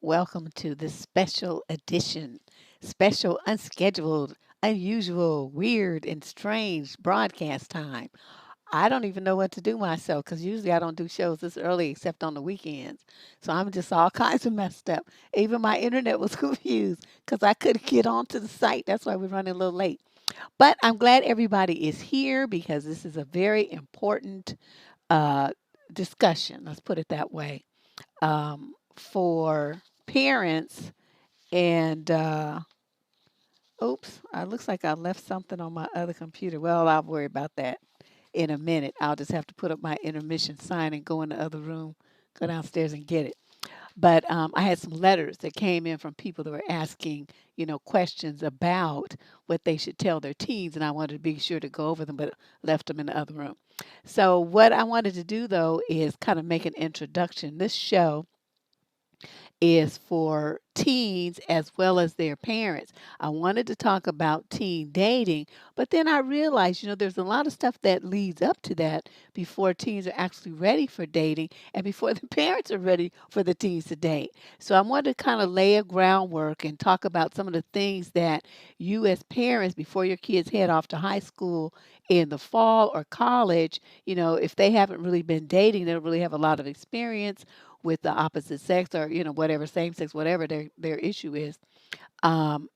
Welcome to this special edition, special, unscheduled, unusual, weird, and strange broadcast time. I don't even know what to do myself because usually I don't do shows this early except on the weekends. So I'm just all kinds of messed up. Even my internet was confused because I couldn't get onto the site. That's why we're running a little late. But I'm glad everybody is here because this is a very important uh, discussion. Let's put it that way for parents. And oops, it looks like I left something on my other computer. Well, I'll worry about that in a minute. I'll just have to put up my intermission sign and go in the other room, go downstairs and get it. But I had some letters that came in from people that were asking, questions about what they should tell their teens, and I wanted to be sure to go over them, but left them in the other room. So what I wanted to do though is kind of make an introduction. This show is for teens as well as their parents. I wanted to talk about teen dating, but then I realized, there's a lot of stuff that leads up to that before teens are actually ready for dating and before the parents are ready for the teens to date. So I wanted to kind of lay a groundwork and talk about some of the things that you as parents, before your kids head off to high school in the fall or college, if they haven't really been dating, they don't really have a lot of experience with the opposite sex or whatever same sex whatever their issue is. um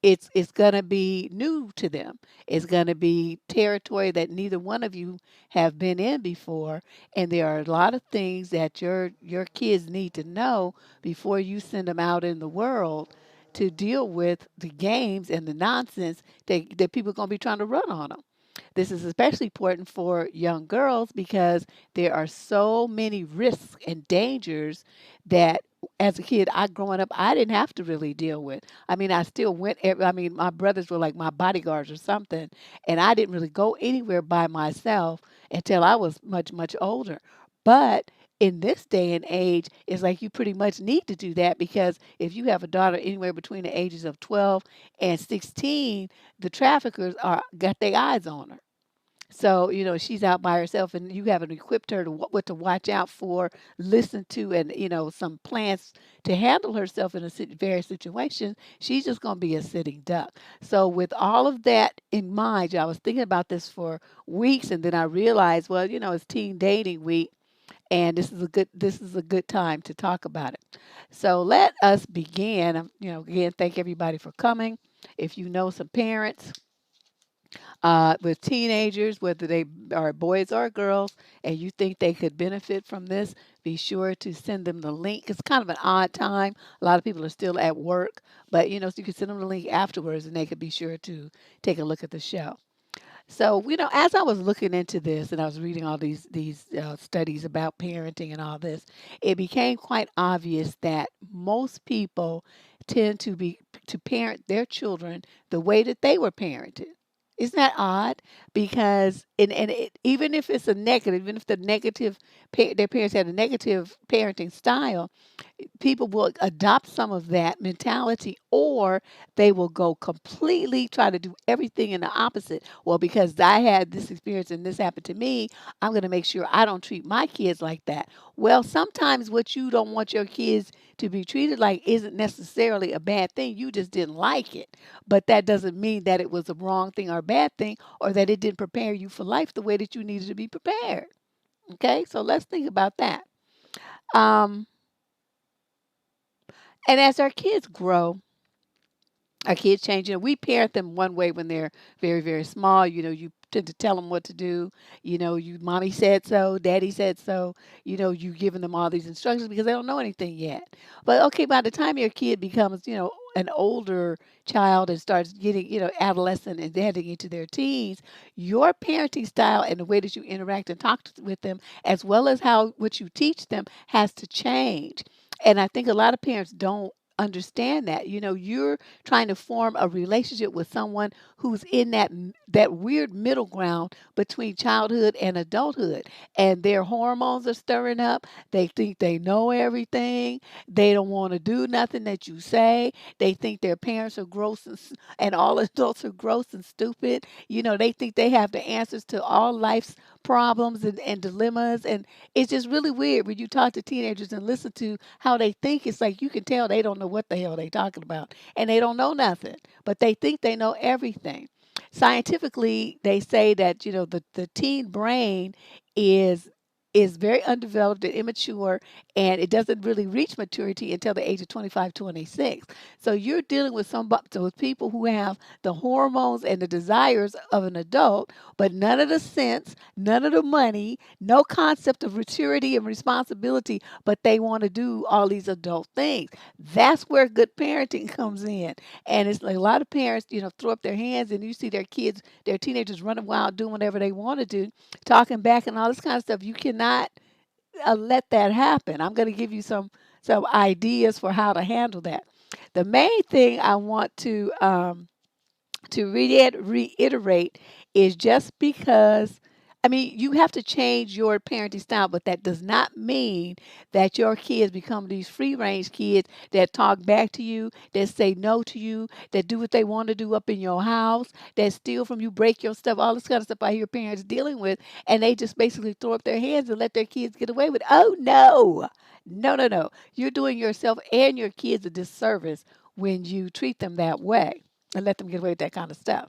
it's going to be new to them. It's going to be territory that neither one of you have been in before, and there are a lot of things that your kids need to know before you send them out in the world to deal with the games and the nonsense that people are going to be trying to run on them. This is especially important for young girls because there are so many risks and dangers that as a kid, I growing up, I didn't have to really deal with. I mean, I still went, I mean, my brothers were like my bodyguards or something, and I didn't really go anywhere by myself until I was much, much older. But in this day and age, it's like you pretty much need to do that because if you have a daughter anywhere between the ages of 12 and 16, the traffickers are got their eyes on her. So, she's out by herself and you haven't equipped her to what to watch out for, listen to, and, some plans to handle herself in a various situations. She's just going to be a sitting duck. So, with all of that in mind, I was thinking about this for weeks and then I realized, well, it's teen dating week and this is a good time to talk about it. So, let us begin. Again, thank everybody for coming. If you know some parents, with teenagers, whether they are boys or girls, and you think they could benefit from this, be sure to send them the link. It's kind of an odd time. A lot of people are still at work, but so you can send them the link afterwards, and they could be sure to take a look at the show. So, as I was looking into this and I was reading all these studies about parenting and all this, it became quite obvious that most people tend to parent their children the way that they were parented. Isn't that odd? Because even if it's a negative, even if their parents had a negative parenting style, people will adopt some of that mentality or they will go completely try to do everything in the opposite. Well, because I had this experience and this happened to me, I'm going to make sure I don't treat my kids like that. Well, sometimes what you don't want your kids to be treated like isn't necessarily a bad thing. You just didn't like it. But that doesn't mean that it was a wrong thing or a bad thing or that it didn't prepare you for life the way that you needed to be prepared. Okay, so let's think about that. Um, and as our kids grow, our kids change. We parent them one way when they're very, very small. You tend to tell them what to do. You mommy said so, daddy said so. You giving them all these instructions because they don't know anything yet. But okay, by the time your kid becomes, an older child and starts getting, adolescent and heading into their teens, your parenting style and the way that you interact and talk with them, as well as how what you teach them, has to change. And I think a lot of parents don't understand that. You're trying to form a relationship with someone who's in that weird middle ground between childhood and adulthood, and their hormones are stirring up. They think they know everything. They don't want to do nothing that you say. They think their parents are gross and all adults are gross and stupid. They think they have the answers to all life's problems and dilemmas. And it's just really weird when you talk to teenagers and listen to how they think. It's like you can tell they don't know what the hell they talking about, and they don't know nothing, but they think they know everything. Scientifically, they say that the teen brain is is very undeveloped and immature, and it doesn't really reach maturity until the age of 25, 26. So you're dealing with so with people who have the hormones and the desires of an adult, but none of the sense, none of the money, no concept of maturity and responsibility, but they want to do all these adult things. That's where good parenting comes in. And it's like a lot of parents, throw up their hands, and you see their kids, their teenagers running wild, doing whatever they want to do, talking back and all this kind of stuff. You cannot let that happen. I'm going to give you some ideas for how to handle that. The main thing I want to reiterate is just because, I mean, you have to change your parenting style, but that does not mean that your kids become these free range kids that talk back to you, that say no to you, that do what they want to do up in your house, that steal from you, break your stuff, all this kind of stuff I hear parents dealing with, and they just basically throw up their hands and let their kids get away with it. Oh, no. No, no, no. You're doing yourself and your kids a disservice when you treat them that way and let them get away with that kind of stuff.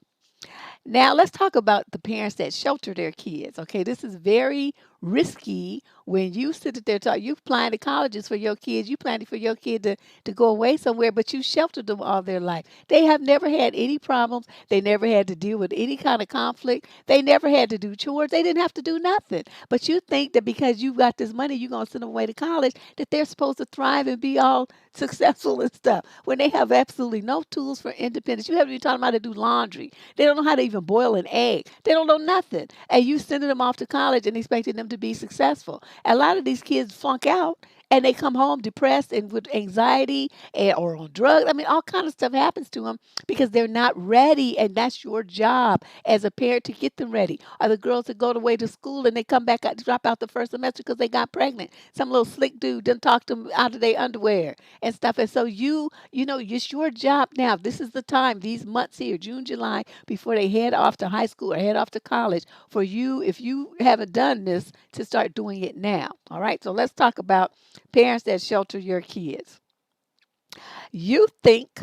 Now, let's talk about the parents that shelter their kids. Okay, this is very risky when you sit there talk. You applying to colleges for your kids. You planning for your kid to go away somewhere, but you sheltered them all their life. They have never had any problems. They never had to deal with any kind of conflict. They never had to do chores. They didn't have to do nothing. But you think that because you got this money, you're gonna send them away to college, that they're supposed to thrive and be all successful and stuff when they have absolutely no tools for independence. You haven't even taught them how to do laundry. They don't know how to even boil an egg. They don't know nothing. And you sending them off to college and expecting them to be successful. A lot of these kids flunk out and they come home depressed and with anxiety or on drugs. I mean, all kind of stuff happens to them because they're not ready. And that's your job as a parent to get them ready. Or the girls that go away to school and they come back out, drop out the first semester because they got pregnant. Some little slick dude didn't talk to them out of their underwear and stuff. And so it's your job now. This is the time, these months here, June, July, before they head off to high school or head off to college, for you, if you haven't done this, to start doing it now. All right. So let's talk about parents that shelter your kids. You think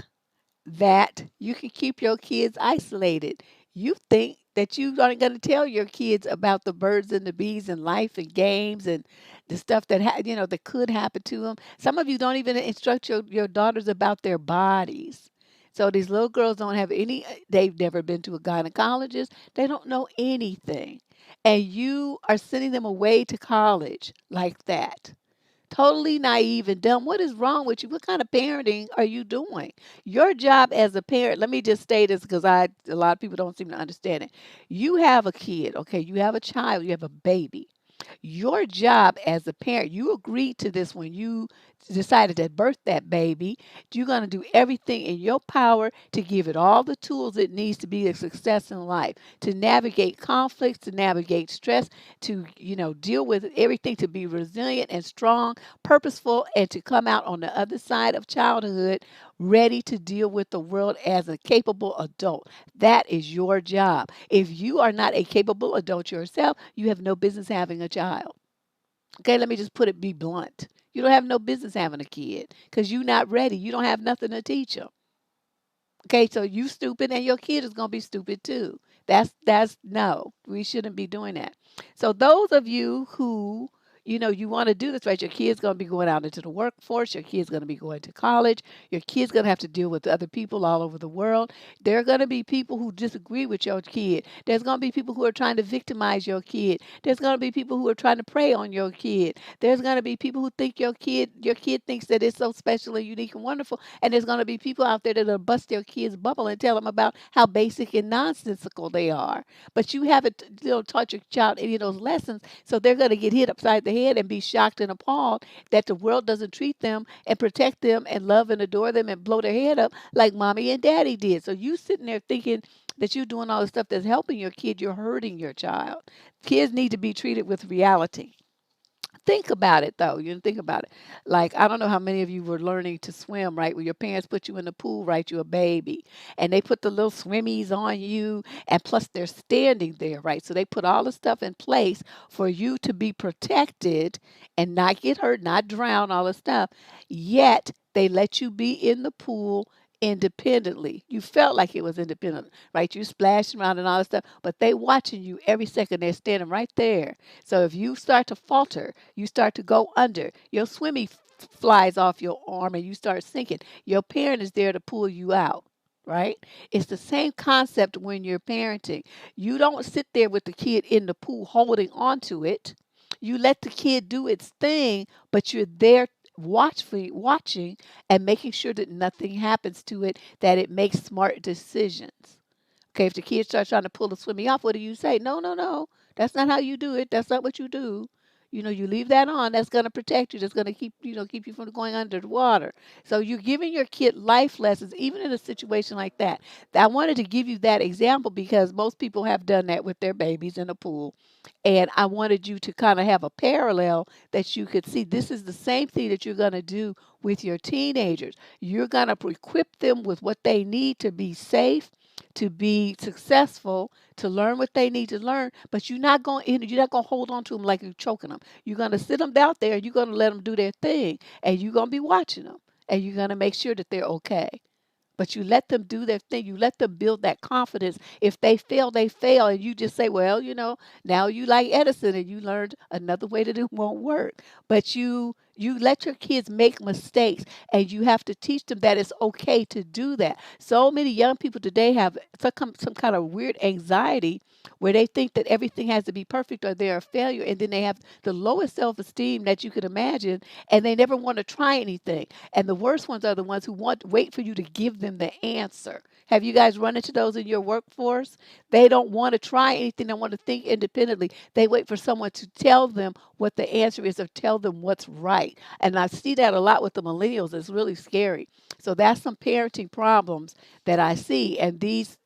that you can keep your kids isolated. You think that you aren't going to tell your kids about the birds and the bees and life and games and the stuff that that could happen to them. Some of you don't even instruct your daughters about their bodies. So these little girls don't have any. They've never been to a gynecologist. They don't know anything, and you are sending them away to college like that. Totally naive and dumb. What is wrong with you? What kind of parenting are you doing? Your job as a parent, let me just say this because a lot of people don't seem to understand it. You have a kid, okay? You have a child, you have a baby. Your job as a parent, you agreed to this when you decided to birth that baby. You're going to do everything in your power to give it all the tools it needs to be a success in life, to navigate conflicts, to navigate stress, to, deal with everything, to be resilient and strong, purposeful, and to come out on the other side of childhood ready to deal with the world as a capable adult. That is your job. If you are not a capable adult yourself, you have no business having a child. Okay, let me just be blunt. You don't have no business having a kid because you're not ready. You don't have nothing to teach them. Okay, so you stupid and your kid is gonna be stupid too. That's no, we shouldn't be doing that. So those of you who you want to do this right, your kid's gonna be going out into the workforce, your kid's gonna be going to college, your kid's gonna have to deal with other people all over the world. There are gonna be people who disagree with your kid. There's gonna be people who are trying to victimize your kid. There's gonna be people who are trying to prey on your kid. There's gonna be people who think your kid thinks that it's so special and unique and wonderful, and there's going to be people out there that'll bust their kids' bubble and tell them about how basic and nonsensical they are. But you haven't taught your child any of those lessons, so they're going to get hit upside the head and be shocked and appalled that the world doesn't treat them and protect them and love and adore them and blow their head up like mommy and daddy did. So you sitting there thinking that you're doing all the stuff that's helping your kid, you're hurting your child. Kids need to be treated with reality. think about it though. You think about it. Like, I don't know how many of you were learning to swim, right? When your parents put you in the pool, right? You're a baby. And they put the little swimmies on you. And plus, they're standing there, right? So they put all the stuff in place for you to be protected and not get hurt, not drown, all the stuff. Yet, they let you be in the pool independently. You felt like it was independent, right? You splashing around and all that stuff, but they watching you every second. They're standing right there. So if you start to falter, you start to go under, your swimming flies off your arm and you start sinking. Your parent is there to pull you out, right? It's the same concept when you're parenting. You don't sit there with the kid in the pool holding on to it. You let the kid do its thing, but you're there watching and making sure that nothing happens to it, that it makes smart decisions. Okay, if the kid starts trying to pull the swimming off, what do you say? No, no, no. That's not how you do it. That's not what you do. You leave that on. That's going to protect you. That's going to keep you from going under the water. So you're giving your kid life lessons, even in a situation like that. I wanted to give you that example because most people have done that with their babies in a pool. And I wanted you to kind of have a parallel that you could see this is the same thing that you're going to do with your teenagers. You're going to equip them with what they need to be safe, to be successful, to learn what they need to learn, but you're not going to hold on to them like you're choking them. You're going to sit them out there, you're going to let them do their thing, and you're going to be watching them, and you're going to make sure that they're okay. But you let them do their thing. You let them build that confidence. If they fail, they fail. And you just say, well, now you like Edison and you learned another way that it won't work. But you let your kids make mistakes and you have to teach them that it's okay to do that. So many young people today have some kind of weird anxiety where they think that everything has to be perfect or they're a failure. And then they have the lowest self esteem that you could imagine and they never want to try anything. And the worst ones are the ones who wait for you to give them the answer. Have you guys run into those in your workforce? They don't want to try anything. They want to think independently. They wait for someone to tell them what the answer is or tell them what's right. And I see that a lot with the millennials. It's really scary. So that's some parenting problems that I see. And these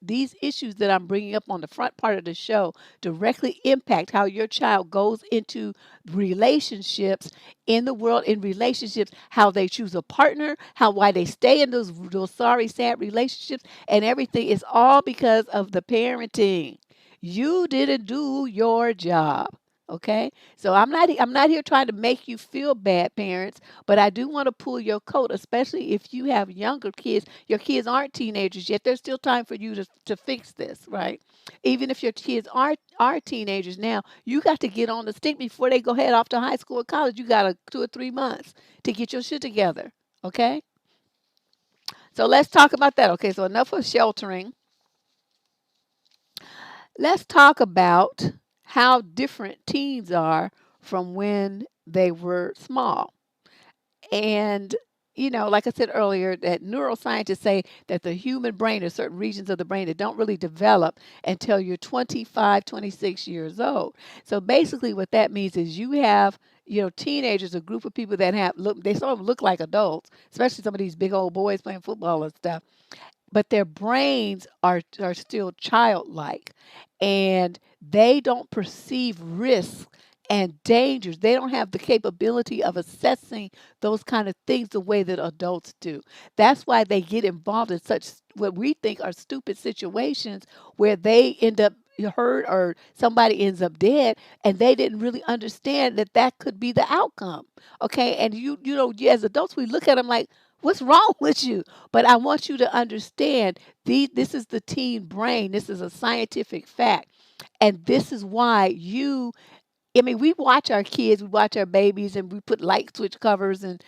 issues that I'm bringing up on the front part of the show directly impact how your child goes into relationships in the world, in relationships, how they choose a partner, why they stay in those sorry, sad relationships, and everything is all because of the parenting. You didn't do your job. Okay, so I'm not here trying to make you feel bad, parents, but I do want to pull your coat, especially if you have younger kids. Your kids aren't teenagers yet. There's still time for you to fix this, right? Even if your kids are teenagers now, you got to get on the stick before they go head off to high school or college. You got 2 or 3 months to get your shit together. Okay? So let's talk about that. Okay, so enough of sheltering. Let's talk about how different teens are from when they were small. And, like I said earlier, that neuroscientists say that the human brain, there's certain regions of the brain that don't really develop until you're 25, 26 years old. So basically, what that means is you have, teenagers, a group of people that they sort of look like adults, especially some of these big old boys playing football and stuff, but their brains are still childlike and they don't perceive risks and dangers. They don't have the capability of assessing those kind of things the way that adults do. That's why they get involved in such what we think are stupid situations where they end up hurt or somebody ends up dead and they didn't really understand that that could be the outcome. Okay, and as adults we look at them like, what's wrong with you? But I want you to understand this is the teen brain. This is a scientific fact. And this is why we watch our kids, we watch our babies, and we put light switch covers and,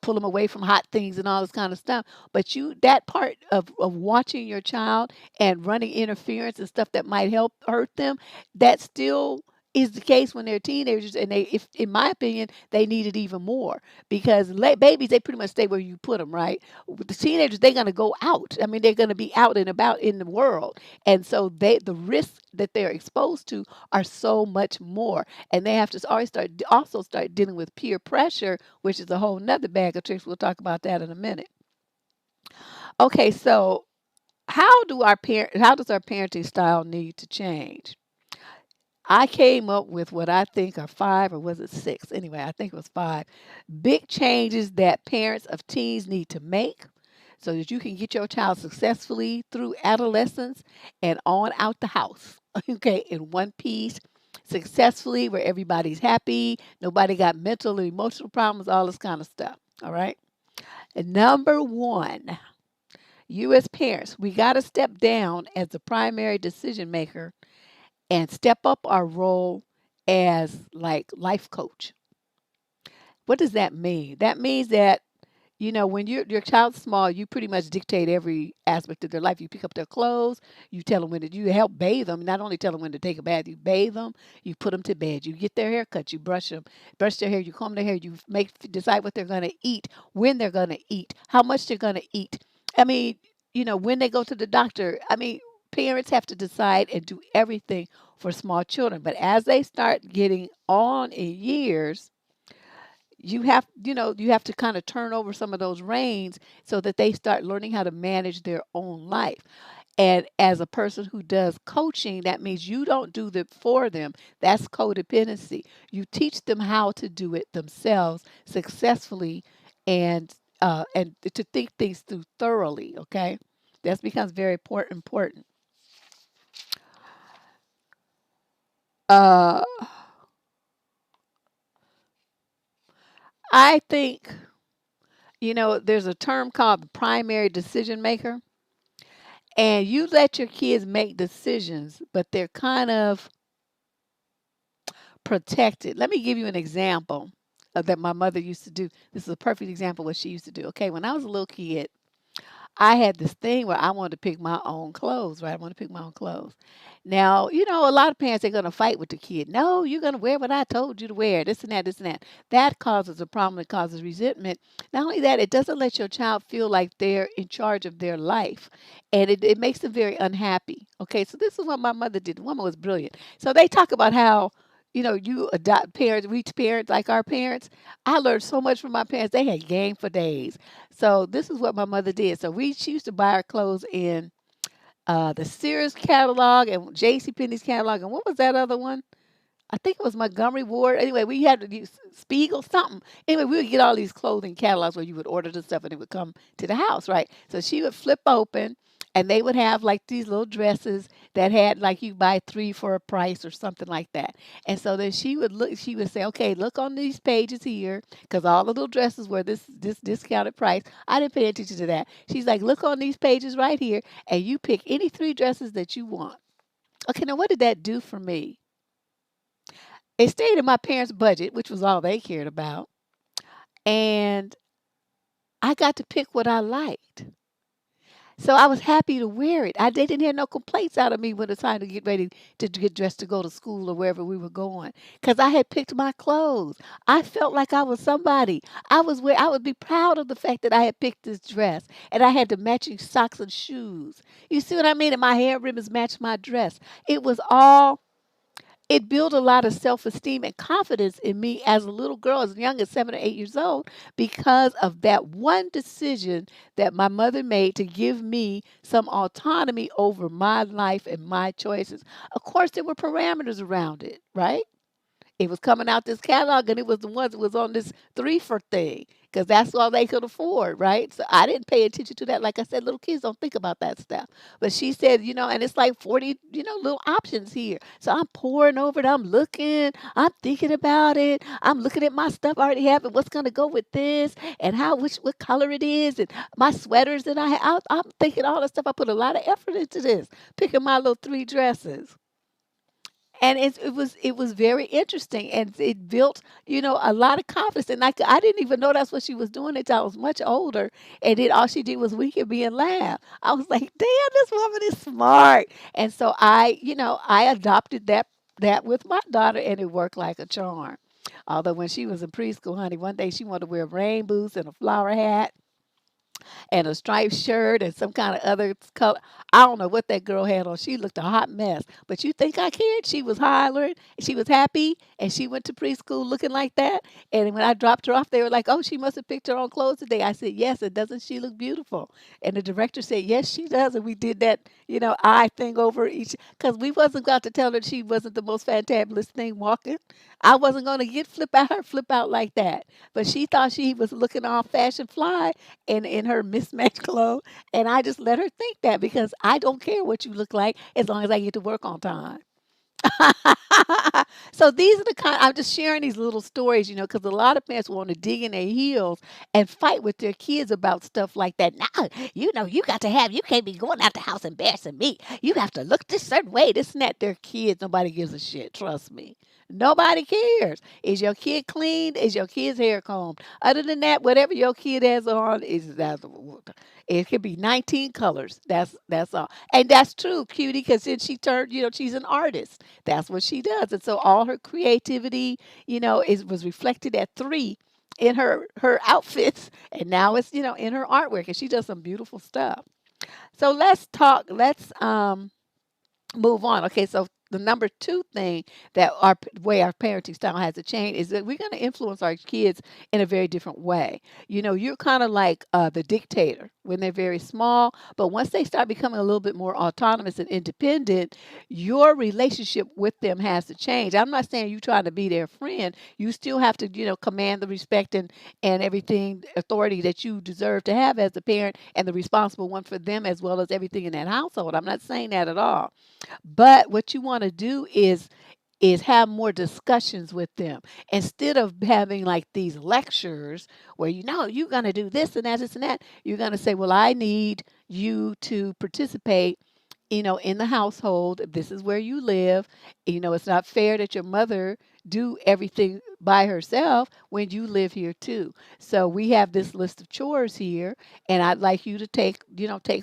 pull them away from hot things and all this kind of stuff. But that part of watching your child and running interference and stuff that might help hurt them, that still is the case when they're teenagers. And if in my opinion, they need it even more because babies, they pretty much stay where you put them, right? With the teenagers, they're going to go out. I mean, they're going to be out and about in the world. And so the risks that they're exposed to are so much more and they have to always start dealing with peer pressure, which is a whole nother bag of tricks. We'll talk about that in a minute. Okay, so how does our parenting style need to change? I came up with what I think are five, or was it six? Anyway, I think it was five big changes that parents of teens need to make so that you can get your child successfully through adolescence and on out the house. Okay, in one piece, successfully, where everybody's happy, nobody got mental and emotional problems, all this kind of stuff. All right. And number one, you as parents, we got to step down as the primary decision maker and step up our role as like life coach. What does that mean? That means that when your child's small, you pretty much dictate every aspect of their life. You pick up their clothes, you tell them when to, you help bathe them. Not only tell them when to take a bath, you bathe them, you put them to bed, you get their hair cut, you brush their hair, you comb their hair, you decide what they're going to eat, when they're going to eat, how much they're going to eat. I mean, when they go to the doctor. I mean, parents have to decide and do everything for small children. But as they start getting on in years, you have to kind of turn over some of those reins so that they start learning how to manage their own life. And as a person who does coaching, that means you don't do it for them. That's codependency. You teach them how to do it themselves successfully, and to think things through thoroughly. Okay, that becomes very important. uh I think there's a term called the primary decision maker, and you let your kids make decisions, but they're kind of protected. Let me give you an example that my mother used to do. This is a perfect example of what she used to do. Okay, when I was a little kid, I had this thing where I wanted to pick my own clothes, right? I want to pick my own clothes. Now, a lot of parents are going to fight with the kid. No, you're going to wear what I told you to wear, this and that, this and that. That causes a problem. It causes resentment. Not only that, it doesn't let your child feel like they're in charge of their life. And it makes them very unhappy. Okay, so this is what my mother did. The woman was brilliant. So they talk about how, you adopt parents, we parents like our parents. I learned so much from my parents. They had game for days. So this is what my mother did. So she used to buy our clothes in the Sears catalog and J.C. Penney's catalog, and what was that other one? I think it was Montgomery Ward. Anyway, we had to use Spiegel, something. Anyway, we would get all these clothing catalogs where you would order the stuff and it would come to the house, right? So she would flip open and they would have like these little dresses that had like you buy three for a price or something like that. And so then she would say, okay, look on these pages here, because all the little dresses were this discounted price. I didn't pay attention to that. She's like, look on these pages right here, and you pick any three dresses that you want. Okay, now what did that do for me? It stayed in my parents' budget, which was all they cared about. And I got to pick what I liked. So I was happy to wear it. They didn't hear no complaints out of me when it's time to get ready to get dressed to go to school or wherever we were going, because I had picked my clothes. I felt like I was somebody. I would be proud of the fact that I had picked this dress and I had the matching socks and shoes. You see what I mean? And my hair ribbons matched my dress. It was all it built a lot of self-esteem and confidence in me as a little girl, as young as 7 or 8 years old, because of that one decision that my mother made to give me some autonomy over my life and my choices. Of course, there were parameters around it, right? It was coming out this catalog, and it was the ones that was on this three for thing, because that's all they could afford, right? So I didn't pay attention to that. Like I said, little kids don't think about that stuff. But she said, and it's like 40, little options here. So I'm pouring over it. I'm looking. I'm thinking about it. I'm looking at my stuff I already have and what's going to go with this and what color it is and my sweaters that I have. I'm thinking all the stuff. I put a lot of effort into this, picking my little three dresses. And it was very interesting, and it built a lot of confidence. And I didn't even know that's what she was doing until I was much older. And then all she did was wink at me and laugh. I was like, damn, this woman is smart. And so I adopted that with my daughter, and it worked like a charm. Although when she was in preschool, honey, one day she wanted to wear rain boots and a flower hat, and a striped shirt and some kind of other color. I don't know what that girl had on. She looked a hot mess. But you think I cared? She was hollering. She was happy, and she went to preschool looking like that. And when I dropped her off, they were like, "Oh, she must have picked her own clothes today." I said, "Yes, and doesn't she look beautiful?" And the director said, "Yes, she does." And we did that, eye thing over each, because we wasn't got to tell her she wasn't the most fantabulous thing walking. I wasn't going to get flip out like that. But she thought she was looking all fashion fly in her mismatched clothes. And I just let her think that, because I don't care what you look like as long as I get to work on time. So these are the kind, I'm just sharing these little stories, because a lot of parents want to dig in their heels and fight with their kids about stuff like that. Now, you can't be going out the house embarrassing me. You have to look this certain way, this and that. They're kids. Nobody gives a shit. Trust me. Nobody cares. Is your kid clean? Is your kid's hair combed? Other than that, whatever your kid has on is that. It could be 19 colors. That's all. And that's true, cutie, because then she turned, she's an artist. That's what she does. And so all her creativity, was reflected at 3 in her outfits. And now it's, in her artwork. And she does some beautiful stuff. So let's move on. Okay, so the number 2 thing that our way our parenting style has to change is that we're going to influence our kids in a very different way. You're kind of like the dictator when they're very small, but once they start becoming a little bit more autonomous and independent, your relationship with them has to change. I'm not saying you trying to be their friend. You still have to, command the respect and everything authority that you deserve to have as a parent and the responsible one for them as well as everything in that household. I'm not saying that at all. But what you want to do is have more discussions with them instead of having like these lectures where you're going to do this and that, this and that. You're going to say, "Well, I need you to participate, in the household. This is where you live. It's not fair that your mother do everything by herself when you live here too. So we have this list of chores here, and I'd like you to take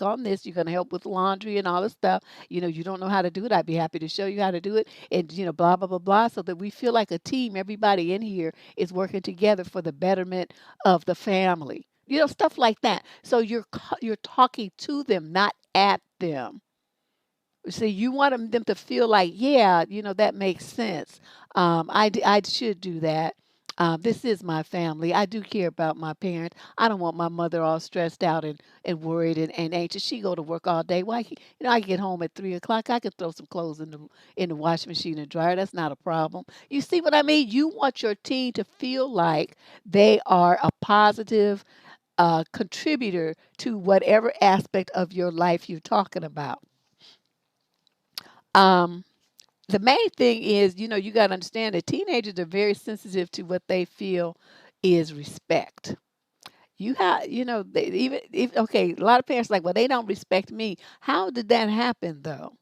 on this. You're going to help with laundry and all this stuff. You don't know how to do it. I'd be happy to show you how to do it, and blah blah blah blah, so that we feel like a team. Everybody in here is working together for the betterment of the family. Stuff like that. So you're talking to them, not at them. See, you want them to feel like, yeah, that makes sense. I should do that. This is my family. I do care about my parents. I don't want my mother all stressed out and worried and anxious. She go to work all day. Why? I get home at 3 o'clock. I could throw some clothes in the washing machine and dryer. That's not a problem. You see what I mean? You want your teen to feel like they are a positive contributor to whatever aspect of your life you're talking about. Um, the main thing is, you got to understand that teenagers are very sensitive to what they feel is respect. Even if, okay, a lot of parents are like, "Well, they don't respect me." How did that happen though?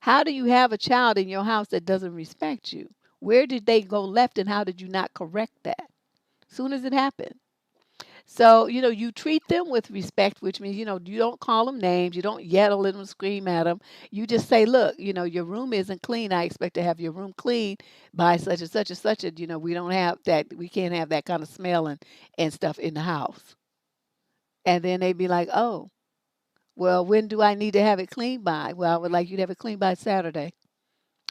How do you have a child in your house that doesn't respect you? Where did they go left, and how did you not correct that? Soon as it happened. So, you treat them with respect, which means, you don't call them names, you don't yell at them, scream at them. You just say, "Look, your room isn't clean. I expect to have your room clean by such and such and such. And, we don't have that, we can't have that kind of smell and stuff in the house." And then they'd be like, "Oh, well, when do I need to have it cleaned by?" "Well, I would like you to have it cleaned by Saturday."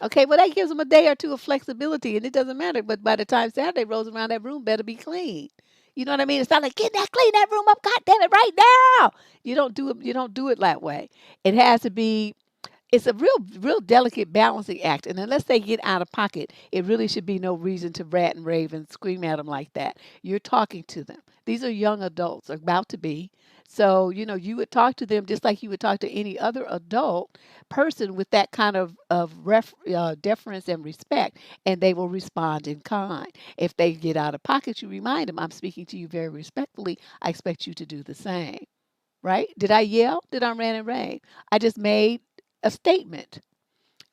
Okay, well, that gives them a day or two of flexibility, and it doesn't matter. But by the time Saturday rolls around, that room better be clean. You know what I mean? It's not like, clean that room up, God damn it, right now. You don't do it. You don't do it that way. It has to be. It's a real delicate balancing act, and unless they get out of pocket, it really should be no reason to rat and rave and scream at them like that. You're talking to them. These are young adults, about to be. So, you would talk to them just like you would talk to any other adult person with that kind of deference and respect, and they will respond in kind. If they get out of pocket, you remind them, "I'm speaking to you very respectfully. I expect you to do the same." Right? Did I yell? Did I rant and rave? I just made a statement.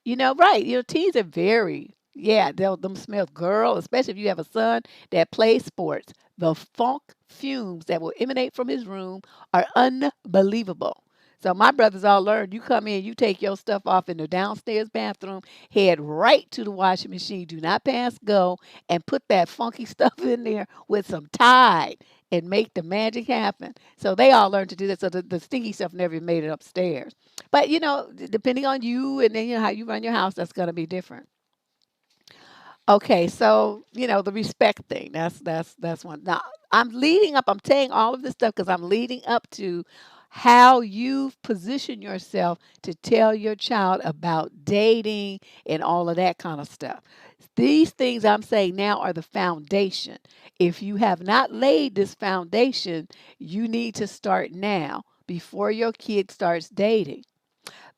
Right. Teens are very, yeah, they'll them smell girl, especially if you have a son that plays sports. The funk fumes that will emanate from his room are unbelievable. So my brothers all learned, you come in, you take your stuff off in the downstairs bathroom, head right to the washing machine, do not pass go, and put that funky stuff in there with some Tide. and make the magic happen. So they all learned to do that. So the stinky stuff never made it upstairs. But depending on you and then how you run your house, that's going to be different. Okay, so the respect thing. That's one. Now I'm leading up. I'm saying all of this stuff because I'm leading up to how you've positioned yourself to tell your child about dating and all of that kind of stuff. These things I'm saying now are the foundation. If you have not laid this foundation, you need to start now before your kid starts dating,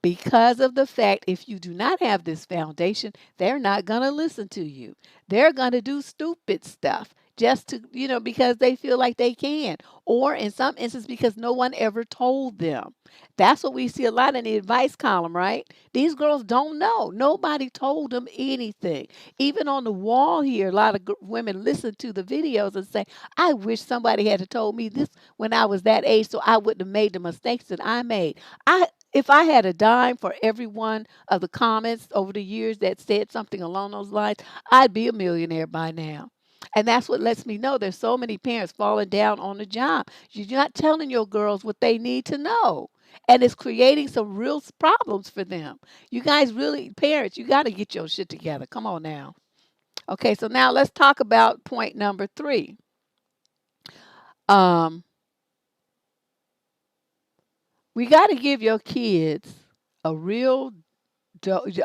because of the fact if you do not have this foundation, they're not going to listen to you. They're going to do stupid stuff just to, because they feel like they can, or in some instances because no one ever told them. That's what we see a lot in the advice column, right? These girls don't know. Nobody told them anything. Even on the wall here, a lot of women listen to the videos and say, I wish somebody had told me this when I was that age so I wouldn't have made the mistakes that I made. If I had a dime for every one of the comments over the years that said something along those lines, I'd be a millionaire by now. And that's what lets me know there's so many parents falling down on the job. You're not telling your girls what they need to know. And it's creating some real problems for them. You guys really, parents, you got to get your shit together. Come on now. Okay, so now let's talk about point number 3. Um, we got to give your kids a real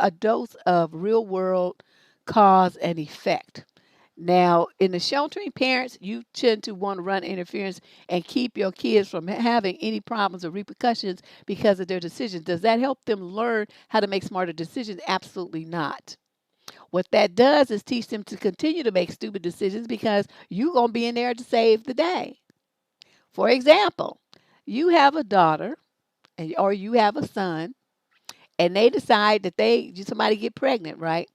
a dose of real world cause and effect. Now, in the sheltering parents, you tend to want to run interference and keep your kids from having any problems or repercussions because of their decisions. Does that help them learn how to make smarter decisions? Absolutely not. What that does is teach them to continue to make stupid decisions because you're going to be in there to save the day. For example, you have a daughter or you have a son, and they decide that somebody get pregnant, right?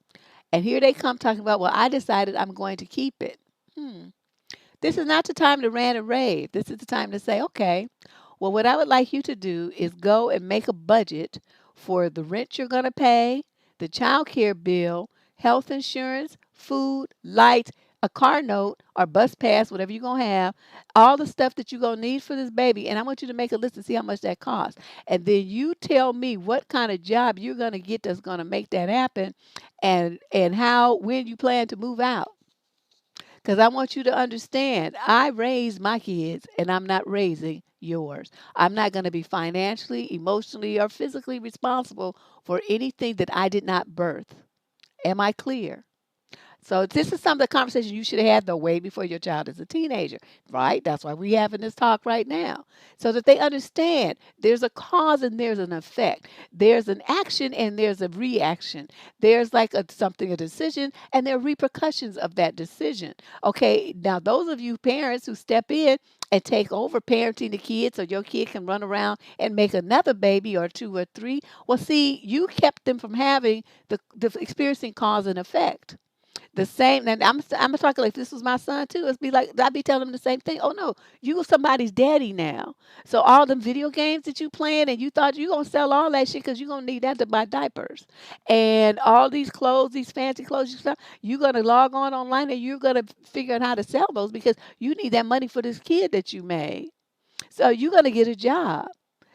And here they come talking about, well, I decided I'm going to keep it. Hmm. This is not the time to rant and rave. This is the time to say, okay, well, what I would like you to do is go and make a budget for the rent you're going to pay, the child care bill, health insurance, food, lights, a car note or bus pass, whatever you're going to have, all the stuff that you're going to need for this baby. And I want you to make a list and see how much that costs. And then you tell me what kind of job you're going to get that's going to make that happen, and when you plan to move out. Because I want you to understand, I raised my kids and I'm not raising yours. I'm not going to be financially, emotionally, or physically responsible for anything that I did not birth. Am I clear? So this is some of the conversation you should have had though way before your child is a teenager, right? That's why we having this talk right now. So that they understand there's a cause and there's an effect. There's an action and there's a reaction. There's like a decision, and there are repercussions of that decision. Okay, now those of you parents who step in and take over parenting the kids so your kid can run around and make another baby or two or three, well, see, you kept them from having the experiencing cause and effect. The same, and I'm talking like if this was my son too. It's be like I'd be telling him the same thing. Oh no, you somebody's daddy now. So all them video games that you playing and you thought you gonna sell all that shit because you gonna need that to buy diapers, and all these clothes, these fancy clothes, you gonna log on online and you're gonna figure out how to sell those because you need that money for this kid that you made. So you're gonna get a job.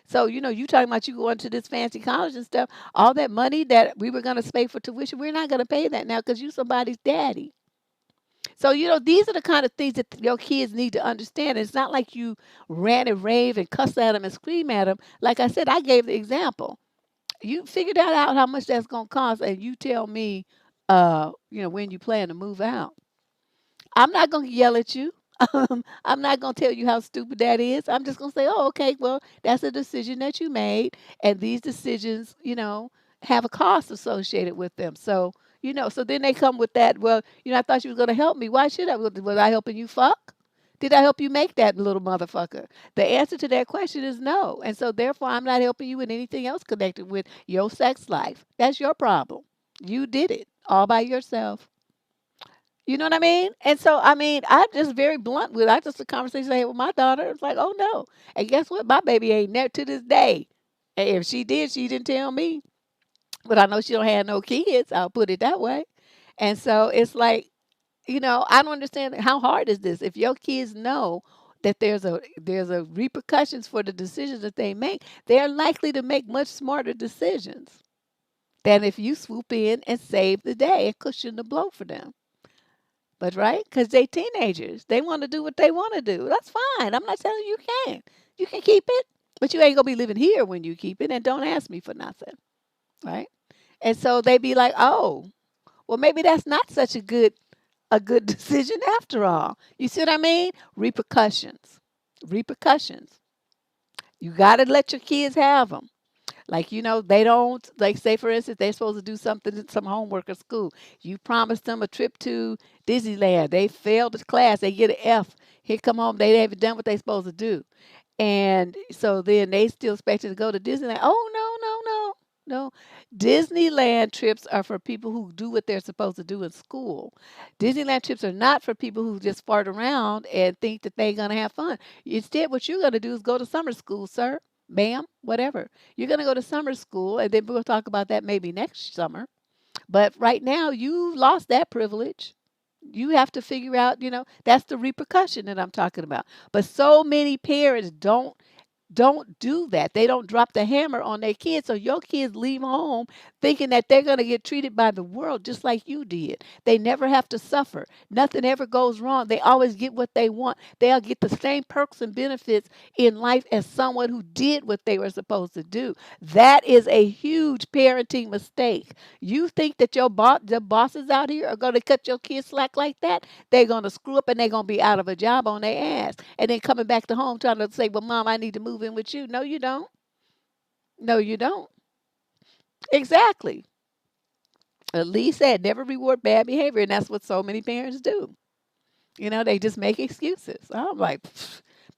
So, you talking about you going to this fancy college and stuff, all that money that we were going to pay for tuition, we're not going to pay that now because you somebody's daddy. So, these are the kind of things that your kids need to understand. It's not like you ran and rave and cuss at them and scream at them. Like I said, I gave the example. You figure that out how much that's going to cost, and you tell me, when you plan to move out. I'm not going to yell at you. I'm not going to tell you how stupid that is. I'm just going to say, oh, okay, well, that's a decision that you made. And these decisions, have a cost associated with them. So, so then they come with that. Well, I thought you were going to help me. Why should I? Was I helping you fuck? Did I help you make that little motherfucker? The answer to that question is no. And so, therefore, I'm not helping you with anything else connected with your sex life. That's your problem. You did it all by yourself. You know what I mean? And so, I mean, I'm just very blunt with it. I just a conversation I had with my daughter. It's like, oh no. And guess what? My baby ain't never to this day. And if she did, she didn't tell me. But I know she don't have no kids. I'll put it that way. And so it's like, I don't understand how hard is this? If your kids know that there's a repercussions for the decisions that they make, they're likely to make much smarter decisions than if you swoop in and save the day and cushion the blow for them. But right, because they teenagers, they want to do what they want to do. That's fine. I'm not telling you can't. You can keep it, but you ain't gonna be living here when you keep it. And don't ask me for nothing, right? And so they be like, oh, well, maybe that's not such a good decision after all. You see what I mean? Repercussions, repercussions. You got to let your kids have them. Like, they don't, like, say, for instance, they're supposed to do something, some homework at school. You promised them a trip to Disneyland. They failed the class. They get an F. Here come home. They haven't done what they're supposed to do. And so then they still expect you to go to Disneyland. Oh, no, no, no. No. Disneyland trips are for people who do what they're supposed to do in school. Disneyland trips are not for people who just fart around and think that they're going to have fun. Instead, what you're going to do is go to summer school, sir, ma'am, whatever. You're going to go to summer school, and then we'll talk about that maybe next summer. But right now, you lost that privilege. You have to figure out, that's the repercussion that I'm talking about. But so many parents don't do that. They don't drop the hammer on their kids. So your kids leave home thinking that they're going to get treated by the world just like you did. They never have to suffer. Nothing ever goes wrong. They always get what they want. They'll get the same perks and benefits in life as someone who did what they were supposed to do. That is a huge parenting mistake. You think that the bosses out here are going to cut your kids slack like that? They're going to screw up and they're going to be out of a job on their ass. And then coming back to home trying to say, well, mom, I need to move in with you. No, you don't. No, you don't. Exactly. Lee said, never reward bad behavior. And that's what so many parents do. They just make excuses. I'm like,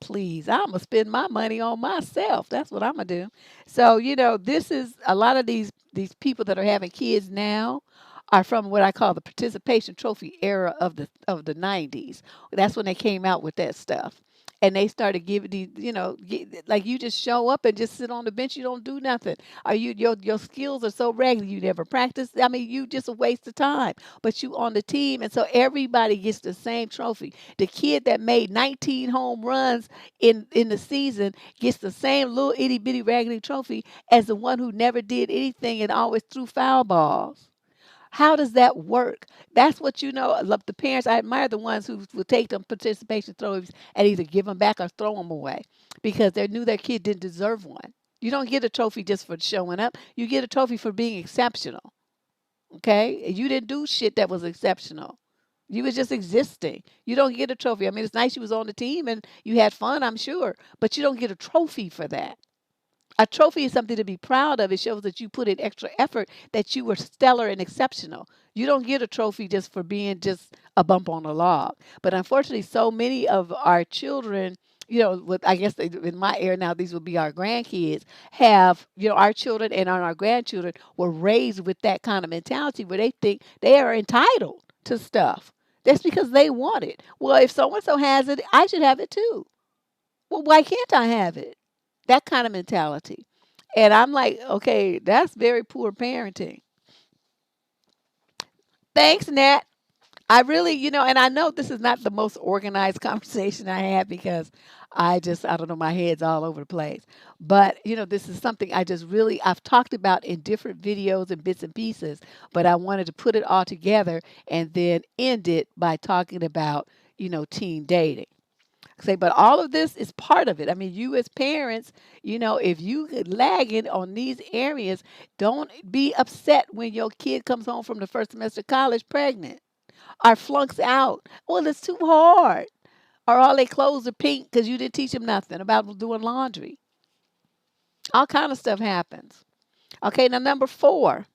please, I'm going to spend my money on myself. That's what I'm going to do. So, this is a lot of these people that are having kids now are from what I call the participation trophy era of the 90s. That's when they came out with that stuff. And they started giving these, like you just show up and just sit on the bench. You don't do nothing. Are your skills are so ragged. You never practice. I mean, you just a waste of time. But you on the team, and so everybody gets the same trophy. The kid that made 19 home runs in the season gets the same little itty bitty raggedy trophy as the one who never did anything and always threw foul balls. How does that work? That's what I love the parents. I admire the ones who will take them participation trophies and either give them back or throw them away because they knew their kid didn't deserve one. You don't get a trophy just for showing up. You get a trophy for being exceptional. Okay? You didn't do shit that was exceptional. You was just existing. You don't get a trophy. I mean, it's nice you was on the team and you had fun, I'm sure, but you don't get a trophy for that. A trophy is something to be proud of. It shows that you put in extra effort, that you were stellar and exceptional. You don't get a trophy just for being just a bump on a log. But unfortunately, so many of our children, with I guess in my era now, these will be our grandkids, have, our children and our grandchildren were raised with that kind of mentality where they think they are entitled to stuff. That's because they want it. Well, if so and so has it, I should have it too. Well, why can't I have it? That kind of mentality. And I'm like, okay, that's very poor parenting. Thanks, Nat. I really, and I know this is not the most organized conversation I had because I don't know, my head's all over the place. But, this is something I've talked about in different videos and bits and pieces, but I wanted to put it all together and then end it by talking about, teen dating. Say, but all of this is part of it. I mean, you as parents, if you lagging on these areas, don't be upset when your kid comes home from the first semester of college pregnant or flunks out. Well, it's too hard. Or all their clothes are pink because you didn't teach them nothing about doing laundry. All kind of stuff happens. Okay, now number 4.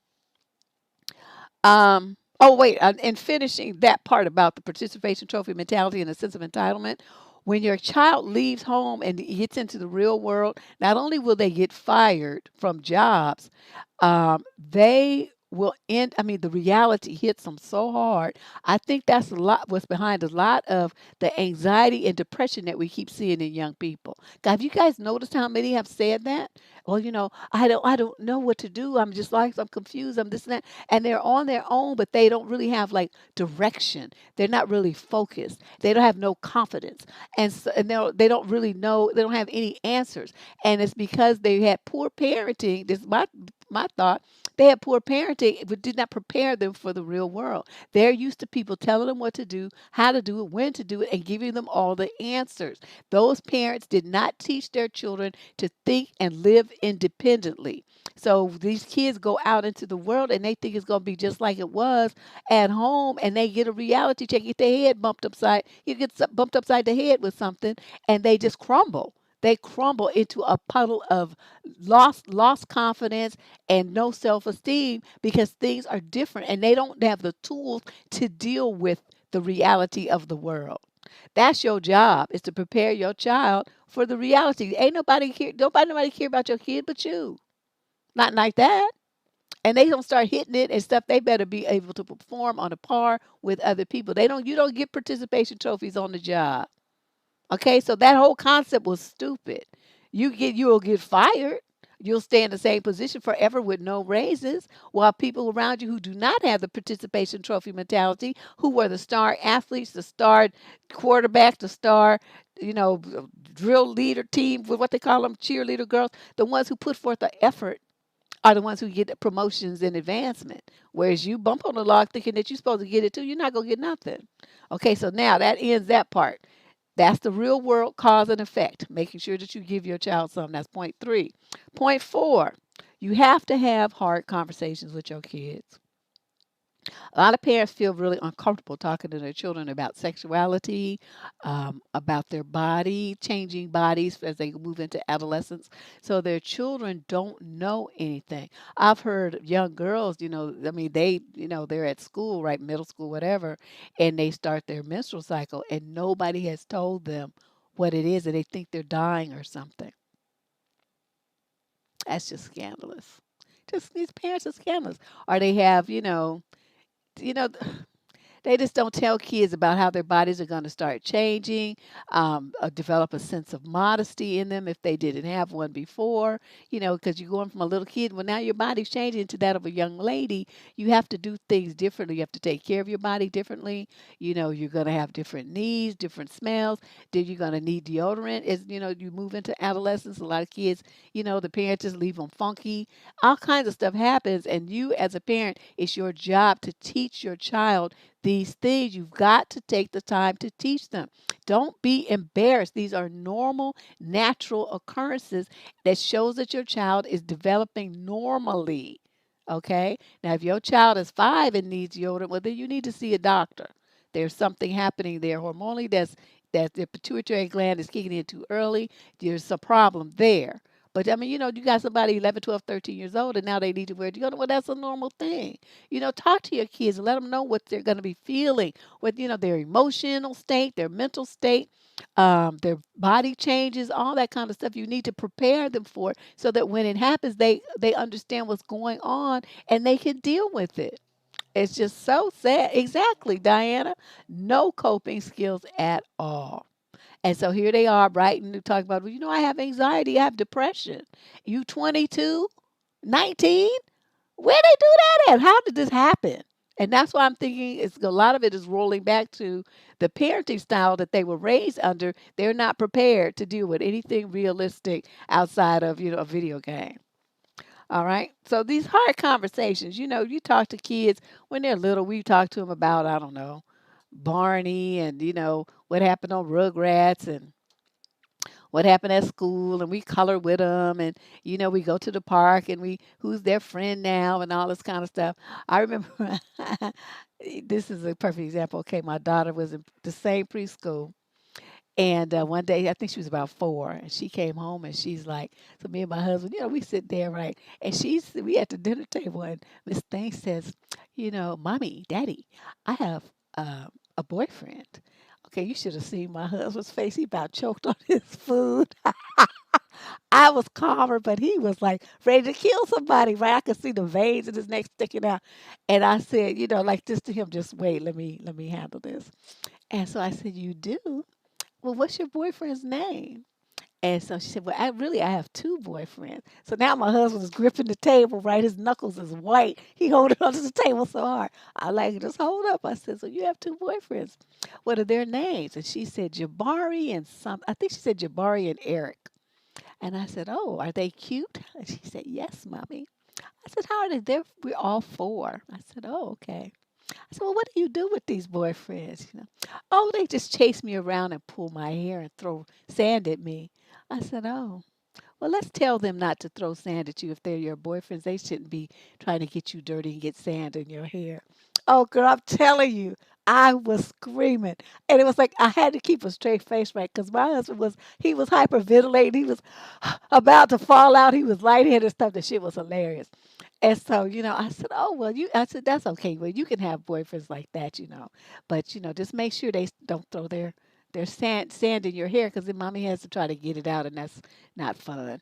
Oh wait, and finishing that part about the participation trophy mentality and a sense of entitlement. When your child leaves home and gets into the real world, not only will they get fired from jobs, they will end. I mean, the reality hits them so hard. I think that's a lot. What's behind a lot of the anxiety and depression that we keep seeing in young people. Have you guys noticed how many have said that? Well, I don't know what to do. I'm confused. I'm this and that. And they're on their own, but they don't really have like direction. They're not really focused. They don't have no confidence. And they don't really know, they don't have any answers. And it's because they had poor parenting. This is my thought. They had poor parenting, but did not prepare them for the real world. They're used to people telling them what to do, how to do it, when to do it, and giving them all the answers. Those parents did not teach their children to think and live independently. So these kids go out into the world and they think it's going to be just like it was at home, and they get a reality check, get their head bumped upside, you get bumped upside the head with something, and they just crumble. They crumble into a puddle of lost confidence and no self-esteem because things are different and they don't have the tools to deal with the reality of the world. That's your job, is to prepare your child for the reality. Ain't nobody care about your kid but you. Not like that. And they don't start hitting it and stuff. They better be able to perform on a par with other people. You don't get participation trophies on the job. Okay, so that whole concept was stupid. You'll get fired. You'll stay in the same position forever with no raises, while people around you who do not have the participation trophy mentality, who were the star athletes, the star quarterback, the star, you know, drill leader team, what they call them, cheerleader girls, the ones who put forth the effort are the ones who get the promotions and advancement. Whereas you bump on the log thinking that you're supposed to get it too, you're not gonna get nothing. Okay, so now that ends that part. That's the real world cause and effect, making sure that you give your child something. That's point three. Point four, you have to have hard conversations with your kids. A lot of parents feel really uncomfortable talking to their children about sexuality, about their body, changing bodies as they move into adolescence. So their children don't know anything. I've heard young girls, I mean, they're at school, right, middle school, whatever, and they start their menstrual cycle, and nobody has told them what it is, and they think they're dying or something. That's just scandalous. Just these parents are scandalous. Or they have, you know, they just don't tell kids about how their bodies are going to start changing, develop a sense of modesty in them if they didn't have one before, because you're going from a little kid. Well, now your body's changing to that of a young lady. You have to do things differently. You have to take care of your body differently. You're going to have different needs, different smells. Then you're going to need deodorant. As you move into adolescence, a lot of kids, the parents just leave them funky. All kinds of stuff happens. And you, as a parent, it's your job to teach your child these things. You've got to take the time to teach them. Don't be embarrassed. These are normal, natural occurrences that shows that your child is developing normally. Okay? Now, if your child is 5 and needs deodorant, well, then you need to see a doctor. There's something happening there hormonally that the pituitary gland is kicking in too early. There's a problem there. But I mean, you got somebody 11, 12, 13 years old and now they need to wear deodorant. Well, that's a normal thing. Talk to your kids and let them know what they're going to be feeling, with their emotional state, their mental state, their body changes, all that kind of stuff. You need to prepare them for it so that when it happens, they understand what's going on and they can deal with it. It's just so sad. Exactly, Diana. No coping skills at all. And so here they are writing and talking about, well, I have anxiety, I have depression. You 22, 19? Where they do that at? How did this happen? And that's why I'm thinking it's a lot of it is rolling back to the parenting style that they were raised under. They're not prepared to deal with anything realistic outside of, a video game. All right. So these hard conversations, you talk to kids when they're little. We talk to them about, I don't know, Barney and, what happened on Rugrats and what happened at school, and we color with them, and we go to the park and we who's their friend now and all this kind of stuff. I remember this is a perfect example. Okay, my daughter was in the same preschool, and one day I think she was about 4, and she came home and she's like, so me and my husband, we sit there, right, and we at the dinner table, and Miss Thing says, Mommy, Daddy, I have a boyfriend. Okay, you should have seen my husband's face. He about choked on his food. I was calmer, but he was like ready to kill somebody, right? I could see the veins in his neck sticking out. And I said, like this to him, just wait, let me handle this. And so I said, you do? Well, what's your boyfriend's name? And so she said, "Well, I have two boyfriends." So now my husband is gripping the table, right? His knuckles is white. He holding onto the table so hard. I like, just hold up. I said, "So you have two boyfriends? What are their names?" And she said, "Jabari and some. I think she said Jabari and Eric." And I said, "Oh, are they cute?" And she said, "Yes, mommy." I said, "How are they?" We're all four. I said, "Oh, okay." I said, "Well, what do you do with these boyfriends? Oh, they just chase me around and pull my hair and throw sand at me." I said, "Oh, well, let's tell them not to throw sand at you if they're your boyfriends. They shouldn't be trying to get you dirty and get sand in your hair." Oh, girl, I'm telling you, I was screaming. And it was like I had to keep a straight face, right? Because my husband he was hyperventilating. He was about to fall out. He was lightheaded and stuff. The shit was hilarious. And so, I said, "Oh, well, I said, that's okay. Well, you can have boyfriends like that. But, just make sure they don't throw their sand in your hair because then mommy has to try to get it out and that's not fun."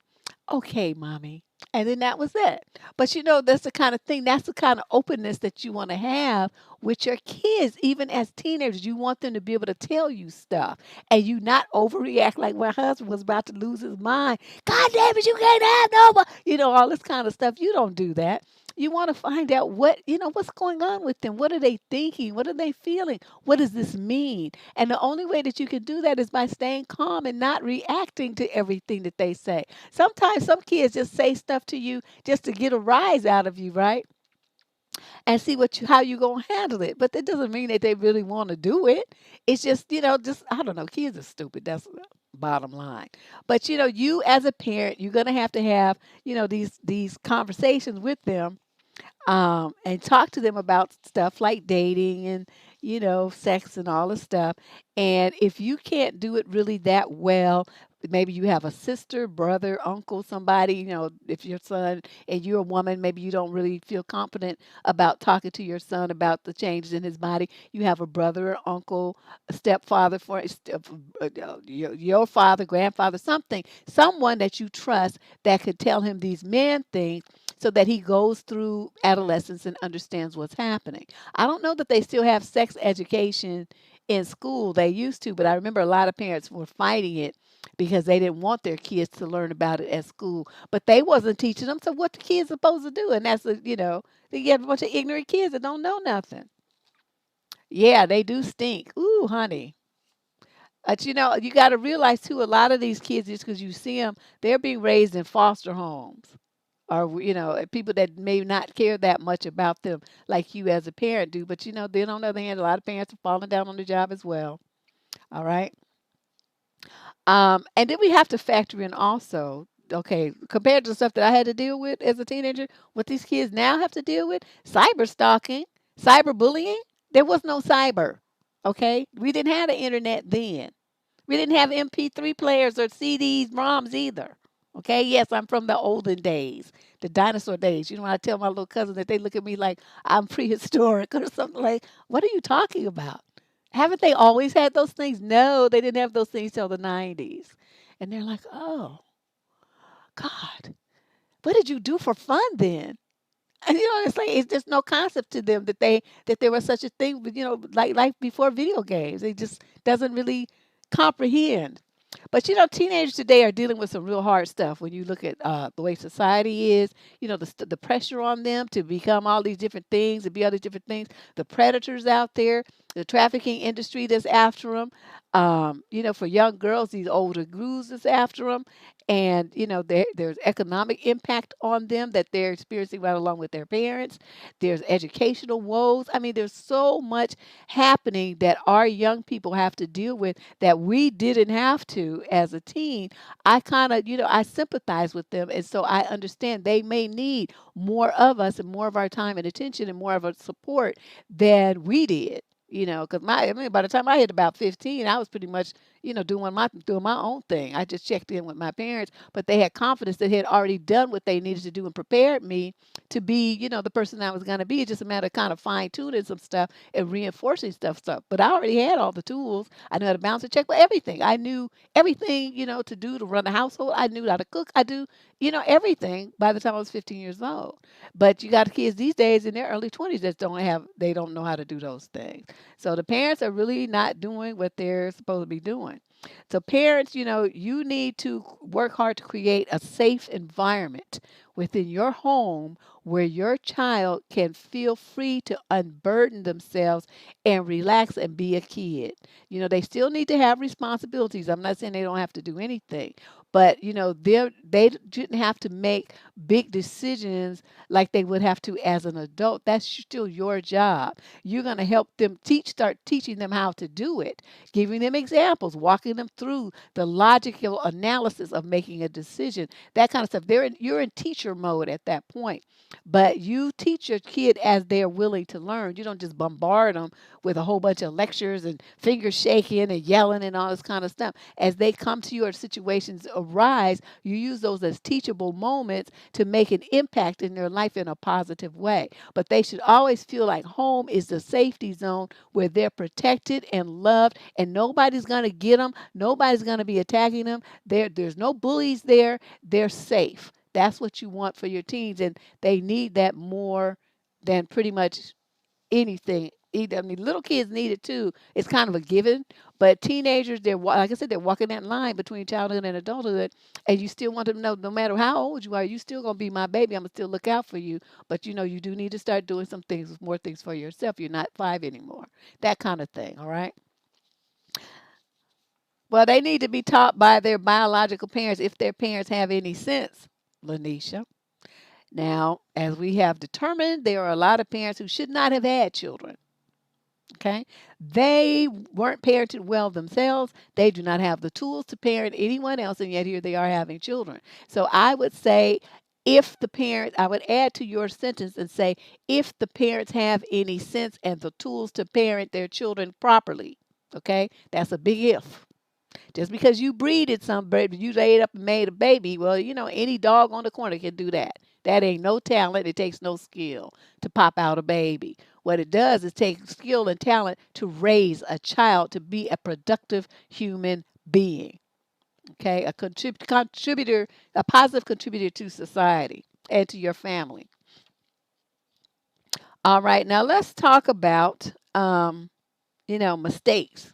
"Okay, mommy." And then that was it. But that's the kind of thing, that's the kind of openness that you want to have with your kids, even as teenagers. You want them to be able to tell you stuff and you not overreact like my husband was about to lose his mind. "God damn it, you can't have no more," all this kind of stuff. You don't do that. You want to find out what's going on with them. What are they thinking? What are they feeling? What does this mean? And the only way that you can do that is by staying calm and not reacting to everything that they say. Sometimes some kids just say stuff to you just to get a rise out of you, right? And see how you gonna handle it. But that doesn't mean that they really want to do it. It's just, just I don't know, kids are stupid. That's the bottom line. But you as a parent, you're gonna have to have, these conversations with them, and talk to them about stuff like dating and sex and all the stuff. And if you can't do it really that well, maybe you have a sister, brother, uncle, somebody, if your son and you're a woman, maybe you don't really feel confident about talking to your son about the changes in his body. You have a brother or uncle, a stepfather, your father, grandfather, someone that you trust that could tell him these man things so that he goes through adolescence and understands what's happening. I don't know that they still have sex education in school. They used to, but I remember a lot of parents were fighting it because they didn't want their kids to learn about it at school. But they wasn't teaching them. So what the kids supposed to do? And they get a bunch of ignorant kids that don't know nothing. Yeah, they do stink. Ooh, honey. But you got to realize too, a lot of these kids, just because you see them, they're being raised in foster homes or people that may not care that much about them like you as a parent do. But then on the other hand, a lot of parents are falling down on the job as well. All right. And then we have to factor in also, okay, compared to the stuff that I had to deal with as a teenager, what these kids now have to deal with: cyber stalking, cyber bullying. There was no cyber. Okay, we didn't have the internet then. We didn't have MP3 players or CDs, ROMs either. Okay, yes, I'm from the olden days, the dinosaur days. When I tell my little cousin that, they look at me like I'm prehistoric or something, like, "What are you talking about? Haven't they always had those things?" No, they didn't have those things till the 90s. And they're like, "Oh, God, what did you do for fun then?" And it's like it's just no concept to them that there was such a thing, like life before video games. It just doesn't really comprehend. But teenagers today are dealing with some real hard stuff. When you look at the way society is, the pressure on them to become all these different things and be all these different things. The predators out there, the trafficking industry that's after them. For young girls, these older gurus that's after them, and there's economic impact on them that they're experiencing right along with their parents. There's educational woes. I mean, there's so much happening that our young people have to deal with that we didn't have to as a teen. I kind of, I sympathize with them. And so I understand they may need more of us and more of our time and attention and more of our support than we did. Because by the time I hit about 15, I was pretty much, doing my own thing. I just checked in with my parents, but they had confidence that they had already done what they needed to do and prepared me to be, the person I was going to be. It's just a matter of kind of fine tuning some stuff and reinforcing stuff. But I already had all the tools. I knew how to bounce a check, but everything. I knew everything, to do to run the household. I knew how to cook. I do, everything by the time I was 15 years old. But you got kids these days in their early 20s that they don't know how to do those things. So the parents are really not doing what they're supposed to be doing. So, parents, you need to work hard to create a safe environment within your home where your child can feel free to unburden themselves and relax and be a kid. They still need to have responsibilities. I'm not saying they don't have to do anything, but they shouldn't have to make big decisions like they would have to as an adult. That's still your job. You're going to help them start teaching them how to do it, giving them examples, walking them through the logical analysis of making a decision, that kind of stuff. You're in teacher mode at that point. But you teach your kid as they're willing to learn. You don't just bombard them with a whole bunch of lectures and finger shaking and yelling and all this kind of stuff. As they come to you or situations arise, you use those as teachable moments to make an impact in their life in a positive way. But they should always feel like home is the safety zone where they're protected and loved, and nobody's going to get them. Nobody's going to be attacking them. There's no bullies there. They're safe. That's what you want for your teens, and they need that more than pretty much anything. I mean, little kids need it too. It's kind of a given, but teenagers, like I said, they're walking that line between childhood and adulthood, and you still want them to know, no matter how old you are, you still gonna be my baby. I'm gonna still look out for you, but you do need to start doing some things, more things for yourself. You're not 5 anymore. That kind of thing. All right. Well, they need to be taught by their biological parents if their parents have any sense, Lanisha. Now, as we have determined, there are a lot of parents who should not have had children. Okay. They weren't parented well themselves. They do not have the tools to parent anyone else, and yet here they are having children. So I would say, I would add to your sentence and say, if the parents have any sense and the tools to parent their children properly. Okay. That's a big if. Just because you breeded some baby, you laid up and made a baby, well, any dog on the corner can do that. That ain't no talent. It takes no skill to pop out a baby. What it does is take skill and talent to raise a child to be a productive human being. Okay, a contributor, a positive contributor to society and to your family. All right, now let's talk about mistakes.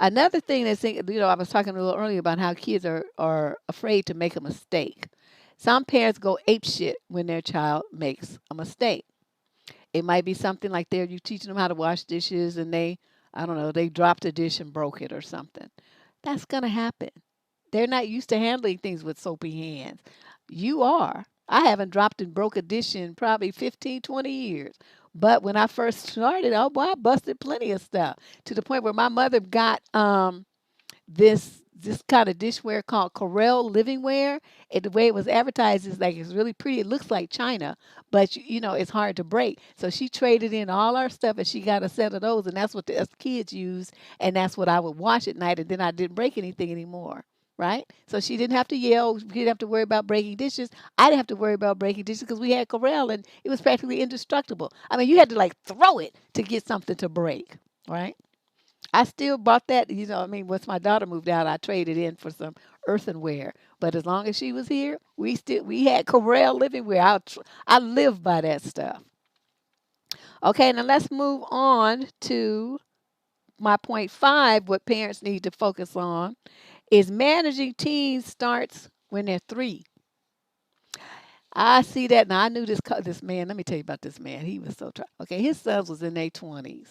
Another thing that's, I was talking a little earlier about how kids are afraid to make a mistake. Some parents go ape shit when their child makes a mistake. It might be something like you teaching them how to wash dishes and I don't know, they dropped a dish and broke it or something. That's going to happen. They're not used to handling things with soapy hands. You are. I haven't dropped and broke a dish in probably 15, 20 years. But when I first started, oh boy, I busted plenty of stuff to the point where my mother got this kind of dishware called Corel Livingware. And the way it was advertised is like it's really pretty. It looks like china, but it's hard to break. So she traded in all our stuff and she got a set of those, and that's what us kids used, and that's what I would wash at night, and then I didn't break anything anymore. Right? So she didn't have to yell. She didn't have to worry about breaking dishes. I didn't have to worry about breaking dishes because we had Corel and it was practically indestructible. I mean, you had to like throw it to get something to break. Right? I still bought that, I mean, once my daughter moved out, I traded in for some earthenware. But as long as she was here, we had Corel livingware. I live by that stuff. Okay, now let's move on to my point 5. What parents need to focus on is managing teens starts when they're 3. I see that now. I knew this man. Let me tell you about this man. He was so okay. His sons was in their 20s.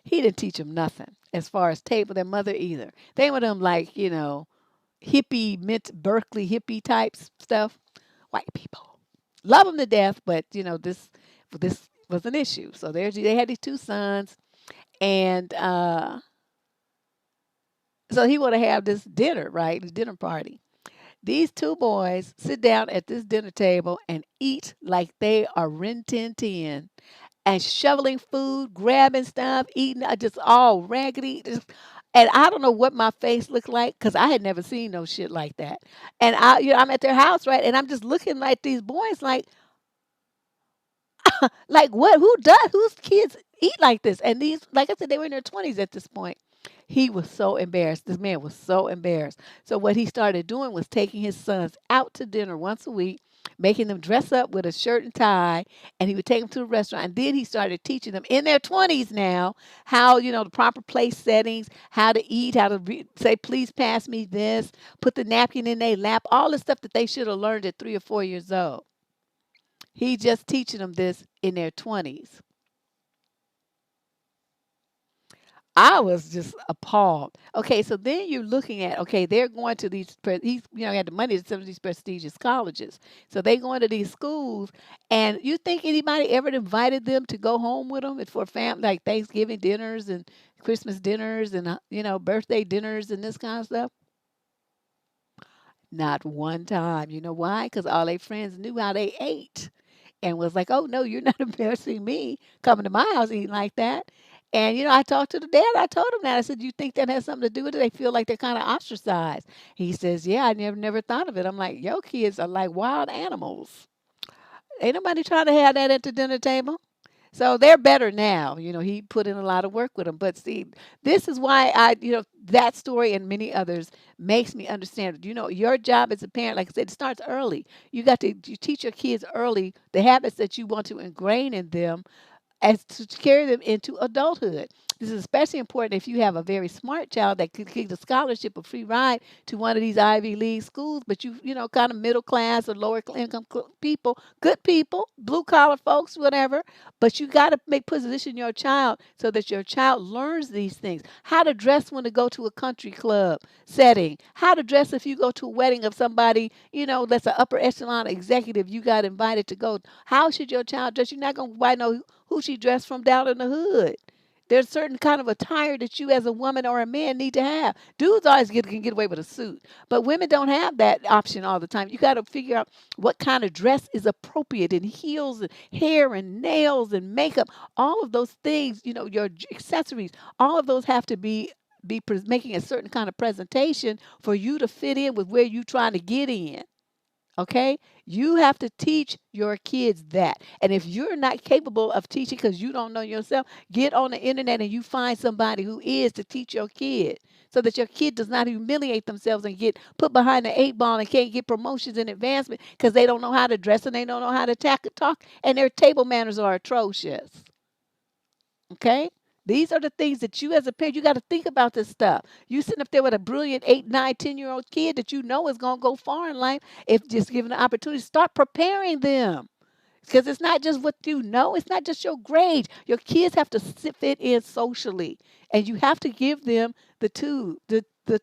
He didn't teach them nothing as far as table their mother either. They were them like, hippie, mint Berkeley hippie types stuff. White people. Love them to death, but this was an issue. So they had these 2 sons, and so he wanted to have this dinner, right? This dinner party. These 2 boys sit down at this dinner table and eat like they are Rin Tin Tin and shoveling food, grabbing stuff, eating just all raggedy. And I don't know what my face looked like because I had never seen no shit like that. And I'm at their house, right? And I'm just looking like these boys, like what? Whose kids eat like this? And these, like I said, they were in their 20s at this point. He was so embarrassed. This man was so embarrassed. So what he started doing was taking his sons out to dinner once a week, making them dress up with a shirt and tie, and he would take them to a restaurant. And then he started teaching them in their 20s now how, the proper place settings, how to eat, how to say, please pass me this, put the napkin in their lap, all the stuff that they should have learned at 3 or 4 years old. He just teaching them this in their 20s. I was just appalled. Okay, so then you're looking at, okay, they're going to these he's had the money to some of these prestigious colleges. So they going to these schools, and you think anybody ever invited them to go home with them for family, like Thanksgiving dinners and Christmas dinners and birthday dinners and this kind of stuff? Not one time. You know why? Because all their friends knew how they ate and was like, "Oh no, you're not embarrassing me coming to my house eating like that." And I talked to the dad. I told him that. I said, "You think that has something to do with it? They feel like they're kind of ostracized." He says, "Yeah, I never thought of it." I'm like, "Your kids are like wild animals. Ain't nobody trying to have that at the dinner table." So they're better now. He put in a lot of work with them. But see, this is why that story and many others makes me understand. Your job as a parent, like I said, it starts early. You teach your kids early the habits that you want to ingrain in them as to carry them into adulthood. This is especially important if you have a very smart child that could get a scholarship, a free ride to one of these Ivy League schools, but kind of middle class or lower income people, good people, blue collar folks, whatever. But you got to position your child so that your child learns these things. How to dress when to go to a country club setting. How to dress if you go to a wedding of somebody, that's an upper echelon executive you got invited to go. How should your child dress? You're not going to know who she dressed from down in the hood. There's certain kind of attire that you as a woman or a man need to have. Dudes always can get away with a suit, but women don't have that option all the time. You got to figure out what kind of dress is appropriate, and heels and hair and nails and makeup, all of those things, your accessories, all of those have to be making a certain kind of presentation for you to fit in with where you're trying to get in. Okay? You have to teach your kids that. And if you're not capable of teaching because you don't know yourself, get on the internet and you find somebody who is to teach your kid so that your kid does not humiliate themselves and get put behind the eight ball and can't get promotions and advancement because they don't know how to dress and they don't know how to talk and their table manners are atrocious. Okay? These are the things that you as a parent, you got to think about this stuff. You sitting up there with a brilliant 8, 9, 10-year-old kid that you know is going to go far in life if just given the opportunity, start preparing them. Because it's not just what you know, it's not just your grades. Your kids have to fit in socially. And you have to give them the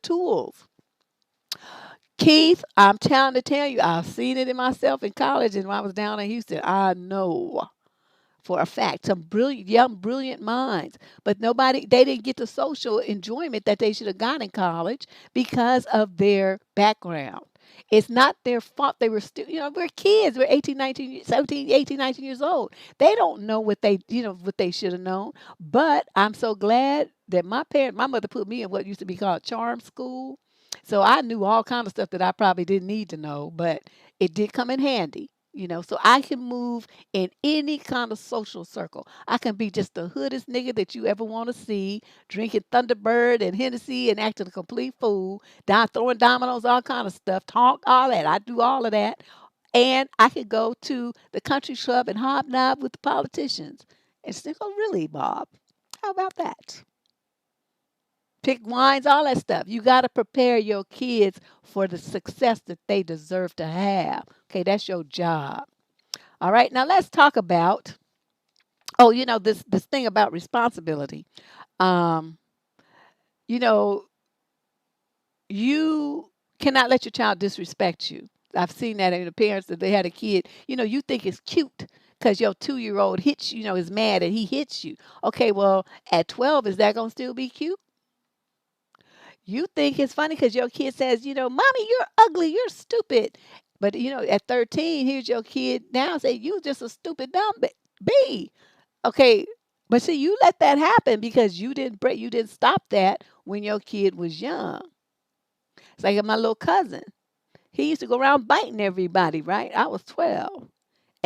tools. Keith, I'm trying to tell you, I've seen it in myself in college and when I was down in Houston. I know for a fact some brilliant young brilliant minds, but they didn't get the social enjoyment that they should have got in college because of their background. It's not their fault. They were still, we're kids. We're 18, 19, 17, 18, 19 years old. They don't know what they should have known. But I'm so glad that my mother put me in what used to be called charm school. So I knew all kind of stuff that I probably didn't need to know, but it did come in handy. So I can move in any kind of social circle. I can be just the hoodest nigga that you ever want to see, drinking Thunderbird and Hennessy and acting a complete fool, down throwing dominoes, all kind of stuff, talk, all that. I do all of that. And I could go to the country club and hobnob with the politicians and still go, really, Bob? How about that? Pick wines, all that stuff. You got to prepare your kids for the success that they deserve to have. Okay, that's your job. All right, now let's talk about this thing about responsibility. Um, you know, you cannot let your child disrespect you. I've seen that in the parents that they had a kid. You think it's cute because your 2-year-old hits you. Is mad and he hits you. Okay, well at 12, is that gonna still be cute? You think it's funny because your kid says, Mommy, you're ugly, you're stupid. But at 13, here's your kid now say, you just a stupid dumb B. Okay, but see, you let that happen because you didn't stop that when your kid was young. It's like my little cousin. He used to go around biting everybody, right? I was 12.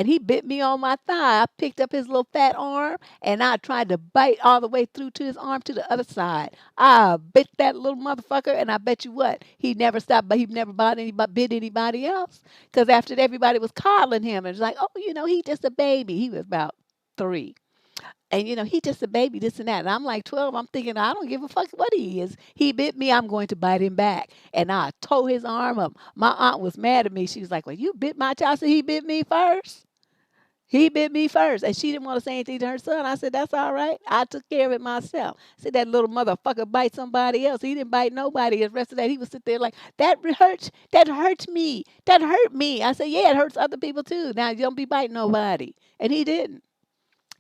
and he bit me on my thigh. I picked up his little fat arm and I tried to bite all the way through to his arm to the other side. I bit that little motherfucker, and I bet you what, he never stopped, but he never bit anybody else. Because after that, everybody was coddling him and it's like, oh, he just a baby. He was about 3. And he just a baby, this and that. And I'm like 12. I'm thinking, I don't give a fuck what he is. He bit me, I'm going to bite him back. And I tore his arm up. My aunt was mad at me. She was like, well, you bit my child. I said, he bit me first. He bit me first. And she didn't want to say anything to her son. I said, that's all right. I took care of it myself. I said, that little motherfucker bite somebody else. He didn't bite nobody. The rest of that, he would sit there like, that hurts. That hurts me. That hurt me. I said, yeah, it hurts other people too. Now, you don't be biting nobody. And he didn't.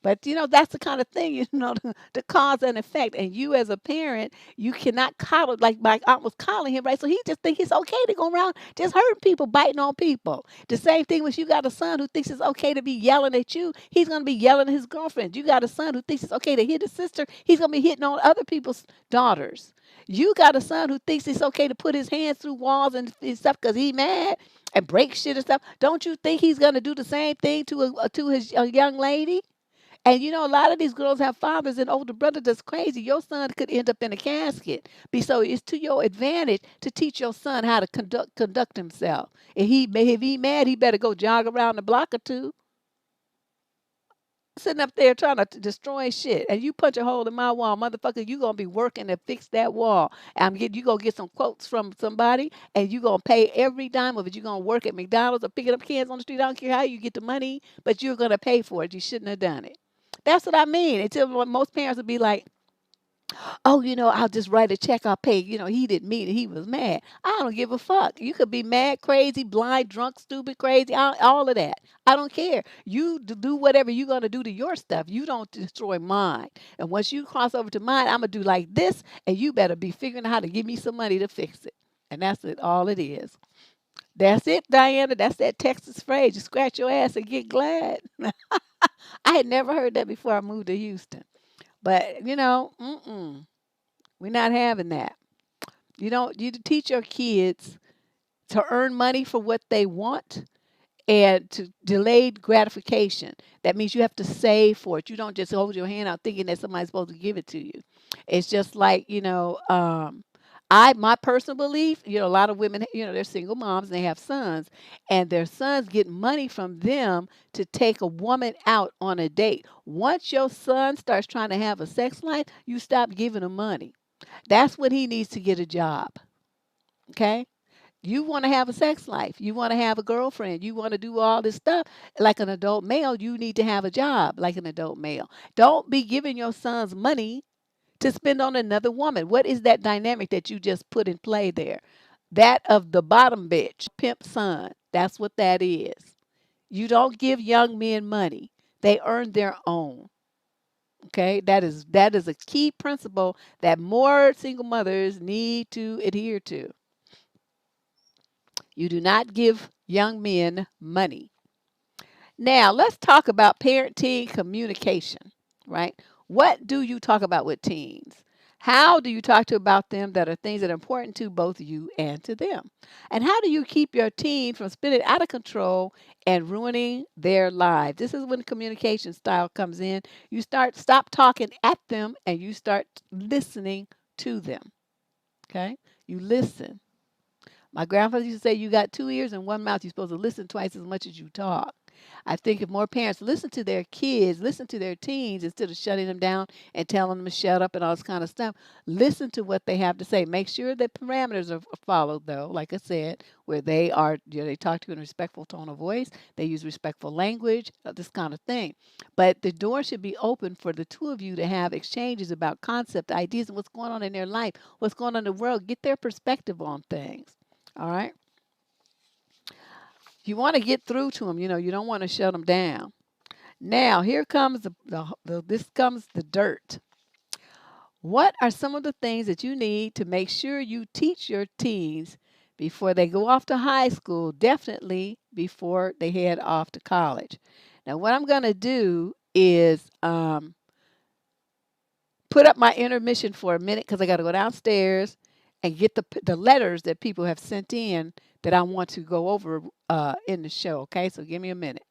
But that's the kind of thing, the cause and effect. And you as a parent, you cannot coddle like my aunt was coddling him, right? So he just think it's okay to go around just hurting people, biting on people. The same thing when you got a son who thinks it's okay to be yelling at you, he's gonna be yelling at his girlfriend. You got a son who thinks it's okay to hit his sister, he's gonna be hitting on other people's daughters. You got a son who thinks it's okay to put his hands through walls and stuff because he mad and break shit and stuff. Don't you think he's gonna do the same thing to his young lady? And a lot of these girls have fathers and older brothers that's crazy. Your son could end up in a casket. So it's to your advantage to teach your son how to conduct himself. If he mad, he better go jog around the block or two. Sitting up there trying to destroy shit, and you punch a hole in my wall, motherfucker. You gonna be working to fix that wall. You gonna get some quotes from somebody, and you gonna pay every dime of it. You gonna work at McDonald's or picking up cans on the street. I don't care how you get the money, but you're gonna pay for it. You shouldn't have done it. That's what I mean. Until most parents would be like, oh, I'll just write a check, I'll pay. He didn't mean it. He was mad. I don't give a fuck. You could be mad, crazy, blind, drunk, stupid, crazy, all of that. I don't care. You do whatever you're going to do to your stuff. You don't destroy mine. And once you cross over to mine, I'm going to do like this, and you better be figuring out how to give me some money to fix it. And that's it, all it is. That's it, Diana. That's that Texas phrase. You scratch your ass and get glad. I had never heard that before I moved to Houston. But, we're not having that. You teach your kids to earn money for what they want and to delayed gratification. That means you have to save for it. You don't just hold your hand out thinking that somebody's supposed to give it to you. It's just like, my personal belief, a lot of women, they're single moms and they have sons, and their sons get money from them to take a woman out on a date. Once your son starts trying to have a sex life, you stop giving him money. That's when he needs to get a job. Okay? You want to have a sex life. You want to have a girlfriend. You want to do all this stuff like an adult male. You need to have a job like an adult male. Don't be giving your sons money to spend on another woman. What is that dynamic that you just put in play there? That of the bottom bitch, pimp son. That's what that is. You don't give young men money. They earn their own. Okay? That is a key principle that more single mothers need to adhere to. You do not give young men money. Now, let's talk about parent-teen communication, right? What do you talk about with teens? How do you talk to about them that are things that are important to both you and to them? And how do you keep your teen from spinning out of control and ruining their lives? This is when communication style comes in. You stop talking at them and you start listening to them. Okay? You listen. My grandfather used to say, you got 2 ears and one mouth. You're supposed to listen twice as much as you talk. I think if more parents listen to their kids, listen to their teens instead of shutting them down and telling them to shut up and all this kind of stuff, listen to what they have to say. Make sure that parameters are followed, though, like I said, where they are, they talk to you in a respectful tone of voice, they use respectful language, this kind of thing. But the door should be open for the two of you to have exchanges about concept, ideas, and what's going on in their life, what's going on in the world. Get their perspective on things. All right. You want to get through to them. You don't want to shut them down. Now, here comes this comes the dirt. What are some of the things that you need to make sure you teach your teens before they go off to high school, definitely before they head off to college? Now, what I'm going to do is put up my intermission for a minute because I got to go downstairs and get the letters that people have sent in that I want to go over in the show. Okay, so give me a minute.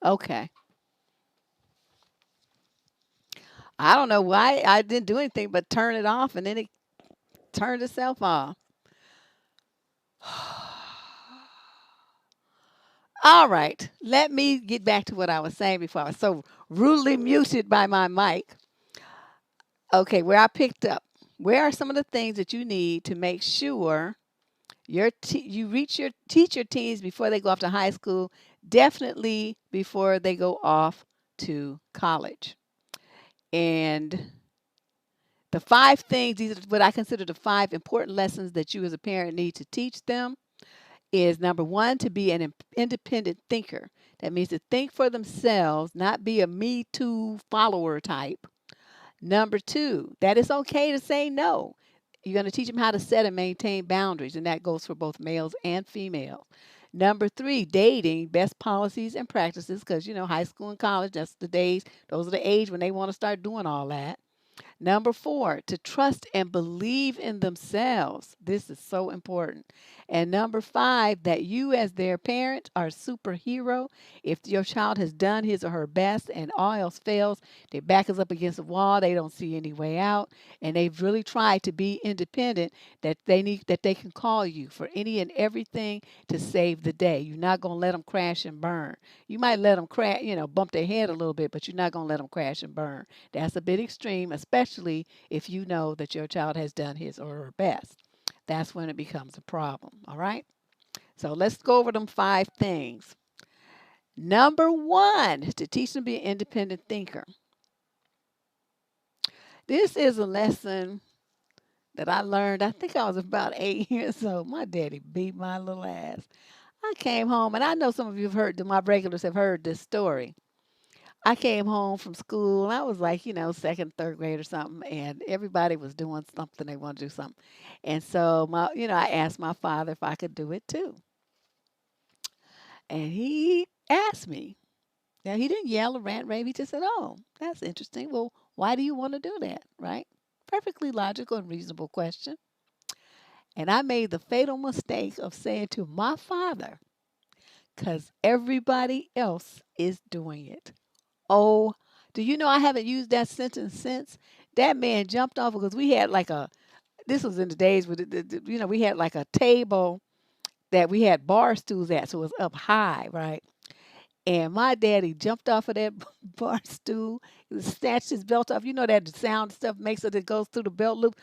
Okay. I don't know why I didn't do anything but turn it off and then it turned itself off. All right. Let me get back to what I was saying before I was so rudely muted by my mic. Okay, where I picked up. Where are some of the things that you need to make sure you reach your teach your teens before they go off to high school, definitely before they go off to college. And the five things, these are what I consider the five important lessons that you as a parent need to teach them is number one, to be an independent thinker. That means to think for themselves, not be a me too follower type. Number two, that it's okay to say no. You're going to teach them how to set and maintain boundaries, and that goes for both males and females. Number three, dating, best policies and practices, because high school and college, that's the days, those are the age when they want to start doing all that. Number four, to trust and believe in themselves. This is so important. And number five, that you as their parent are a superhero. If your child has done his or her best and all else fails, their back is up against the wall, they don't see any way out, and they've really tried to be independent, that they can call you for any and everything to save the day. You're not going to let them crash and burn. You might let them crash, bump their head a little bit, but you're not going to let them crash and burn. That's a bit extreme, especially if you know that your child has done his or her best. That's when it becomes a problem. All right. So let's go over them five things. Number one, to teach them to be an independent thinker. This is a lesson that I learned. I think I was about 8 years old. My daddy beat my little ass. I came home, and I know some of you have heard, my regulars have heard this story. I came home from school and I was like, second, third grade or something, and everybody was doing something. They want to do something. And so I asked my father if I could do it too. And he asked me. Now he didn't yell or rant rave. He just said, "Oh, that's interesting. Well, why do you want to do that?" Right? Perfectly logical and reasonable question. And I made the fatal mistake of saying to my father, "Cause everybody else is doing it." Oh, do you know I haven't used that sentence since? That man jumped off because we had like this was in the days with we had like a table that we had bar stools at, so it was up high, right? And my daddy jumped off of that bar stool, snatched his belt off. You know that sound stuff makes it goes through the belt loop,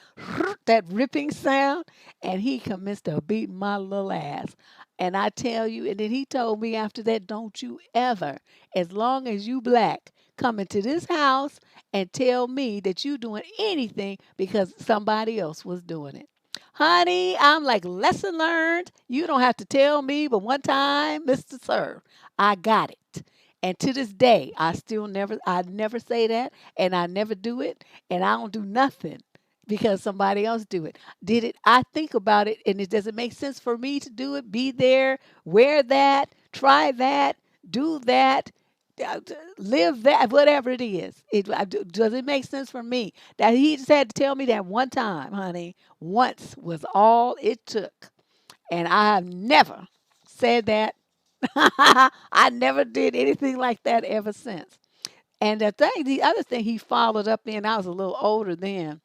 that ripping sound. And he commenced to beat my little ass. And I tell you, and then he told me after that, don't you ever, as long as you black, come into this house and tell me that you doing anything because somebody else was doing it. Honey, I'm like, lesson learned. You don't have to tell me, but one time, Mr. Sir, I got it. And to this day, I never say that, and I never do it, and I don't do nothing because somebody else do it. Did it? I think about it, and does it make sense for me to do it? Be there, wear that, try that, do that, live that, whatever it is. Does it make sense for me? That he just had to tell me that one time, honey. Once was all it took, and I have never said that. I never did anything like that ever since. And the other thing he followed up in, I was a little older then,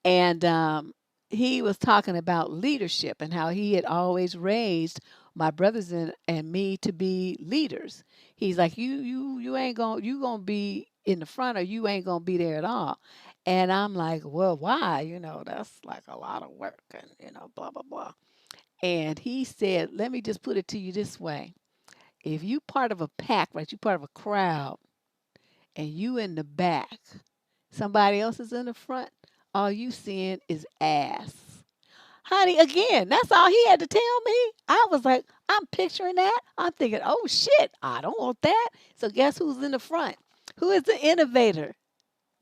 and he was talking about leadership and how he had always raised my brothers and me to be leaders. He's like, you ain't gonna be in the front, or you ain't gonna be there at all. And I'm like, well, why? That's like a lot of work, and blah blah blah. And he said, let me just put it to you this way: if you part of a pack, right, you part of a crowd, and you in the back, somebody else is in the front, all you seeing is ass. Honey, again, that's all he had to tell me. I was like, I'm picturing that. I'm thinking, oh shit, I don't want that. So guess who's in the front? Who is the innovator?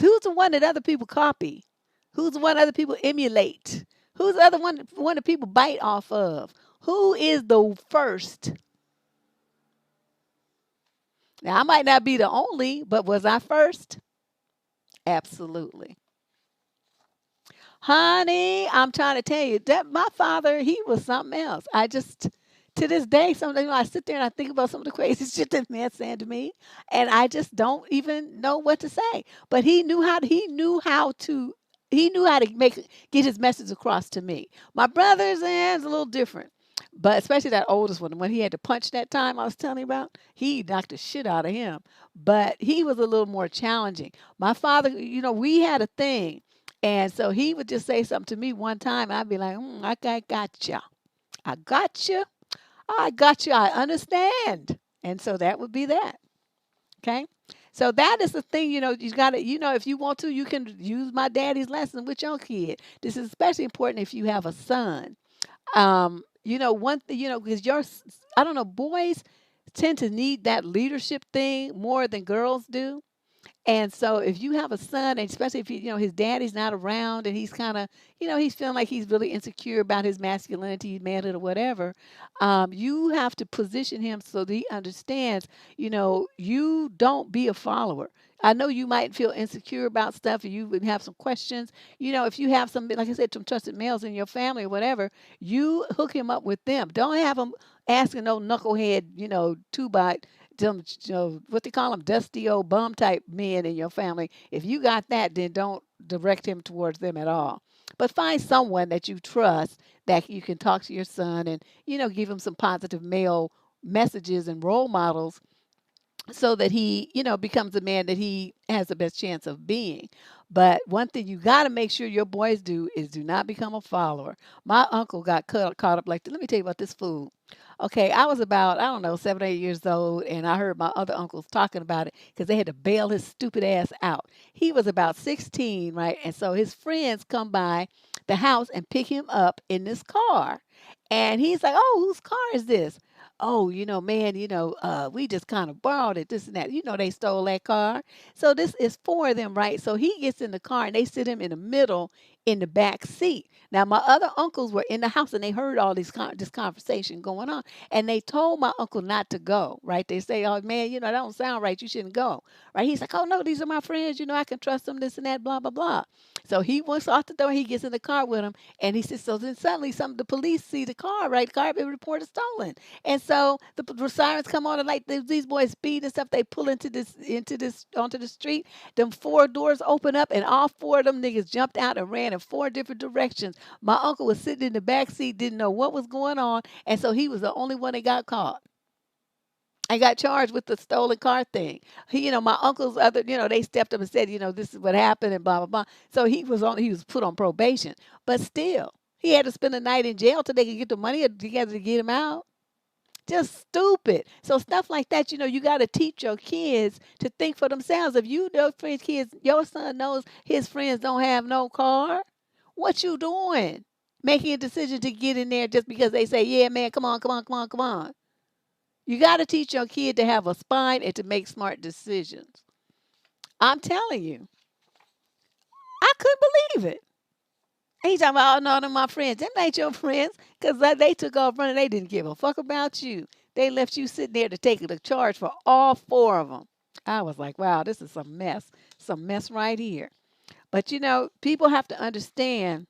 Who's the one that other people copy? Who's the one other people emulate? Who's the other one that people bite off of? Who is the first? Now, I might not be the only, but was I first? Absolutely. Honey, I'm trying to tell you that my father, he was something else. to this day, sometimes I sit there and I think about some of the crazy shit that man said to me, and I just don't even know what to say. But he knew how to get his message across to me. My brothers and it's a little different. But especially that oldest one, when he had to punch that time I was telling you about, he knocked the shit out of him. But he was a little more challenging. My father, we had a thing. And so he would just say something to me one time. I'd be like, I got you. I got you. I got you. I understand. And so that would be that. Okay. So that is the thing, you got to, if you want to, you can use my daddy's lesson with your kid. This is especially important if you have a son. One thing, because I don't know, boys tend to need that leadership thing more than girls do. And so if you have a son, and especially if his daddy's not around and he's kind of, he's feeling like he's really insecure about his masculinity, manhood, or whatever, you have to position him so that he understands, you don't be a follower. I know you might feel insecure about stuff and you would have some questions. If you have some, like I said, some trusted males in your family or whatever, you hook him up with them. Don't have him asking no knucklehead, two by them, what they call them, dusty old bum type men in your family. If you got that, then don't direct him towards them at all. But find someone that you trust that you can talk to your son and, give him some positive male messages and role models so that he, becomes the man that he has the best chance of being. But one thing you got to make sure your boys do is do not become a follower. My uncle got caught up like, let me tell you about this fool. Okay, I was about, I don't know, 7 or 8 years old, and I heard my other uncles talking about it because they had to bail his stupid ass out. He was about 16, right? And so his friends come by the house and pick him up in this car. And he's like, oh, whose car is this? Oh, man, we just kind of borrowed it, this and that. They stole that car. So this is four of them, right? So he gets in the car and they sit him in the middle in the back seat. Now, my other uncles were in the house and they heard all this conversation going on. And they told my uncle not to go, right? They say, oh, man, that don't sound right. You shouldn't go, right? He's like, oh, no, these are my friends. I can trust them, this and that, blah, blah, blah. So he wants off the door. He gets in the car with him. And he says, so then suddenly the police see the car, right? The car had been reported stolen. And so the sirens come on and like these boys speed and stuff. They pull onto the street. Them four doors open up and all four of them niggas jumped out and ran in four different directions. My uncle was sitting in the back seat, didn't know what was going on, and so he was the only one that got caught. I got charged with the stolen car thing. My uncle's other, they stepped up and said, this is what happened and blah blah blah. So he was put on probation, but still, he had to spend the night in jail till they could get the money together to get him out. Just stupid. So stuff like that, you got to teach your kids to think for themselves. If you know friends, kids, your son knows his friends don't have no car, what you doing? Making a decision to get in there just because they say, yeah, man, come on, come on, come on, come on. You got to teach your kid to have a spine and to make smart decisions. I'm telling you, I couldn't believe it. And he's talking about, oh, no, they're my friends. Them ain't your friends because they took off running. They didn't give a fuck about you. They left you sitting there to take the charge for all four of them. I was like, wow, this is some mess. Some mess right here. But, people have to understand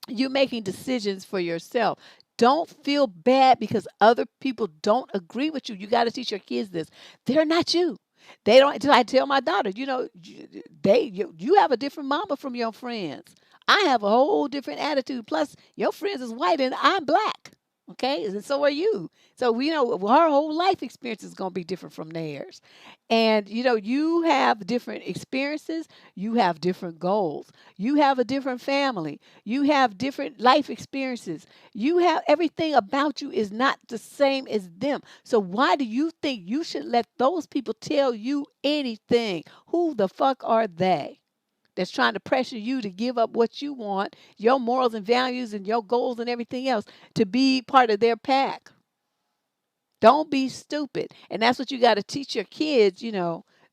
you're making decisions for yourself. Don't feel bad because other people don't agree with you. You got to teach your kids this. They're not you. They don't. I tell my daughter, you have a different mama from your friends. I have a whole different attitude. Plus, your friends is white and I'm black. Okay, and so are you. So we know her whole life experience is going to be different from theirs. And you have different experiences, you have different goals, you have a different family, you have different life experiences. You have everything about you is not the same as them. So why do you think you should let those people tell you anything? Who the fuck are they? That's trying to pressure you to give up what you want, your morals and values and your goals and everything else to be part of their pack. Don't be stupid. And that's what you got to teach your kids,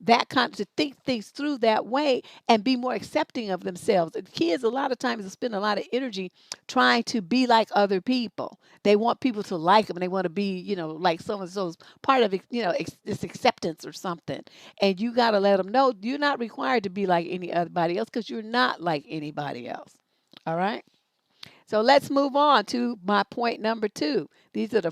that kind to think things through that way and be more accepting of themselves. And kids a lot of times spend a lot of energy trying to be like other people. They want people to like them and they want to be, like so and so's part of it, this acceptance or something. And you got to let them know you're not required to be like anybody else because you're not like anybody else. All right? So let's move on to my point number two. These are the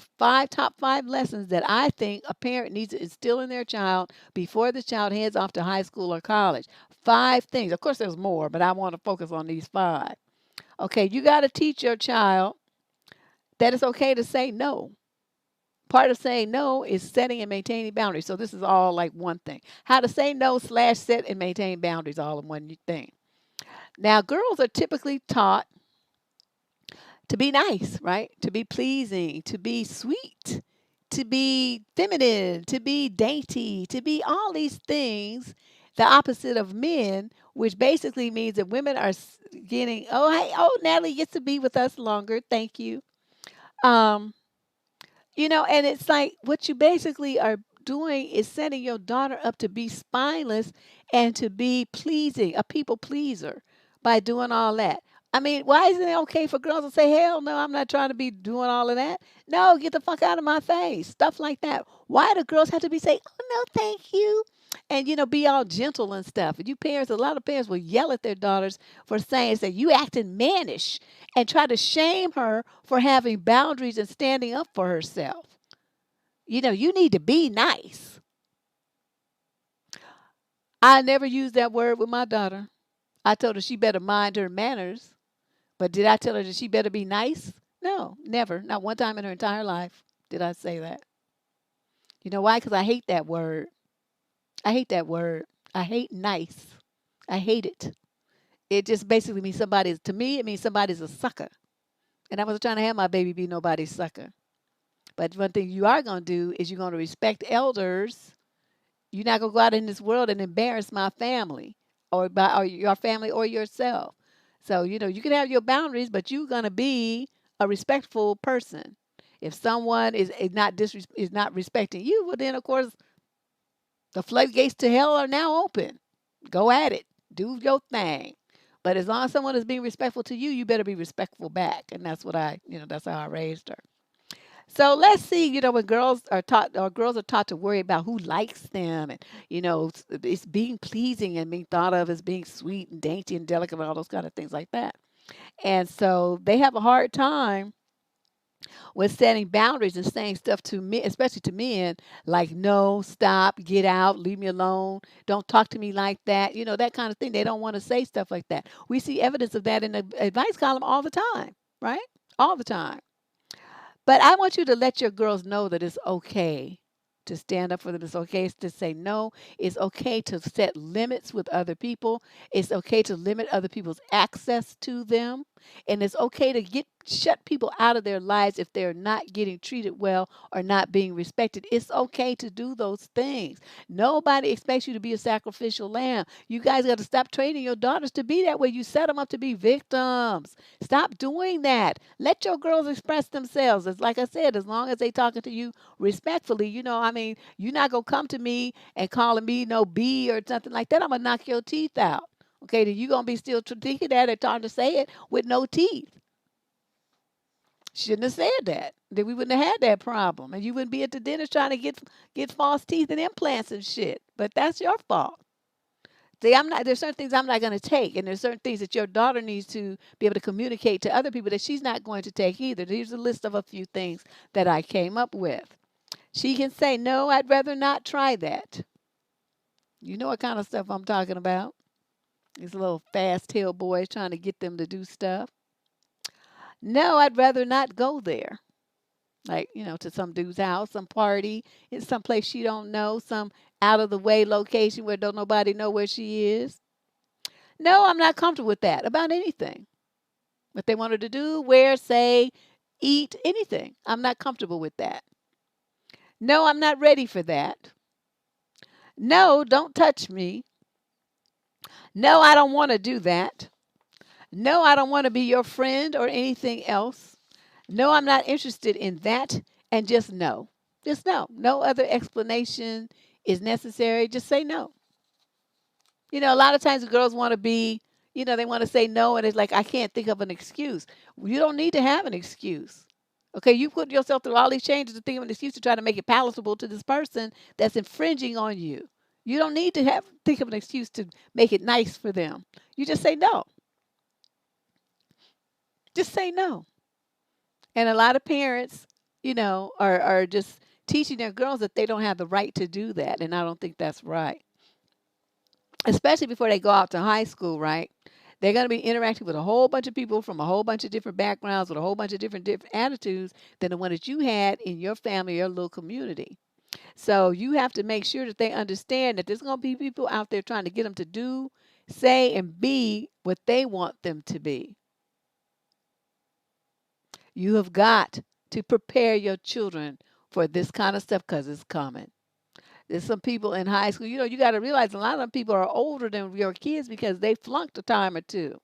top five lessons that I think a parent needs to instill in their child before the child heads off to high school or college. Five things. Of course, there's more, but I want to focus on these five. Okay, you got to teach your child that it's okay to say no. Part of saying no is setting and maintaining boundaries. So this is all like one thing. How to say no / set and maintain boundaries all in one thing. Now, girls are typically taught to be nice, right? To be pleasing, to be sweet, to be feminine, to be dainty, to be all these things, the opposite of men, which basically means that women are getting, oh, hey, oh, Natalie gets to be with us longer. Thank you. Um, and it's like what you basically are doing is setting your daughter up to be spineless and to be pleasing, a people pleaser by doing all that. I mean, why isn't it okay for girls to say, hell no, I'm not trying to be doing all of that? No, get the fuck out of my face. Stuff like that. Why do girls have to be saying, oh no, thank you? And be all gentle and stuff. And you parents, a lot of parents will yell at their daughters for saying, say, you acting mannish and try to shame her for having boundaries and standing up for herself. You need to be nice. I never used that word with my daughter. I told her she better mind her manners. But did I tell her that she better be nice? No, never. Not one time in her entire life did I say that. You know why? Because I hate that word. I hate that word. I hate nice. I hate it. It just basically means to me, it means somebody's a sucker. And I wasn't trying to have my baby be nobody's sucker. But one thing you are going to do is you're going to respect elders. You're not going to go out in this world and embarrass my family or your family or yourself. So, you can have your boundaries, but you're going to be a respectful person. If someone is not respecting you, well, then, of course, the floodgates to hell are now open. Go at it. Do your thing. But as long as someone is being respectful to you, you better be respectful back. And that's that's how I raised her. So let's see, when girls are taught to worry about who likes them and, it's being pleasing and being thought of as being sweet and dainty and delicate and all those kind of things like that. And so they have a hard time with setting boundaries and saying stuff to me, especially to men, like no, stop, get out, leave me alone, don't talk to me like that, that kind of thing. They don't want to say stuff like that. We see evidence of that in the advice column all the time, right? All the time. But I want you to let your girls know that it's okay to stand up for them. It's okay to say no. It's okay to set limits with other people. It's okay to limit other people's access to them. And it's okay to shut people out of their lives if they're not getting treated well or not being respected. It's okay to do those things. Nobody expects you to be a sacrificial lamb. You guys got to stop training your daughters to be that way. You set them up to be victims. Stop doing that. Let your girls express themselves. It's like I said, as long as they talking to you respectfully, you're not gonna come to me and calling me no B or something like that. I'm gonna knock your teeth out. Okay, then you're gonna be still thinking that and trying to say it with no teeth. Shouldn't have said that. Then we wouldn't have had that problem, and you wouldn't be at the dentist trying to get false teeth and implants and shit. But that's your fault. See, there's certain things I'm not going to take, and there's certain things that your daughter needs to be able to communicate to other people that she's not going to take either. Here's a list of a few things that I came up with. She can say, no, I'd rather not try that. You know what kind of stuff I'm talking about. These little fast-tailed boys trying to get them to do stuff. No, I'd rather not go there. Like, to some dude's house, some party, in some place she don't know, some out of the way location where don't nobody know where she is. No, I'm not comfortable with that about anything. What they wanted to do, wear, say, eat, anything. I'm not comfortable with that. No, I'm not ready for that. No, don't touch me. No, I don't want to do that. No, I don't want to be your friend or anything else. No, I'm not interested in that. And just no. Just no. No other explanation is necessary. Just say no. A lot of times the girls want to be, they want to say no, and it's like, I can't think of an excuse. You don't need to have an excuse. Okay, you put yourself through all these changes to think of an excuse to try to make it palatable to this person that's infringing on you. You don't need to think of an excuse to make it nice for them. You just say no. Just say no. And a lot of parents, are just teaching their girls that they don't have the right to do that. And I don't think that's right. Especially before they go out to high school, right? They're going to be interacting with a whole bunch of people from a whole bunch of different backgrounds with a whole bunch of different attitudes than the one that you had in your family, your little community. So you have to make sure that they understand that there's going to be people out there trying to get them to do, say, and be what they want them to be. You have got to prepare your children for this kind of stuff because it's coming. There's some people in high school, you got to realize a lot of them people are older than your kids because they flunked a time or two.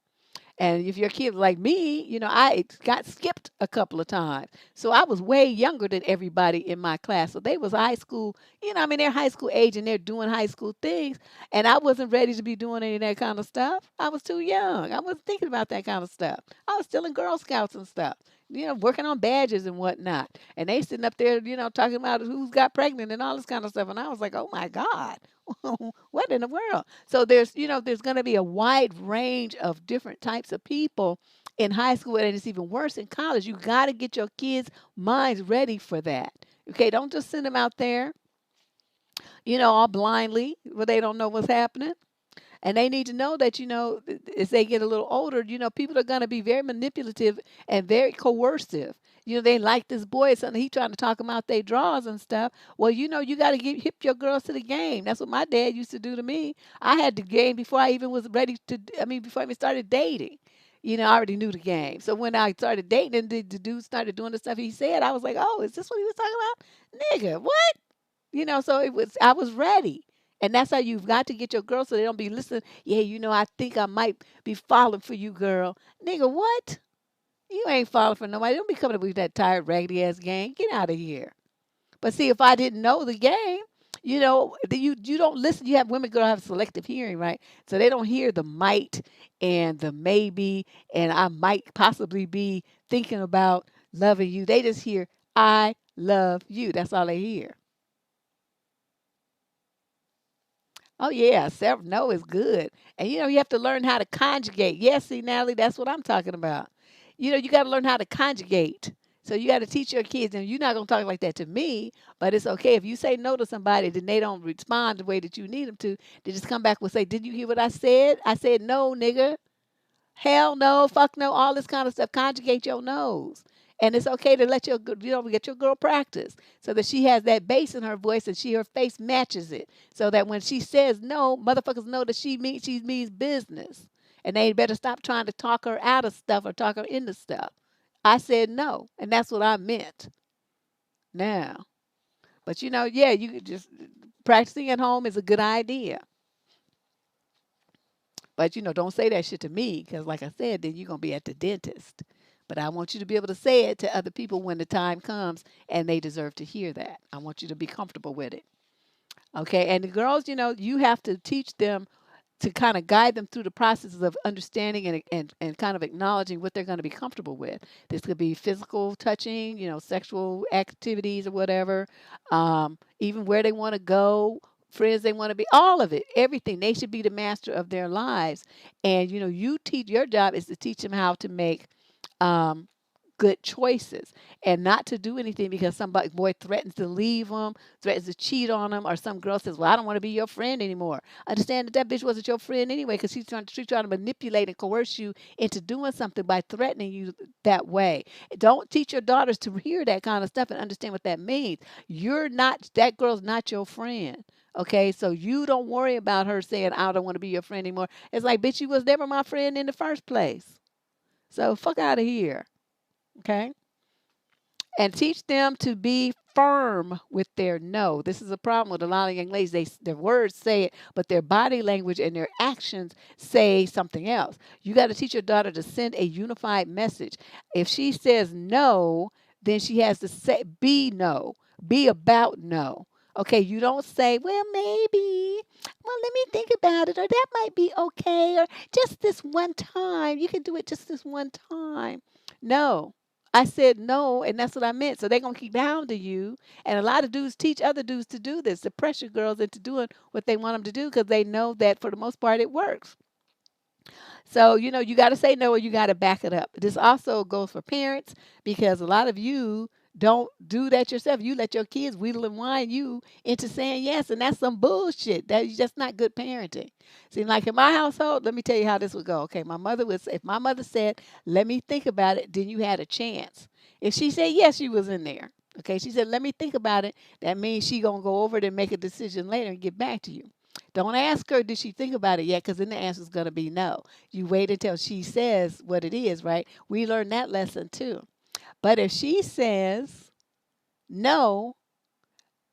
And if your kid like me, I got skipped a couple of times. So I was way younger than everybody in my class. So they was high school, they're high school age and they're doing high school things. And I wasn't ready to be doing any of that kind of stuff. I was too young. I wasn't thinking about that kind of stuff. I was still in Girl Scouts and stuff, working on badges and whatnot. And they sitting up there, talking about who's got pregnant and all this kind of stuff. And I was like, oh my God, what in the world? So there's going to be a wide range of different types of people in high school, and it's even worse in college. You got to get your kids' minds ready for that. Okay, don't just send them out there, all blindly where they don't know what's happening. And they need to know that, as they get a little older, people are going to be very manipulative and very coercive. They like this boy or something. He trying to talk them out their draws and stuff. Well, you got to hip your girls to the game. That's what my dad used to do to me. I had the game before I even was ready to, before I even started dating. I already knew the game. So when I started dating and the dude started doing the stuff he said, I was like, oh, is this what he was talking about? Nigga, what? So I was ready. And that's how you've got to get your girls so they don't be listening. Yeah, I think I might be falling for you, girl. Nigga, what? You ain't falling for nobody. Don't be coming up with that tired, raggedy ass game. Get out of here. But see, if I didn't know the game, you don't listen. You have women girl have selective hearing, right? So they don't hear the might and the maybe and I might possibly be thinking about loving you. They just hear I love you. That's all they hear. Oh yeah, self no is good. And you have to learn how to conjugate. Yes, see, Natalie, that's what I'm talking about. You got to learn how to conjugate. So you got to teach your kids, and you're not gonna talk like that to me, but it's okay if you say no to somebody, then they don't respond the way that you need them to. They just come back and say, "Did you hear what I said? I said no, nigga." Hell no, fuck no, all this kind of stuff. Conjugate your no's. And it's okay to let get your girl practice so that she has that bass in her voice and her face matches it. So that when she says no, motherfuckers know that she means business. And they better stop trying to talk her out of stuff or talk her into stuff. I said no, and that's what I meant. Now, but yeah, you could just practicing at home is a good idea. But don't say that shit to me because, like I said, then you're gonna be at the dentist. But I want you to be able to say it to other people when the time comes, and they deserve to hear that. I want you to be comfortable with it. Okay, and the girls, you have to teach them to kind of guide them through the processes of understanding and kind of acknowledging what they're going to be comfortable with. This could be physical touching, sexual activities or whatever, even where they want to go, friends they want to be, all of it, everything. They should be the master of their lives. And, you teach, your job is to teach them how to make um, good choices and not to do anything because somebody boy threatens to leave them, threatens to cheat on them, or some girl says, "Well, I don't want to be your friend anymore." Understand that that bitch wasn't your friend anyway because she's trying to manipulate and coerce you into doing something by threatening you that way. Don't teach your daughters to hear that kind of stuff and understand what that means. You're not that girl's not your friend. Okay, so you don't worry about her saying, "I don't want to be your friend anymore." It's like, bitch, you was never my friend in the first place. So fuck out of here. Okay. And teach them to be firm with their no. This is a problem with a lot of young ladies. Their words say it, but their body language and their actions say something else. You got to teach your daughter to send a unified message. If she says no, then she has to say be no, be about no. Okay, you don't say, well, maybe, well, let me think about it, or that might be okay, or just this one time. You can do it just this one time. No, I said no, and that's what I meant. So they're gonna keep hounding you. And a lot of dudes teach other dudes to do this, to pressure girls into doing what they want them to do because they know that for the most part it works. So, you got to say no or you got to back it up. This also goes for parents because a lot of you don't do that yourself. You let your kids wheedle and whine you into saying yes, and that's some bullshit. That's just not good parenting. See, like in my household, let me tell you how this would go. Okay, if my mother said, let me think about it, then you had a chance. If she said yes, you was in there. Okay, she said, let me think about it. That means she going to go over it and make a decision later and get back to you. Don't ask her, did she think about it yet? Because then the answer is going to be no. You wait until she says what it is, right? We learned that lesson too. But if she says no,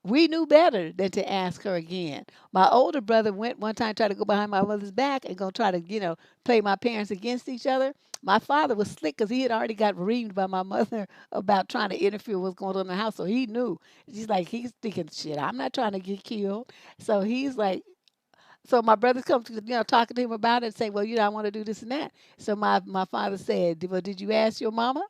we knew better than to ask her again. My older brother went one time, tried to go behind my mother's back and go try to, play my parents against each other. My father was slick because he had already got reamed by my mother about trying to interfere with what's going on in the house. So he knew. He's thinking, shit, I'm not trying to get killed. So he's like, so my brothers come to, talking to him about it and say, well, I want to do this and that. So my father said, well, did you ask your mama?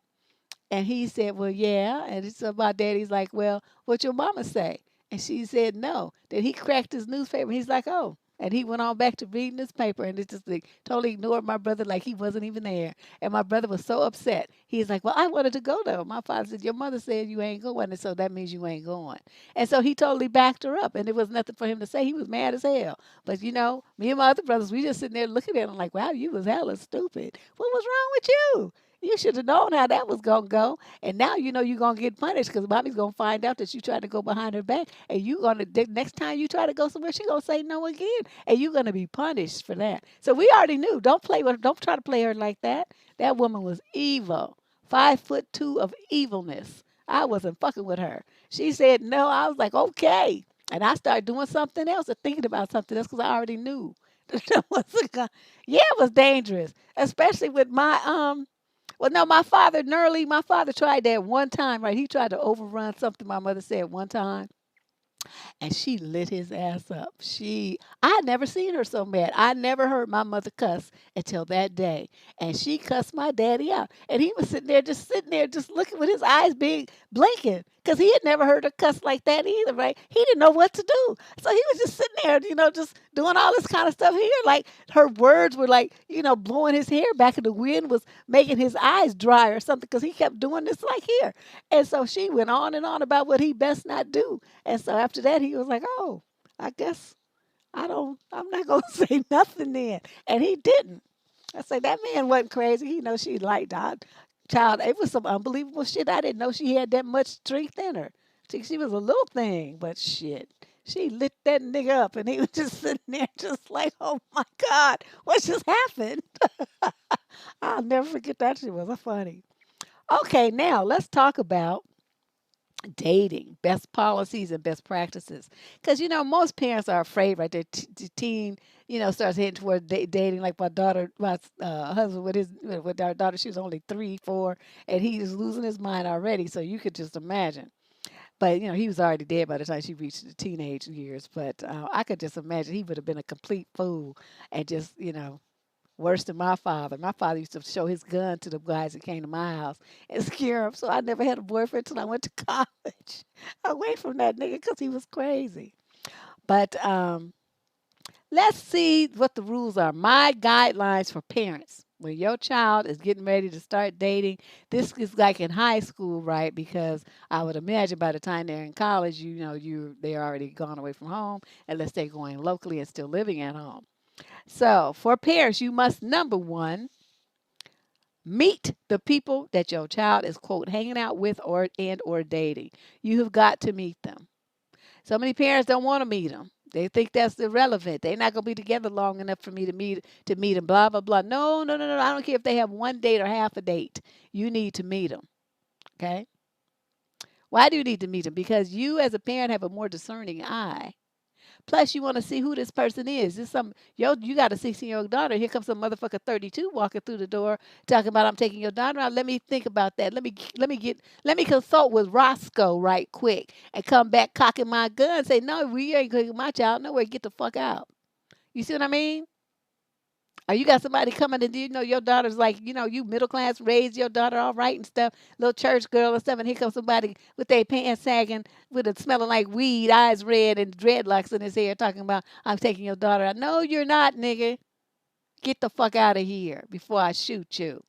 And he said, well, yeah. And it's my daddy's like, well, what your mama say? And she said, no. Then he cracked his newspaper. He's like, oh. And he went on back to reading his paper and it just like, totally ignored my brother like he wasn't even there. And my brother was so upset. He's like, well, I wanted to go there. My father said, your mother said you ain't going. And so that means you ain't going. And so he totally backed her up. And there was nothing for him to say. He was mad as hell. But, me and my other brothers, we just sitting there looking at him like, wow, you was hella stupid. What was wrong with you? You should have known how that was gonna go. And now you know you're gonna get punished because mommy's gonna find out that you tried to go behind her back, and you gonna the next time you try to go somewhere, she gonna say no again, and you're gonna be punished for that. So we already knew. Don't try to play her like that. That woman was evil, 5'2" of evilness. I wasn't fucking with her. She said no. I was like okay, and I started doing something else or thinking about something else because I already knew. That wasn't yeah, it was dangerous, especially with my. Well, no, my father tried that one time, right? He tried to overrun something my mother said one time and she lit his ass up. I had never seen her so mad. I never heard my mother cuss until that day. And she cussed my daddy out. And he was sitting there, just looking with his eyes being blinking. Because he had never heard her cuss like that either, right? He didn't know what to do. So he was just sitting there, just doing all this kind of stuff here. Like her words were like, blowing his hair back and the wind was making his eyes dry or something because he kept doing this like here. And so she went on and on about what he best not do. And so after that, he was like, "Oh, I guess I'm not gonna say nothing then." And he didn't. I say that man wasn't crazy. He knows she liked that child. It was some unbelievable shit. I didn't know she had that much strength in her. She was a little thing, but shit. She lit that nigga up and he was just sitting there just like, oh my God, what just happened? I'll never forget that shit was funny. Okay, now let's talk about dating, best policies and best practices. Because most parents are afraid, right? The teen, starts heading toward dating. Like my husband with our daughter, she was only 3, 4, and he was losing his mind already. So you could just imagine. But he was already dead by the time she reached the teenage years. But I could just imagine he would have been a complete fool and just worse than my father. My father used to show his gun to the guys that came to my house and scare them. So I never had a boyfriend until I went to college. Away from that nigga because he was crazy. But let's see what the rules are. My guidelines for parents. When your child is getting ready to start dating, this is like in high school, right? Because I would imagine by the time they're in college, they're already gone away from home, unless they're going locally and still living at home. So, for parents, you must number one, meet the people that your child is quote hanging out with or dating. You have got to meet them. So many parents don't want to meet them. They think that's irrelevant. They're not gonna be together long enough for me to meet them. Blah blah blah. No, no, no, no. I don't care if they have one date or half a date. You need to meet them. Okay. Why do you need to meet them? Because you, as a parent, have a more discerning eye. Plus, you want to see who this person is. You got a 16-year-old daughter. Here comes some motherfucker 32 walking through the door talking about I'm taking your daughter out. Let me think about that. Let me consult with Roscoe right quick and come back cocking my gun and say, no, we ain't taking my child nowhere. Get the fuck out. You see what I mean? Or you got somebody coming and your daughter's like, you middle class, raised your daughter all right and stuff, little church girl or stuff, and here comes somebody with their pants sagging, with it smelling like weed, eyes red, and dreadlocks in his hair, talking about, I'm taking your daughter out. No, you're not, nigga. Get the fuck out of here before I shoot you.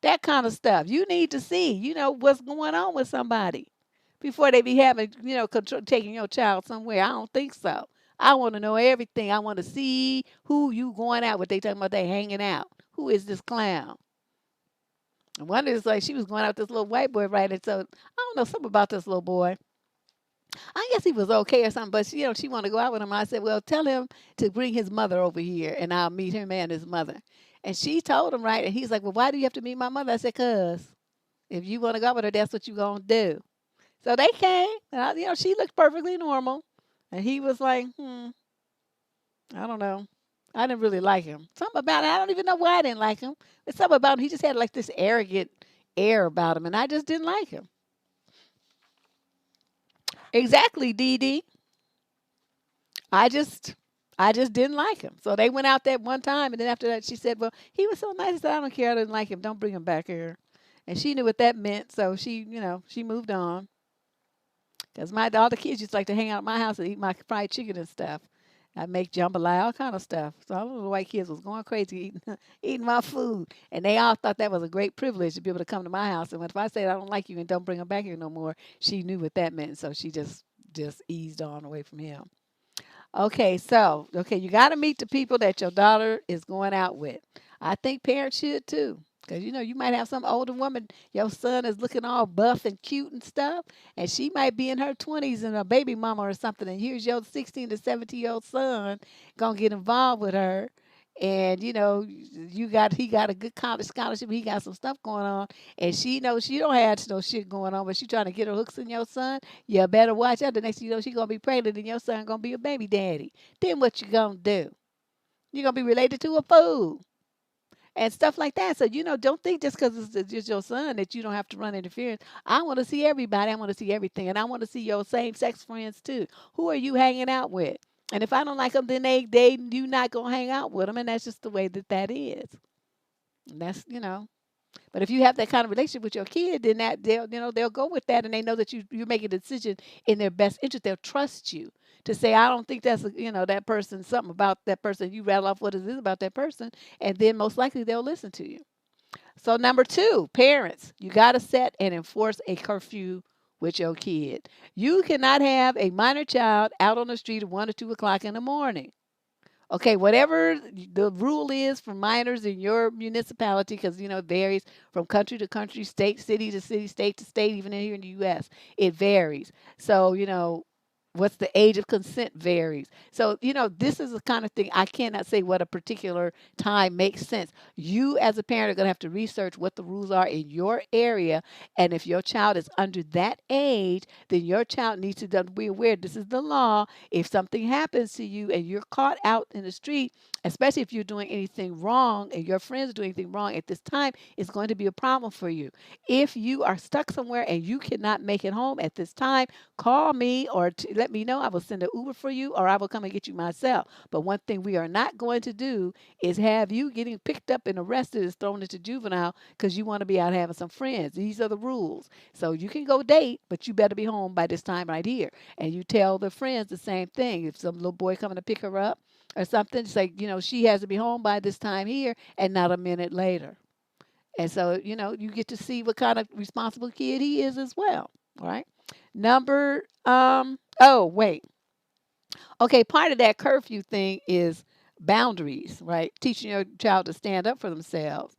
That kind of stuff. You need to see, what's going on with somebody before they be having, control, taking your child somewhere. I don't think so. I want to know everything. I want to see who you going out with. They talking about they hanging out. Who is this clown? And one is like she was going out with this little white boy, right? And so I don't know something about this little boy. I guess he was okay or something, but she wanted to go out with him. I said, well, tell him to bring his mother over here, and I'll meet him and his mother. And she told him, right, and he's like, well, why do you have to meet my mother? I said, cause if you want to go out with her, that's what you gonna do. So they came, and she looked perfectly normal, and he was like, I don't know. I didn't really like him. Something about it. I don't even know why I didn't like him. It's something about him. He just had like this arrogant air about him, and I just didn't like him. Exactly, Dee Dee. I just I just didn't like him. So they went out that one time, and then after that, she said, "Well, he was so nice. I said, I don't care. I didn't like him. Don't bring him back here." And she knew what that meant, so she moved on. Cause all the kids used to like to hang out at my house and eat my fried chicken and stuff. I make jambalaya, all kind of stuff. So all the little white kids was going crazy eating eating my food, and they all thought that was a great privilege to be able to come to my house. And if I said I don't like you and don't bring him back here no more, she knew what that meant. So she just eased on away from him. Okay, you got to meet the people that your daughter is going out with. I think parents should too. Because you might have some older woman, your son is looking all buff and cute and stuff, and she might be in her 20s and a baby mama or something. And here's your 16 to 17-year-old son going to get involved with her. And he got a good college scholarship. He got some stuff going on, and she knows she don't have no shit going on, but she trying to get her hooks in your son. You better watch out. The next thing you know, she gonna be pregnant, and your son gonna be a baby daddy. Then what you gonna do? You gonna be related to a fool and stuff like that. So don't think just because it's just your son that you don't have to run interference. I want to see everybody. I want to see everything, and I want to see your same sex friends too. Who are you hanging out with? And if I don't like them, then they you not gonna hang out with them, and that's just the way that is. And that's. But if you have that kind of relationship with your kid, then that they'll go with that, and they know that you're making a decision in their best interest. They'll trust you to say, I don't think that's that person, something about that person. You rattle off what it is about that person, and then most likely they'll listen to you. So number two, parents, you got to set and enforce a curfew with your kid. You cannot have a minor child out on the street at 1 or 2 o'clock in the morning. Okay, whatever the rule is for minors in your municipality, because it varies from country to country, state, city to city, state to state, even here in the U.S., it varies. So what's the age of consent varies. So this is the kind of thing I cannot say what a particular time makes sense. You as a parent are going to have to research what the rules are in your area, and if your child is under that age, then your child needs to be aware this is the law. If something happens to you and you're caught out in the street, especially if you're doing anything wrong and your friends are doing anything wrong at this time, it's going to be a problem for you. If you are stuck somewhere and you cannot make it home at this time, call me or let me know. I will send an Uber for you, or I will come and get you myself. But one thing we are not going to do is have you getting picked up and arrested and thrown into juvenile because you want to be out having some friends. These are the rules. So you can go date, but you better be home by this time right here. And you tell the friends the same thing. If some little boy coming to pick her up or something, it's like, she has to be home by this time here and not a minute later. And so, you get to see what kind of responsible kid he is as well. All right. Oh, wait. Okay, part of that curfew thing is boundaries, right? Teaching your child to stand up for themselves.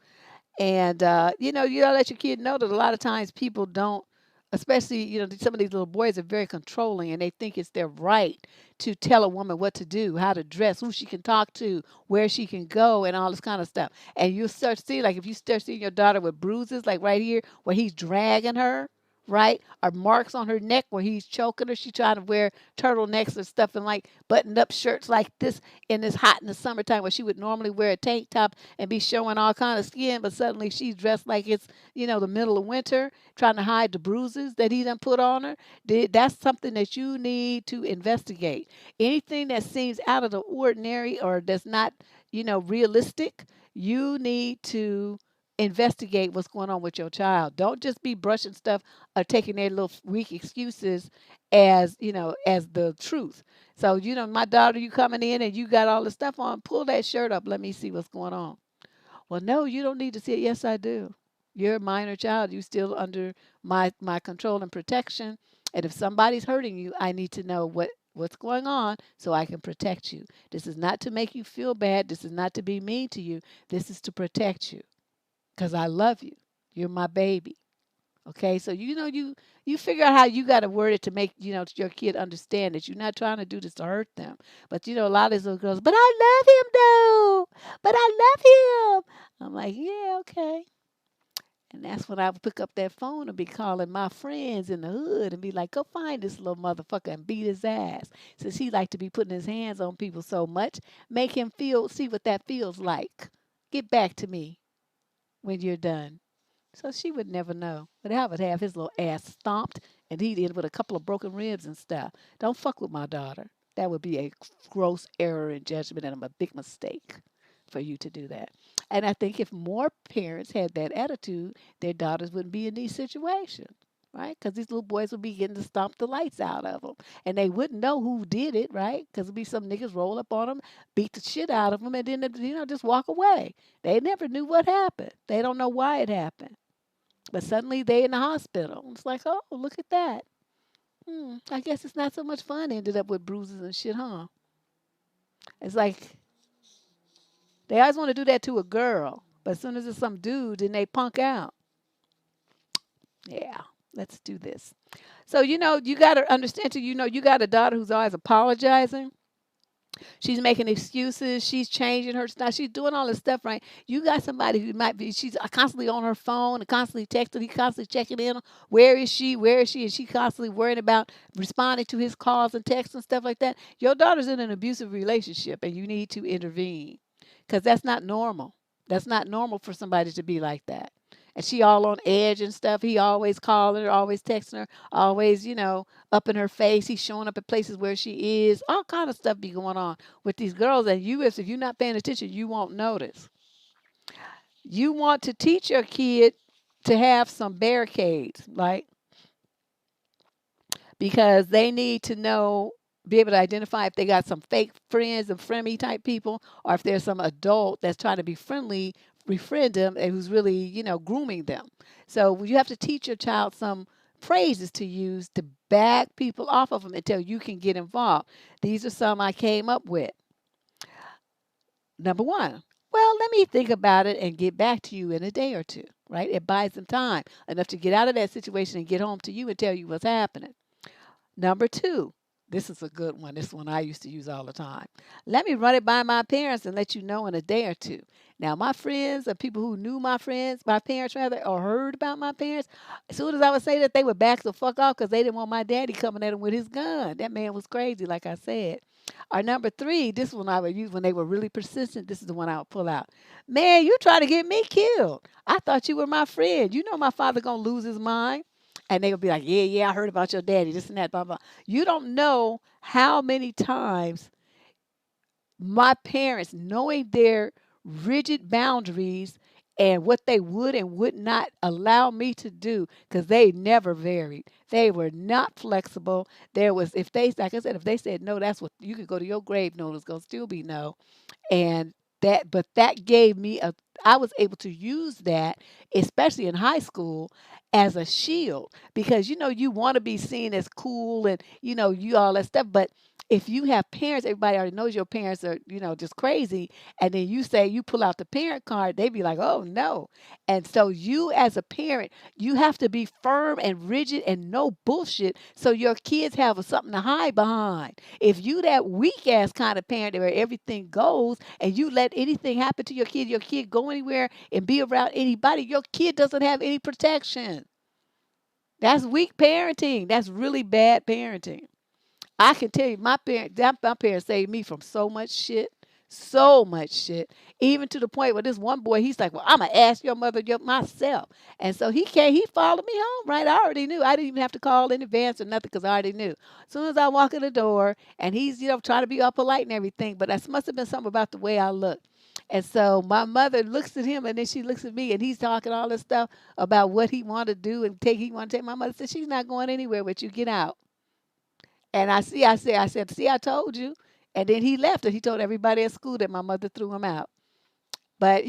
And you gotta let your kid know that a lot of times people don't, especially, some of these little boys are very controlling, and they think it's their right to tell a woman what to do, how to dress, who she can talk to, where she can go, and all this kind of stuff. And you start seeing, like, if you start seeing your daughter with bruises, like right here, where he's dragging her, right? Or marks on her neck where he's choking her. She's trying to wear turtlenecks and stuff and like buttoned up shirts like this in this hot in the summertime where she would normally wear a tank top and be showing all kind of skin, but suddenly she's dressed like it's, the middle of winter, trying to hide the bruises that he done put on her. That's something that you need to investigate. Anything that seems out of the ordinary or that's not, realistic, you need to investigate what's going on with your child. Don't just be brushing stuff or taking their little weak excuses as, as the truth. So, my daughter, you coming in and you got all the stuff on, pull that shirt up. Let me see what's going on. Well, no, you don't need to see it. Yes, I do. You're a minor child. You still under my control and protection. And if somebody's hurting you, I need to know what's going on so I can protect you. This is not to make you feel bad. This is not to be mean to you. This is to protect you because I love you. You're my baby. Okay, so you figure out how you got to word it to make your kid understand that you're not trying to do this to hurt them. But a lot of these little girls, but I love him though. But I love him. I'm like, yeah, okay. And that's when I would pick up that phone and be calling my friends in the hood and be like, go find this little motherfucker and beat his ass. Since he like to be putting his hands on people so much, make him see what that feels like. Get back to me when you're done. So she would never know. But I would have his little ass stomped and he'd end with a couple of broken ribs and stuff. Don't fuck with my daughter. That would be a gross error in judgment and a big mistake for you to do that. And I think if more parents had that attitude, their daughters wouldn't be in these situations, right? Because these little boys would be getting to stomp the lights out of them. And they wouldn't know who did it, right? Because it'd be some niggas roll up on them, beat the shit out of them, and then, just walk away. They never knew what happened. They don't know why it happened. But suddenly they in the hospital. It's like, oh, look at that. I guess it's not so much fun. Ended up with bruises and shit, huh? It's like they always want to do that to a girl, but as soon as it's some dude, then they punk out. Yeah, let's do this. So you got to understand too. You got a daughter who's always apologizing. She's making excuses. She's changing her style. She's doing all this stuff, right? You got somebody who might be, she's constantly on her phone and constantly texting. He constantly checking in. Where is she? Where is she? And she constantly worrying about responding to his calls and texts and stuff like that. Your daughter's in an abusive relationship and you need to intervene because that's not normal. That's not normal for somebody to be like that. And she all on edge and stuff. He always calling her, always texting her, always, up in her face. He's showing up at places where she is. All kind of stuff be going on with these girls. And if you're not paying attention, you won't notice. You want to teach your kid to have some barricades, like because they need to know, be able to identify if they got some fake friends and friendly type people, or if there's some adult that's trying to be friendly, befriend them, and who's really, grooming them. So you have to teach your child some phrases to use to back people off of them until you can get involved. These are some I came up with. Number one, well, let me think about it and get back to you in a day or two, right? It buys them time enough to get out of that situation and get home to you and tell you what's happening. Number two, this is a good one. This one I used to use all the time. Let me run it by my parents and let you know in a day or two. Now, my friends or people who knew my parents rather, or heard about my parents, as soon as I would say that, they would back the fuck off because they didn't want my daddy coming at them with his gun. That man was crazy, like I said. Or number three, this one I would use when they were really persistent. This is the one I would pull out. Man, you trying to get me killed. I thought you were my friend. You know my father gonna lose his mind. And they would be like, yeah, yeah, I heard about your daddy, this and that, blah, blah. You don't know how many times my parents, knowing their rigid boundaries and what they would and would not allow me to do, because they never varied. They were not flexible. There was, if they, like I said, if they said no, that's what you could go to your grave. No, it's gonna still be no. And that gave me I was able to use that, especially in high school, as a shield because you want to be seen as cool and you all that stuff. But if you have parents, everybody already knows your parents are just crazy, and then you say you pull out the parent card, they be like, oh no. And so you as a parent, you have to be firm and rigid and no bullshit so your kids have something to hide behind. If you that weak ass kind of parent where everything goes and you let anything happen to your kid go anywhere and be around anybody, your kid doesn't have any protection. That's weak parenting. That's really bad parenting. I can tell you, my parents saved me from so much shit. Even to the point where this one boy, he's like, "Well, I'm gonna ask your mother myself," and so he came, he followed me home. Right, I already knew. I didn't even have to call in advance or nothing because I already knew. As soon as I walk in the door, and he's trying to be all polite and everything, but that must have been something about the way I looked. And so my mother looks at him and then she looks at me and he's talking all this stuff about what he want to do and he want to take. My mother said, she's not going anywhere with you. Get out. And I said, see, I told you. And then he left and he told everybody at school that my mother threw him out. But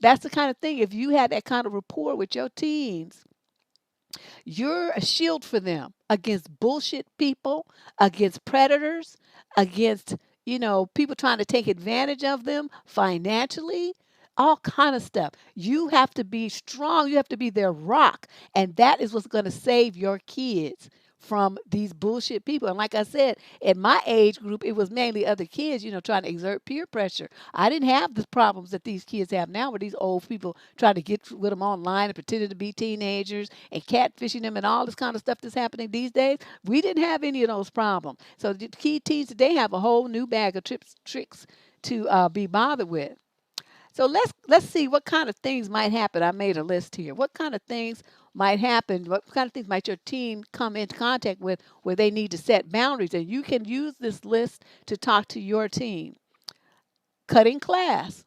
that's the kind of thing. If you had that kind of rapport with your teens, you're a shield for them against bullshit people, against predators, against, people trying to take advantage of them financially, all kind of stuff. You have to be strong. You have to be their rock. And that is what's going to save your kids from these bullshit people. And like I said, in my age group, it was mainly other kids, trying to exert peer pressure. I didn't have the problems that these kids have now with these old people trying to get with them online and pretending to be teenagers and catfishing them and all this kind of stuff that's happening these days. We didn't have any of those problems. So the key teens today have a whole new bag of tricks to be bothered with. So let's see what kind of things might happen. I made a list here. What kind of things might happen? What kind of things might your teen come into contact with where they need to set boundaries? And you can use this list to talk to your teen. Cutting class.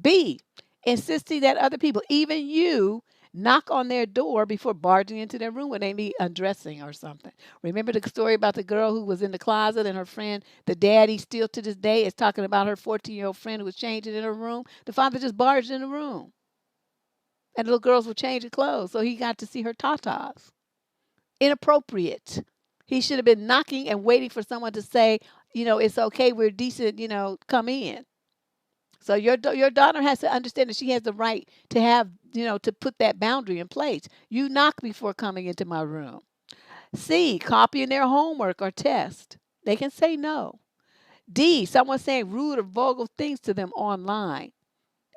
B, insisting that other people, even you, knock on their door before barging into their room when they need undressing or something. Remember the story about the girl who was in the closet and her friend, the daddy, still to this day is talking about her 14-year-old friend who was changing in her room. The father just barged in the room. And the little girls were changing clothes, so he got to see her tatas. Inappropriate. He should have been knocking and waiting for someone to say, it's okay, we're decent, come in. So your daughter has to understand that she has the right to have, to put that boundary in place. You knock before coming into my room. C, copying their homework or test. They can say no. D, someone saying rude or vulgar things to them online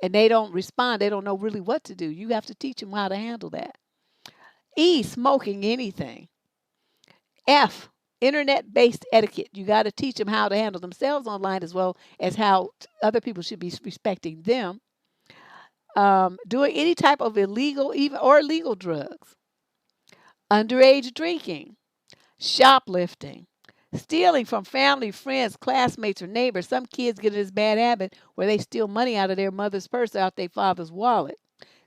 and they don't respond. They don't know really what to do. You have to teach them how to handle that. E, smoking anything. F, internet-based etiquette. You got to teach them how to handle themselves online as well as how other people should be respecting them. Doing any type of illegal even or legal drugs. Underage drinking. Shoplifting. Stealing from family, friends, classmates, or neighbors. Some kids get in this bad habit where they steal money out of their mother's purse, out their father's wallet.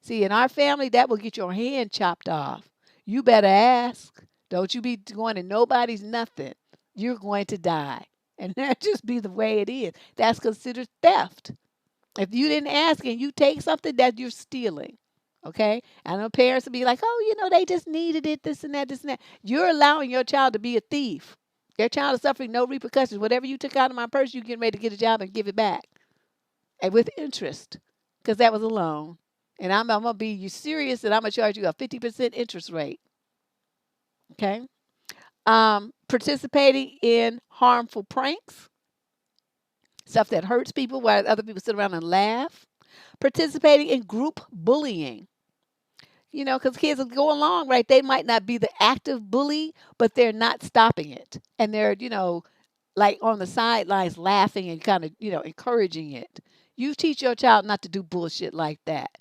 See, in our family, that will get your hand chopped off. You better ask. Don't you be going to nobody's nothing. You're going to die. And that just be the way it is. That's considered theft. If you didn't ask and you take something, that you're stealing. Okay? I know parents will be like, oh, they just needed it, this and that, this and that. You're allowing your child to be a thief. Your child is suffering no repercussions. Whatever you took out of my purse, you get ready to get a job and give it back. And with interest. Because that was a loan. And I'm going to be serious and I'm going to charge you a 50% interest rate. Okay? Participating in harmful pranks. Stuff that hurts people while other people sit around and laugh. Participating in group bullying. Because kids will go along, right? They might not be the active bully, but they're not stopping it. And they're, like on the sidelines laughing and kind of, encouraging it. You teach your child not to do bullshit like that.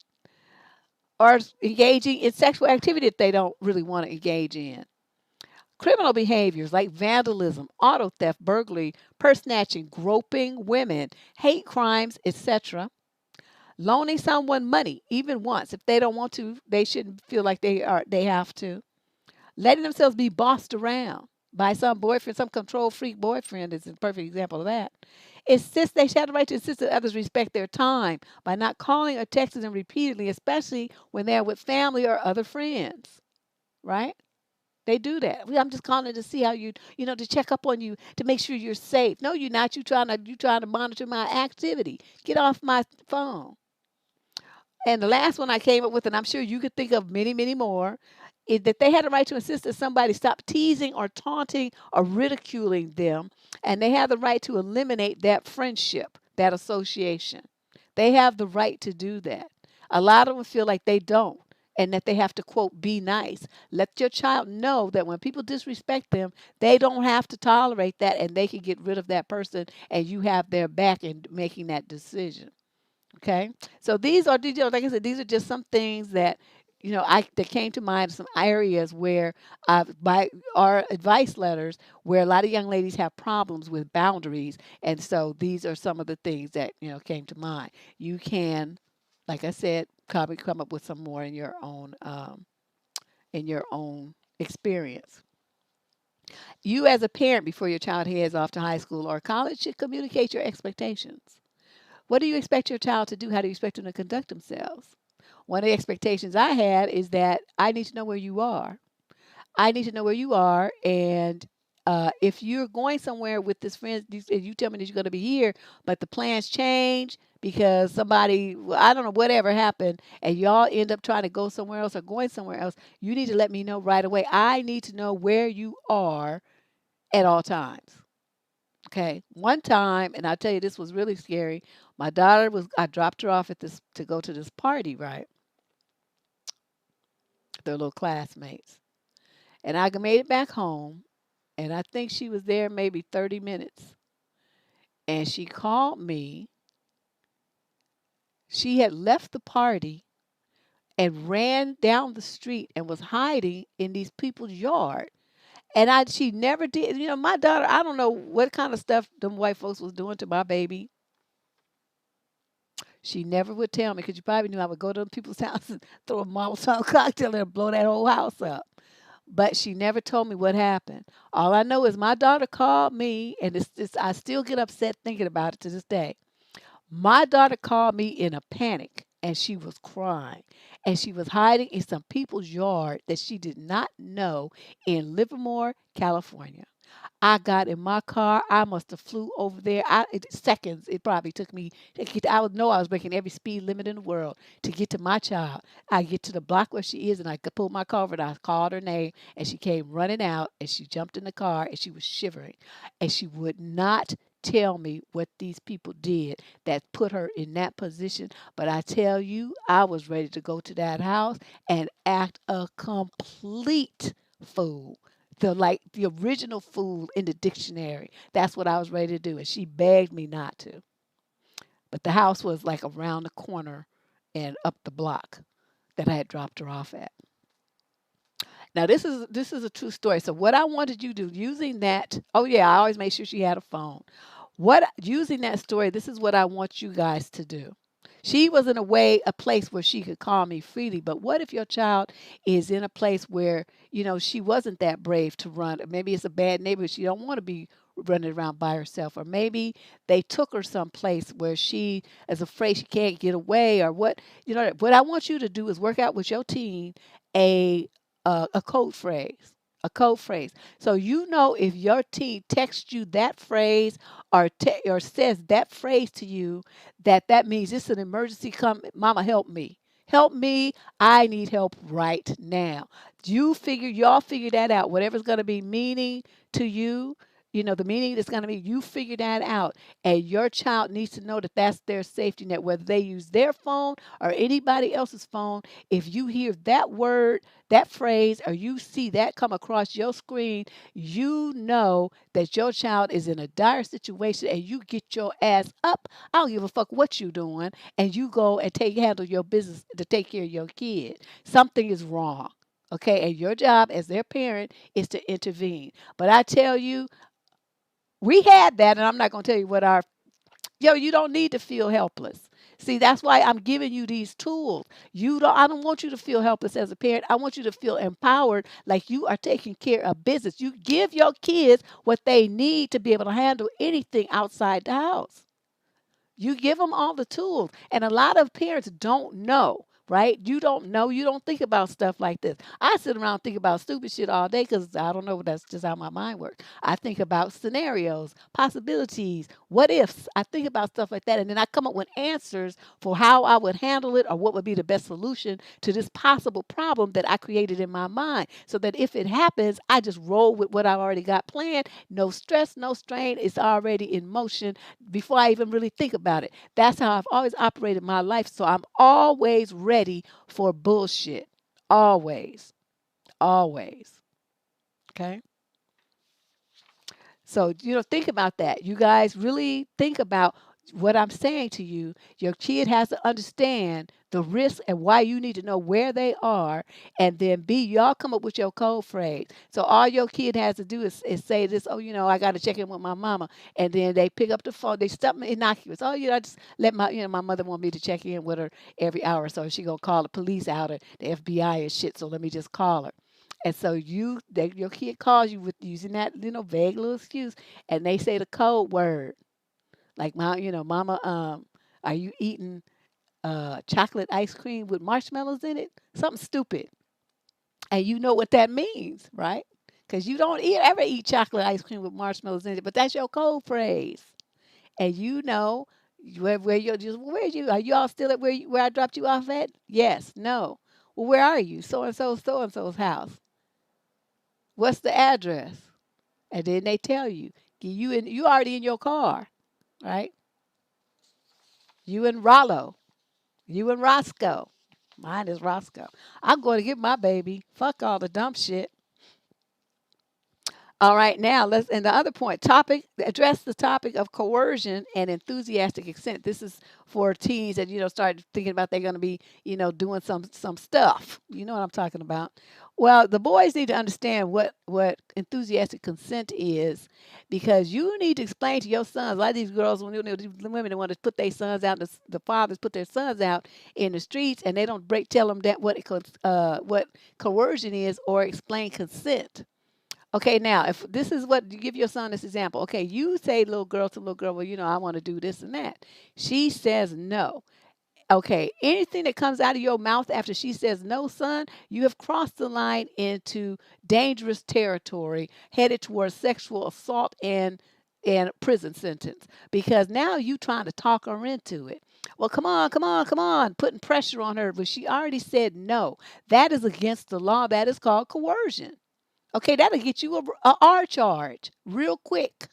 Or engaging in sexual activity that they don't really want to engage in. Criminal behaviors like vandalism, auto theft, burglary, purse snatching, groping women, hate crimes, etc. Loaning someone money, even once. If they don't want to, they shouldn't feel like they have to. Letting themselves be bossed around by some boyfriend, some control freak boyfriend is a perfect example of that. Insist they should have the right to insist that others respect their time by not calling or texting them repeatedly, especially when they're with family or other friends. Right? They do that. I'm just calling to see how to check up on you to make sure you're safe. No, you're not. You trying to monitor my activity. Get off my phone. And the last one I came up with, and I'm sure you could think of many, many more, is that they had the right to insist that somebody stop teasing or taunting or ridiculing them, and they have the right to eliminate that friendship, that association. They have the right to do that. A lot of them feel like they don't, and that they have to, quote, be nice. Let your child know that when people disrespect them, they don't have to tolerate that, and they can get rid of that person, and you have their back in making that decision. Okay, so these are, like I said, these are just some things that that came to mind some areas where by our advice letters where a lot of young ladies have problems with boundaries, and so these are some of the things that came to mind. You can, like I said, probably come up with some more in your own experience. You as a parent before your child heads off to high school or college should communicate your expectations. What do you expect your child to do? How do you expect them to conduct themselves? One of the expectations I had is that I need to know where you are. I need to know where you are, and if you're going somewhere with this friend, you tell me that you're going to be here, but the plans change because somebody, well, I don't know, whatever happened, and y'all end up trying to go somewhere else or going somewhere else. You need to let me know right away. I need to know where you are at all times. Okay. One time, and I'll tell you, this was really scary. I dropped her off at this to go to this party, right? Their little classmates. And I made it back home, and I think she was there maybe 30 minutes. And she called me. She had left the party and ran down the street and was hiding in these people's yard. And she never did. My daughter, I don't know what kind of stuff them white folks was doing to my baby. She never would tell me because you probably knew I would go to them people's house and throw a Molotov cocktail and blow that whole house up. But she never told me what happened. All I know is my daughter called me, and I still get upset thinking about it to this day. My daughter called me in a panic, and she was crying, and she was hiding in some people's yard that she did not know in Livermore, California. I got in my car. I must have flew over there. Seconds. It probably took me. I would know I was breaking every speed limit in the world to get to my child. I get to the block where she is, and I could pull my car over. And I called her name, and she came running out, and she jumped in the car, and she was shivering, and she would not tell me what these people did that put her in that position. But I tell you, I was ready to go to that house and act a complete fool, the original fool in the dictionary. That's what I was ready to do, and she begged me not to. But the house was like around the corner and up the block that I had dropped her off at. Now this is a true story. So what I wanted you to do using that, oh yeah, I always made sure she had a phone. What using that story, this is what I want you guys to do. She was in a place where she could call me freely, but what if your child is in a place where, she wasn't that brave to run? Maybe it's a bad neighborhood. She don't want to be running around by herself. Or maybe they took her someplace where she is afraid she can't get away or what I want you to do is work out with your teen a a code phrase. A code phrase. So if your teen texts you that phrase or says that phrase to you, that means it's an emergency. Come, mama, help me. Help me. I need help right now. Y'all figure that out. Whatever's going to be meaning to you, the meaning that's going to be, you figure that out. And your child needs to know that that's their safety net, whether they use their phone or anybody else's phone. If you hear that word, that phrase, or you see that come across your screen, you know that your child is in a dire situation and you get your ass up. I don't give a fuck what you doing, and you go and handle your business to take care of your kid. Something is wrong. Okay, and your job as their parent is to intervene. But I tell you, we had that, and I'm not going to tell you what you don't need to feel helpless. See, that's why I'm giving you these tools. I don't want you to feel helpless as a parent. I want you to feel empowered, like you are taking care of business. You give your kids what they need to be able to handle anything outside the house. You give them all the tools. And a lot of parents don't know, right? You don't know. You don't think about stuff like this. I sit around and think about stupid shit all day because I don't know. That's just how my mind works. I think about scenarios, possibilities, what ifs. I think about stuff like that. And then I come up with answers for how I would handle it or what would be the best solution to this possible problem that I created in my mind. So that if it happens, I just roll with what I've already got planned. No stress, no strain. It's already in motion before I even really think about it. That's how I've always operated my life. So I'm always ready for bullshit. Always. Always. Okay. So, think about that. You guys really think about What I'm saying to you, your kid has to understand the risk and why you need to know where they are. And then B, y'all come up with your code phrase. So all your kid has to do is say this, oh, I got to check in with my mama. And then they pick up the phone, they something innocuous. Oh, I just let my mother want me to check in with her every hour. So she going to call the police out or the FBI and shit. So let me just call her. And so your kid calls you with using that, vague little excuse, and they say the code word. Like mama, are you eating chocolate ice cream with marshmallows in it? Something stupid. And you know what that means, right? Because you don't ever eat chocolate ice cream with marshmallows in it, but that's your code phrase. And where you're just where you are you all still at where I dropped you off at? Yes, no. Well, where are you? So and so's house. What's the address? And then they tell you. You already in your car, right? You and Rollo. You and Roscoe. Mine is Roscoe. I'm going to get my baby. Fuck all the dumb shit. All right, now and the other point, address the topic of coercion and enthusiastic consent. This is for teens that, start thinking about they're going to be, doing some stuff. You know what I'm talking about. Well, the boys need to understand what enthusiastic consent is, because you need to explain to your sons. A lot of these girls, these women that want to put their sons out, the fathers put their sons out in the streets, and they don't tell them that what coercion is or explain consent. Okay, now if this is what you give your son this example, okay, you say little girl to little girl, well, I want to do this and that. She says no. Okay, anything that comes out of your mouth after she says no, son, you have crossed the line into dangerous territory, headed towards sexual assault and prison sentence, because now you trying to talk her into it. Well, come on, come on, come on, putting pressure on her, but she already said no. That is against the law. That is called coercion. Okay, that'll get you a R charge real quick.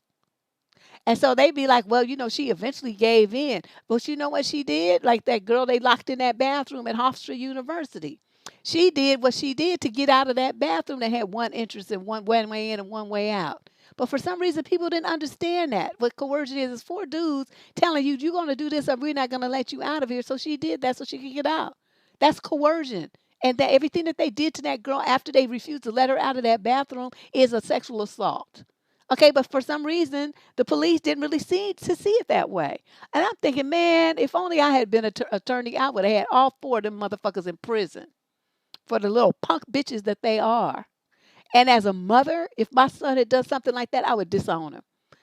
And so they be like, well, she eventually gave in. But you know what she did? Like that girl they locked in that bathroom at Hofstra University. She did what she did to get out of that bathroom that had one entrance and one way in and one way out. But for some reason, people didn't understand that. What coercion is four dudes telling you, you're going to do this or we're not going to let you out of here. So she did that so she could get out. That's coercion. And that everything that they did to that girl after they refused to let her out of that bathroom is a sexual assault. Okay, but for some reason, the police didn't really see it that way. And I'm thinking, man, if only I had been an attorney, I would have had all four of them motherfuckers in prison for the little punk bitches that they are. And as a mother, if my son had done something like that, I would disown him.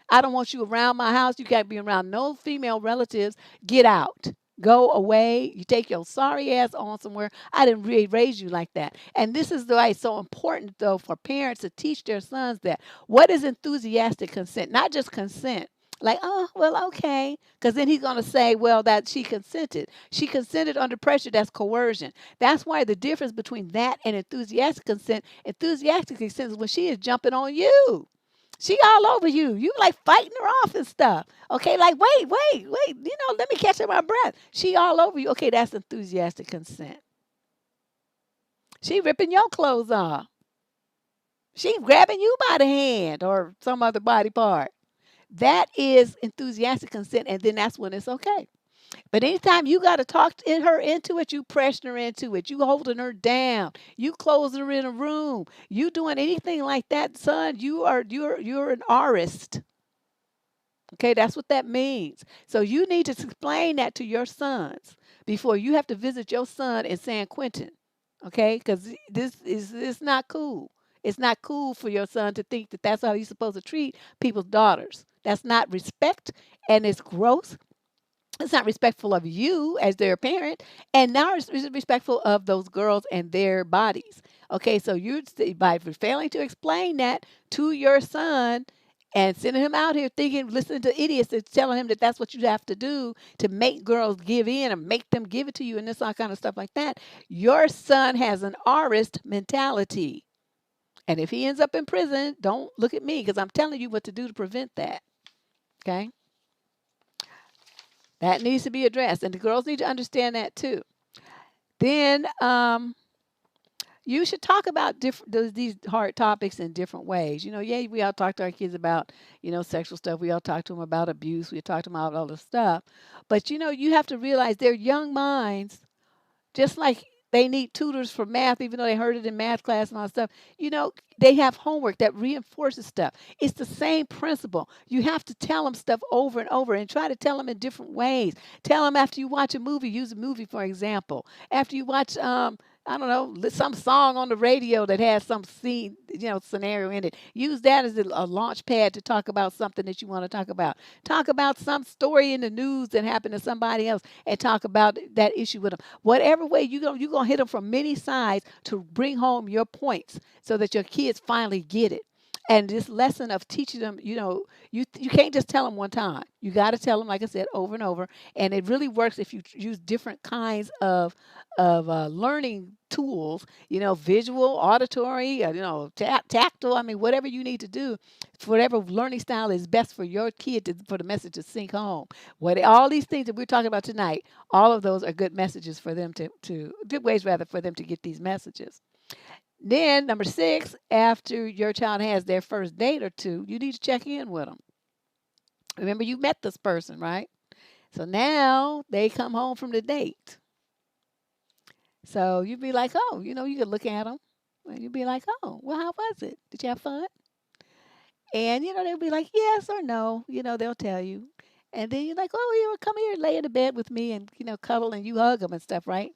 I don't want you around my house. You can't be around no female relatives. Get out. Go away. You take your sorry ass on somewhere. I didn't really raise you like that. And this is why it's so important, though, for parents to teach their sons that. What is enthusiastic consent? Not just consent. Like, oh, well, okay. Because then he's going to say, well, that she consented. She consented under pressure. That's coercion. That's why the difference between that and enthusiastic consent is when she is jumping on you. She all over you. You like fighting her off and stuff. Okay, like wait. Let me catch my breath. She all over you. Okay, that's enthusiastic consent. She ripping your clothes off. She grabbing you by the hand or some other body part. That is enthusiastic consent, and then that's when it's okay. But anytime you got to talk her into it, you pressing her into it, you holding her down, you closing her in a room, you doing anything like that, son, you're an artist. Okay, that's what that means. So you need to explain that to your sons before you have to visit your son in San Quentin. Okay, because this is it's not cool. It's not cool for your son to think that that's how he's supposed to treat people's daughters. That's not respect, and it's gross. It's not respectful of you as their parent, and now it's respectful of those girls and their bodies. Okay, so by failing to explain that to your son and sending him out here thinking, listening to idiots that's telling him that that's what you have to do to make girls give in and make them give it to you and this all kind of stuff like that, your son has an artist mentality. And if he ends up in prison, don't look at me because I'm telling you what to do to prevent that. Okay? That needs to be addressed, and the girls need to understand that too. Then you should talk about different these hard topics in different ways. Yeah, we all talk to our kids about, sexual stuff. We all talk to them about abuse. We talk to them about all this stuff. But you have to realize they're young minds, just like they need tutors for math, even though they heard it in math class and all that stuff. You know, they have homework that reinforces stuff. It's the same principle. You have to tell them stuff over and over and try to tell them in different ways. Tell them after you watch a movie, use a movie for example. After you watch, I don't know, some song on the radio that has some scene, scenario in it. Use that as a launch pad to talk about something that you want to talk about. Talk about some story in the news that happened to somebody else and talk about that issue with them. Whatever way you're gonna hit them from many sides to bring home your points so that your kids finally get it. And this lesson of teaching them, you can't just tell them one time. You got to tell them, like I said, over and over. And it really works if you use different kinds of learning tools. Visual, auditory, tactile. I mean, whatever you need to do, whatever learning style is best for your kid for the message to sink home. All these things that we're talking about tonight, all of those are good messages for them to good ways rather for them to get these messages. Then number 6, after your child has their first date or two, you need to check in with them. Remember, you met this person, right? So now they come home from the date. So you'd be like, oh, you could look at them and you'd be like, oh, well, how was it? Did you have fun? And, they'll be like, yes or no. They'll tell you. And then you're like, oh, come here, lay in the bed with me and, cuddle and you hug them and stuff, right?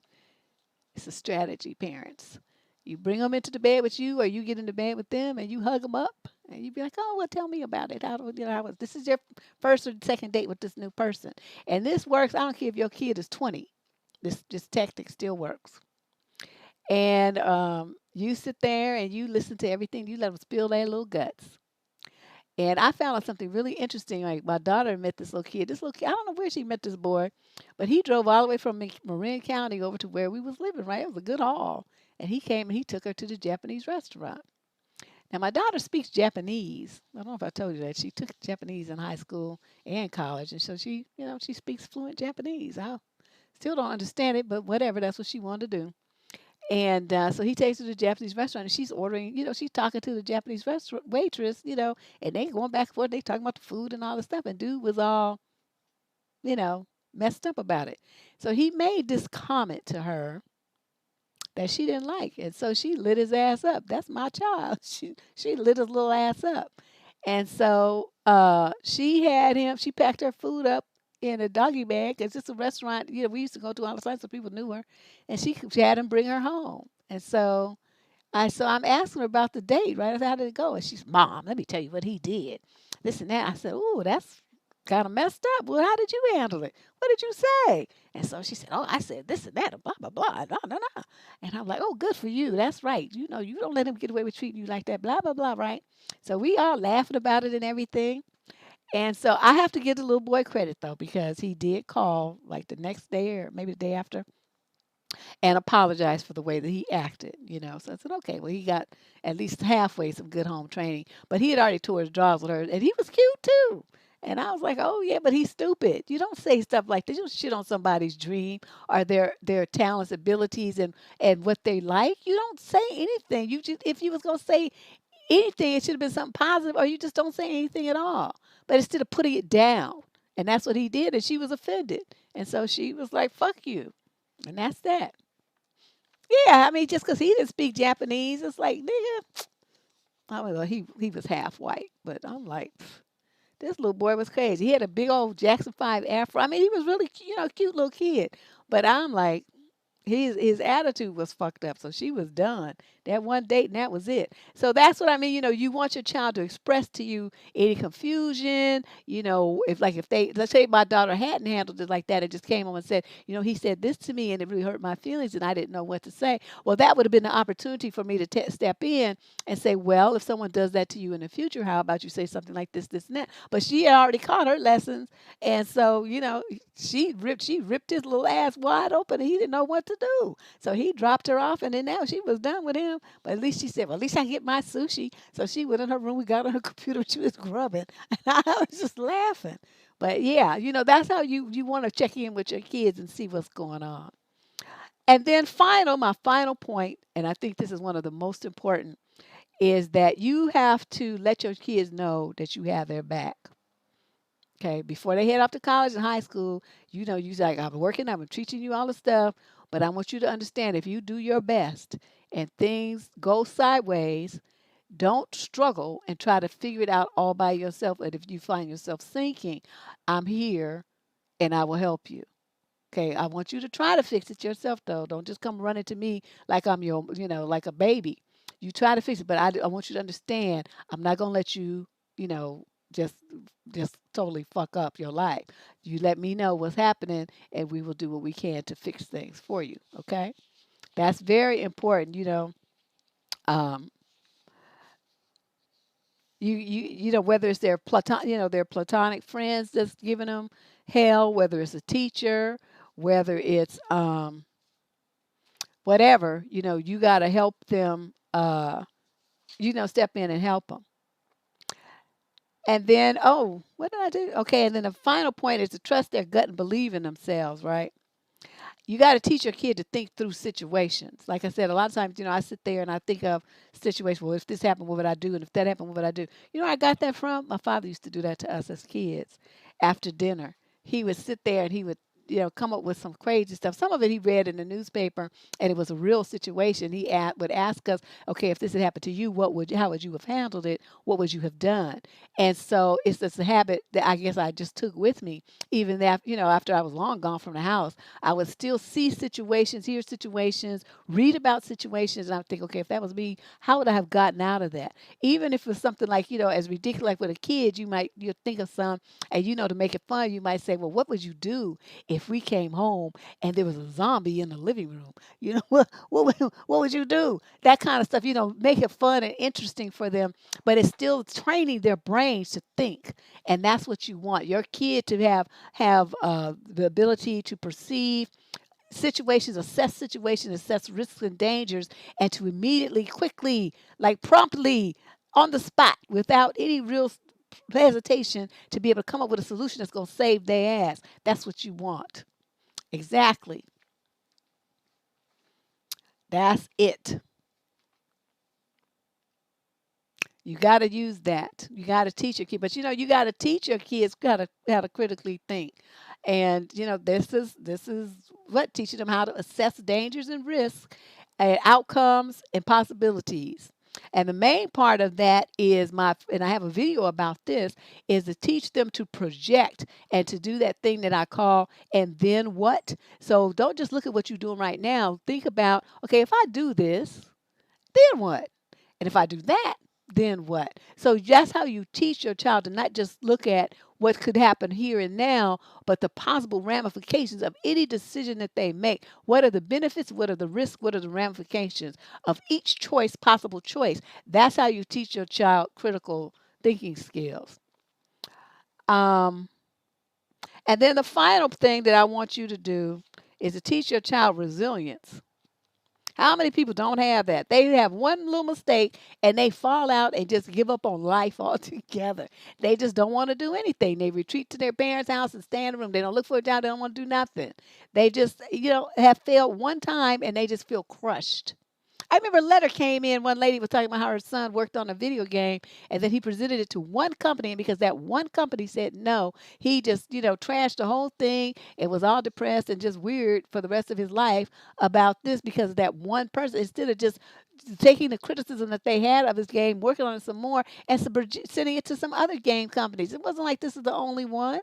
It's a strategy, parents. You bring them into the bed with you, or you get into bed with them, and you hug them up, and you be like, "Oh, well, tell me about it. How was this is your first or second date with this new person, and this works. I don't care if your kid is 20. This tactic still works." And you sit there and you listen to everything. You let them spill their little guts. And I found out something really interesting. Like my daughter met this little kid. This little kid, I don't know where she met this boy, but he drove all the way from Marin County over to where we was living. Right, it was a good haul. And he came and he took her to the Japanese restaurant. Now my daughter speaks Japanese. I don't know if I told you that she took Japanese in high school and college, and so she speaks fluent Japanese. I still don't understand it, but whatever. That's what she wanted to do. And so he takes her to the Japanese restaurant, and she's ordering. She's talking to the Japanese restaurant waitress. And they going back and forth. They talking about the food and all this stuff. And dude was all, you know, messed up about it. So he made this comment to her that she didn't like, and so she lit his ass up. That's my child. She lit his little ass up, and so she had him. She packed her food up in a doggy bag. It's just a restaurant. We used to go to all the time, so people knew her, and she had him bring her home. And I'm asking her about the date, right? I said, how did it go? And she's, Mom, let me tell you what he did. This and that. I said, oh, that's kind of messed up. Well, how did you handle it? What did you say? And so she said, oh, I said this and that, and blah, blah, blah, blah, blah, blah. And I'm like, oh, good for you. That's right. You don't let him get away with treating you like that, blah, blah, blah, right? So we all laughing about it and everything. And so I have to give the little boy credit, though, because he did call like the next day or maybe the day after and apologized for the way that he acted. So I said, okay, well, he got at least halfway some good home training, but he had already tore his drawers with her, and he was cute too. And I was like, oh yeah, but he's stupid. You don't say stuff like this. You don't shit on somebody's dream or their talents, abilities, and what they like. You don't say anything. You just if you was gonna say anything, it should have been something positive, or you just don't say anything at all. But instead of putting it down, and that's what he did, and she was offended, and so she was like, fuck you. And that's that. Yeah, I mean, just because he didn't speak Japanese, it's like, nigga, I mean, well, he was half white, but I'm like, this little boy was crazy. He had a big old Jackson 5 afro. I mean, he was really, cute little kid. But I'm like, his attitude was fucked up. So she was done. That one date and that was it. So that's what I mean. You want your child to express to you any confusion. If they, let's say my daughter hadn't handled it like that and just came home and said, he said this to me and it really hurt my feelings and I didn't know what to say. Well, that would have been the opportunity for me to step in and say, well, if someone does that to you in the future, how about you say something like this, and that? But she had already caught her lessons. And so, she ripped his little ass wide open and he didn't know what to do. So he dropped her off and then now she was done with him. But at least she said, well, at least I get my sushi. So she went in her room, we got on her computer, she was grubbing. And I was just laughing. But yeah, that's how you want to check in with your kids and see what's going on. And then my final point, and I think this is one of the most important, is that you have to let your kids know that you have their back. Okay, before they head off to college and high school, you like, I'm working, I'm teaching you all the stuff, but I want you to understand if you do your best and things go sideways, don't struggle and try to figure it out all by yourself. And if you find yourself sinking, I'm here and I will help you. Okay, I want you to try to fix it yourself, though. Don't just come running to me like I'm like a baby. You try to fix it, but I want you to understand I'm not gonna let you, you know, just just totally fuck up your life. You let me know what's happening, and we will do what we can to fix things for you. Okay, that's very important. Um, whether it's their platonic friends that's giving them hell, whether it's a teacher, whether it's whatever, you got to help them, step in and help them. And then, oh, what did I do? Okay, and then the final point is to trust their gut and believe in themselves, right? You got to teach your kid to think through situations. Like I said, a lot of times, I sit there and I think of situations. Well, if this happened, what would I do? And if that happened, what would I do? You know where I got that from? My father used to do that to us as kids. After dinner, he would sit there and he would, come up with some crazy stuff. Some of it he read in the newspaper, and it was a real situation. Would ask us, okay, if this had happened to you, how would you have handled it? What would you have done? And so it's just a habit that I guess I just took with me, even after I was long gone from the house. I would still see situations, hear situations, read about situations, and I would think, okay, if that was me, how would I have gotten out of that? Even if it's something like, as ridiculous, like with a kid, you think of some, and to make it fun, you might say, well, what would you do if we came home and there was a zombie in the living room? What would you do? That kind of stuff, make it fun and interesting for them, but it's still training their brains to think, and that's what you want your kid to have the ability to perceive situations, assess risks and dangers, and to immediately, quickly, like promptly, on the spot, without any real hesitation, to be able to come up with a solution that's going to save their ass. That's what you want. Exactly. That's it. You got to use that. You got to teach your kids, but you got to teach your kids how to critically think, and this is what teaching them how to assess dangers and risks, and outcomes and possibilities. And the main part of that and I have a video about this, is to teach them to project and to do that thing that I call, and then what? So don't just look at what you're doing right now. Think about, okay, if I do this, then what? And if I do that, then what? So that's how you teach your child to not just look at what could happen here and now, but the possible ramifications of any decision that they make. What are the benefits? What are the risks? What are the ramifications of each possible choice? That's how you teach your child critical thinking skills. Um, and then the final thing that I want you to do is to teach your child resilience. How many people don't have that? They have one little mistake and they fall out and just give up on life altogether. They just don't want to do anything. They retreat to their parents' house and stay in the room. They don't look for a job. They don't want to do nothing. They just, have failed one time and they just feel crushed. I remember a letter came in. One lady was talking about how her son worked on a video game, and then he presented it to one company, and because that one company said no, he just, trashed the whole thing and was all depressed and just weird for the rest of his life about this because of that one person. Instead of just taking the criticism that they had of his game, working on it some more, and sending it to some other game companies. It wasn't like this is the only one.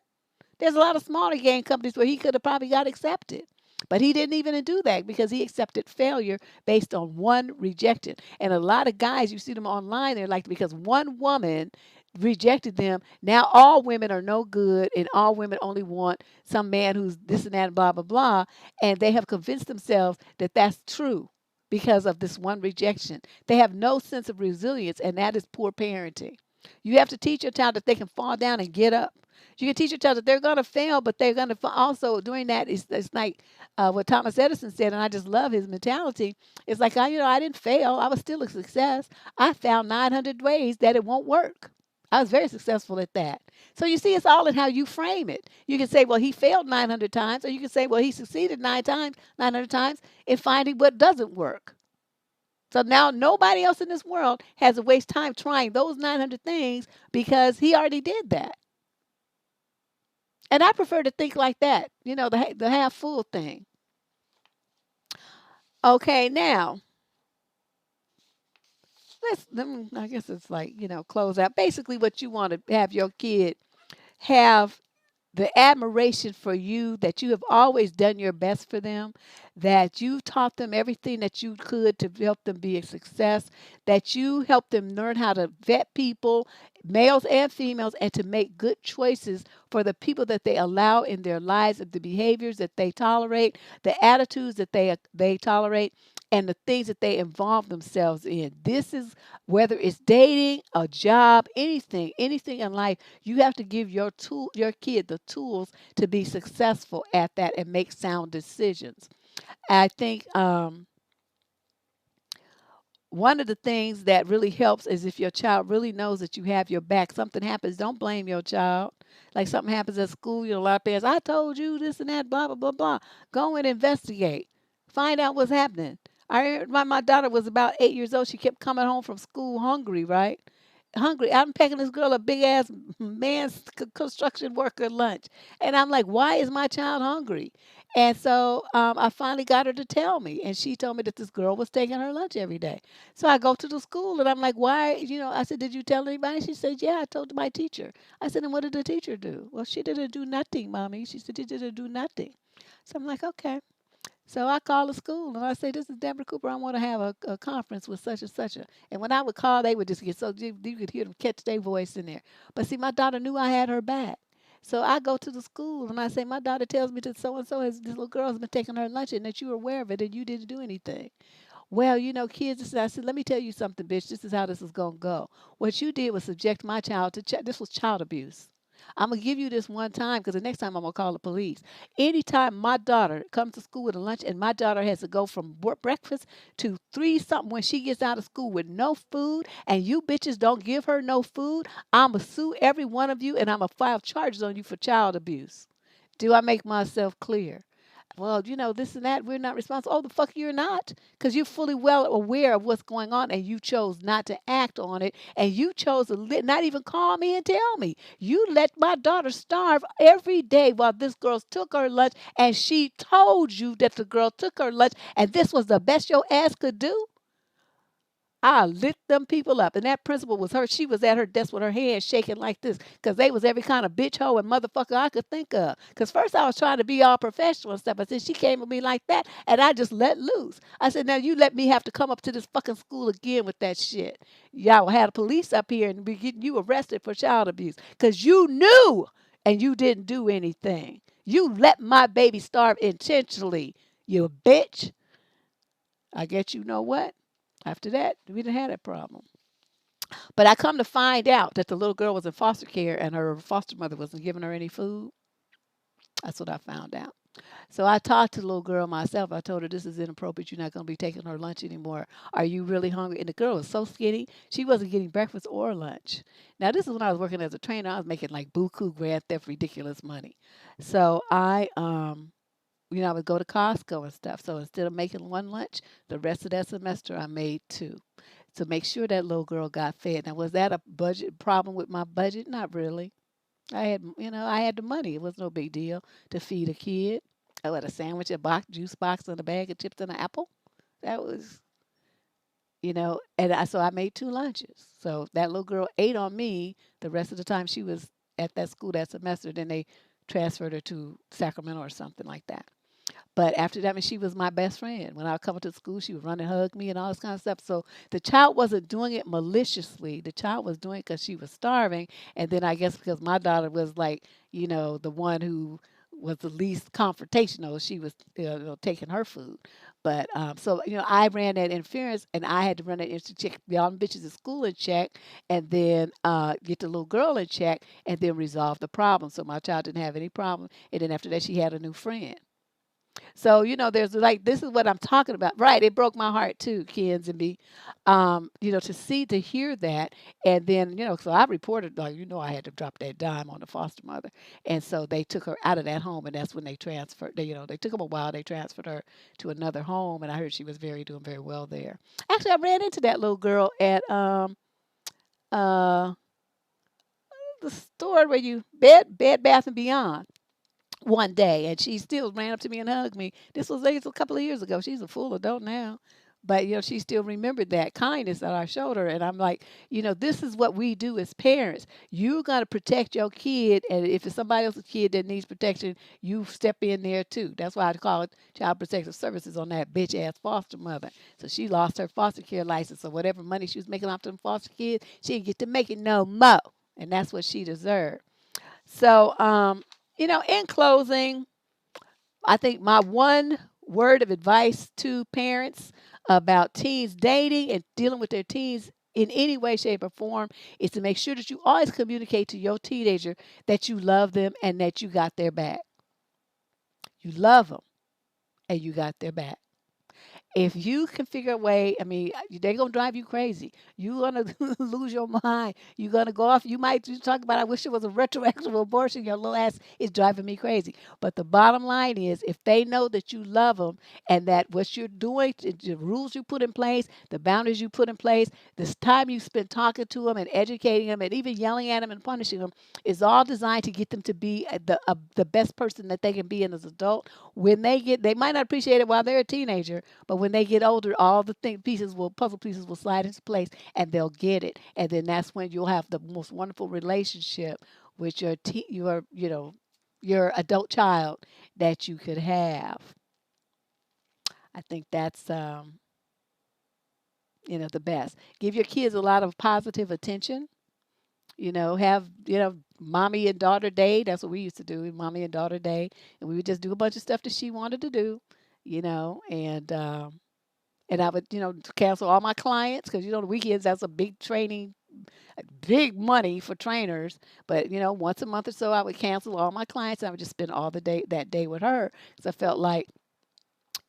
There's a lot of smaller game companies where he could have probably got accepted. But he didn't even do that because he accepted failure based on one rejection. And a lot of guys, you see them online, they're like, because one woman rejected them, now all women are no good and all women only want some man who's this and that and blah, blah, blah. And they have convinced themselves that that's true because of this one rejection. They have no sense of resilience, and that is poor parenting. You have to teach your child that they can fall down and get up. You can teach your child that they're going to fail, but they're going to also doing that is it's like what Thomas Edison said, and I just love his mentality. It's like I didn't fail; I was still a success. I found 900 ways that it won't work. I was very successful at that. So you see, it's all in how you frame it. You can say, well, he failed 900 times, or you can say, well, he succeeded 900 times in finding what doesn't work. So now nobody else in this world has to waste time trying those 900 things because he already did that. And I prefer to think like that, the half full thing. Okay, now I guess it's like, close out. Basically, what you want to have your kid have the admiration for you, that you have always done your best for them, that you taught them everything that you could to help them be a success, that you help them learn how to vet people, males and females, and to make good choices for the people that they allow in their lives, and the behaviors that they tolerate, the attitudes that they tolerate, and the things that they involve themselves in. This is whether it's dating, a job, anything in life. You have to give your kid the tools to be successful at that and make sound decisions. I think one of the things that really helps is if your child really knows that you have your back. Something happens, don't blame your child. Like something happens at school, a lot of parents, I told you this and that, blah, blah, blah, blah. Go and investigate. Find out what's happening. I heard my daughter was about 8 years old. She kept coming home from school hungry, right? Hungry. I'm packing this girl a big ass man's construction worker lunch. And I'm like, why is my child hungry? And so I finally got her to tell me. And she told me that this girl was taking her lunch every day. So I go to the school and I'm like, why? I said, did you tell anybody? She said, yeah, I told my teacher. I said, and what did the teacher do? Well, she didn't do nothing, mommy. She said, she didn't do nothing. So I'm like, okay. So I call the school and I say, this is Deborah Cooper. I want to have a conference with such and such. And when I would call, they would just get so you could hear them catch their voice in there. But see, my daughter knew I had her back. So I go to the school and I say, my daughter tells me that so and so has this little girl has been taking her lunch and that you were aware of it and you didn't do anything. Well, kids, I said, let me tell you something, bitch. This is how this is going to go. What you did was subject my child to, this was child abuse. I'm going to give you this one time because the next time I'm going to call the police. Anytime my daughter comes to school with a lunch and my daughter has to go from breakfast to 3 something when she gets out of school with no food and you bitches don't give her no food, I'm going to sue every one of you and I'm going to file charges on you for child abuse. Do I make myself clear? Well, this and that, we're not responsible. Oh, the fuck you're not. Because you're fully well aware of what's going on and you chose not to act on it. And you chose to not even call me and tell me. You let my daughter starve every day while this girl took her lunch and she told you that the girl took her lunch and this was the best your ass could do. I lit them people up. And that principal was her. She was at her desk with her hands shaking like this because they was every kind of bitch, hoe, and motherfucker I could think of. Because first I was trying to be all professional and stuff. But then she came at me like that, and I just let loose. I said, now you let me have to come up to this fucking school again with that shit. Y'all had the police up here and be getting you arrested for child abuse because you knew and you didn't do anything. You let my baby starve intentionally, you bitch. I guess you know what? After that, we didn't have that problem. But I come to find out that the little girl was in foster care and her foster mother wasn't giving her any food. That's what I found out. So I talked to the little girl myself. I told her this is inappropriate. You're not going to be taking her lunch anymore. Are you really hungry? And the girl was so skinny. She wasn't getting breakfast or lunch. Now, this is when I was working as a trainer. I was making like buku grand theft ridiculous money. So I would go to Costco and stuff. So instead of making one lunch, the rest of that semester I made 2 to make sure that little girl got fed. Now, was that a budget problem with my budget? Not really. I had the money. It was no big deal to feed a kid. I had a sandwich, a box, juice box, and a bag of chips and an apple. That was, so I made 2 lunches. So that little girl ate on me the rest of the time she was at that school that semester. Then they transferred her to Sacramento or something like that. But after that, I mean, she was my best friend. When I would come to school, she would run and hug me and all this kind of stuff. So the child wasn't doing it maliciously. The child was doing it because she was starving. And then I guess because my daughter was like, the one who was the least confrontational, she was taking her food. But so I ran that interference, and I had to run that interference to check y'all bitches at school in check, and then get the little girl in check, and then resolve the problem. So my child didn't have any problem. And then after that, she had a new friend. So, there's like, this is what I'm talking about. Right. It broke my heart too, Kens and me, to hear that. And then, so I reported, like, I had to drop that dime on the foster mother. And so they took her out of that home. And that's when they transferred, they took them a while. They transferred her to another home. And I heard she was doing very well there. Actually, I ran into that little girl at, uh, the store where Bed Bath and Beyond one day, and she still ran up to me and hugged me. This was a couple of years ago. She's a full adult now, but she still remembered that kindness that I showed her. And I'm like, this is what we do as parents. You got to protect your kid, and if it's somebody else's kid that needs protection, you step in there too. That's why I call it Child Protective Services on that bitch ass foster mother. So she lost her foster care license, so whatever money she was making off them foster kids, she didn't get to make it no more, and that's what she deserved. So, in closing, I think my one word of advice to parents about teens dating and dealing with their teens in any way, shape, or form is to make sure that you always communicate to your teenager that you love them and that you got their back. You love them and you got their back. If you can figure a way, I mean, they're gonna drive you crazy. You're gonna lose your mind. You're gonna go off. You talk about, I wish it was a retroactive abortion. Your little ass is driving me crazy. But the bottom line is, if they know that you love them and that what you're doing, the rules you put in place, the boundaries you put in place, this time you spend talking to them and educating them and even yelling at them and punishing them, is all designed to get them to be the best person that they can be in as an adult. When they might not appreciate it while they're a teenager, but when they get older, all the puzzle pieces will slide into place, and they'll get it. And then that's when you'll have the most wonderful relationship with your adult child that you could have. I think that's the best. Give your kids a lot of positive attention. Have mommy and daughter day. That's what we used to do, mommy and daughter day, and we would just do a bunch of stuff that she wanted to do. And I would, cancel all my clients because, the weekends, that's a big training, big money for trainers. But, once a month or so, I would cancel all my clients. And I would just spend all that day with her because I felt like,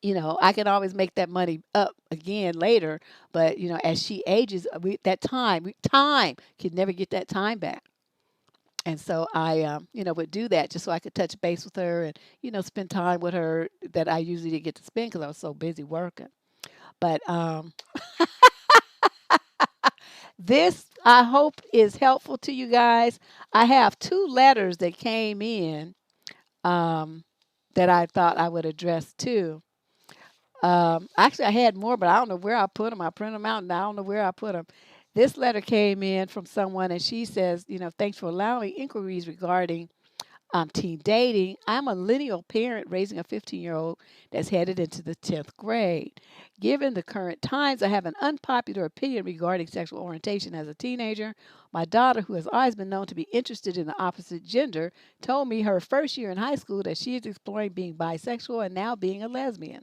I can always make that money up again later. But, as she ages, time can never get that time back. And so I, would do that just so I could touch base with her and, spend time with her that I usually didn't get to spend because I was so busy working. But this, I hope, is helpful to you guys. I have two letters that came in um, that I thought I would address too. Actually, I had more, but I don't know where I put them. I print them out, and I don't know where I put them. This letter came in from someone, and she says, thanks for allowing inquiries regarding teen dating. I'm a lineal parent raising a 15-year-old that's headed into the 10th grade. Given the current times, I have an unpopular opinion regarding sexual orientation as a teenager. My daughter, who has always been known to be interested in the opposite gender, told me her first year in high school that she is exploring being bisexual and now being a lesbian.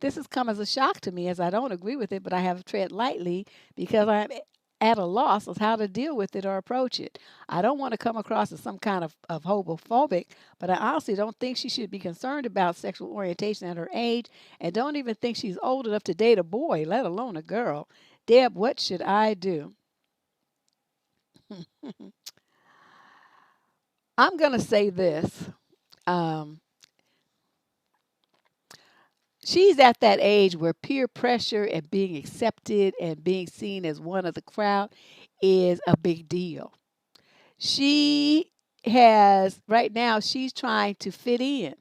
This has come as a shock to me as I don't agree with it, but I have tread lightly because I am at a loss of how to deal with it or approach it. I don't want to come across as some kind of homophobic, but I honestly don't think she should be concerned about sexual orientation at her age and don't even think she's old enough to date a boy, let alone a girl. Deb, what should I do? I'm going to say this. Um, she's at that age where peer pressure and being accepted and being seen as one of the crowd is a big deal. She has right now, she's trying to fit in.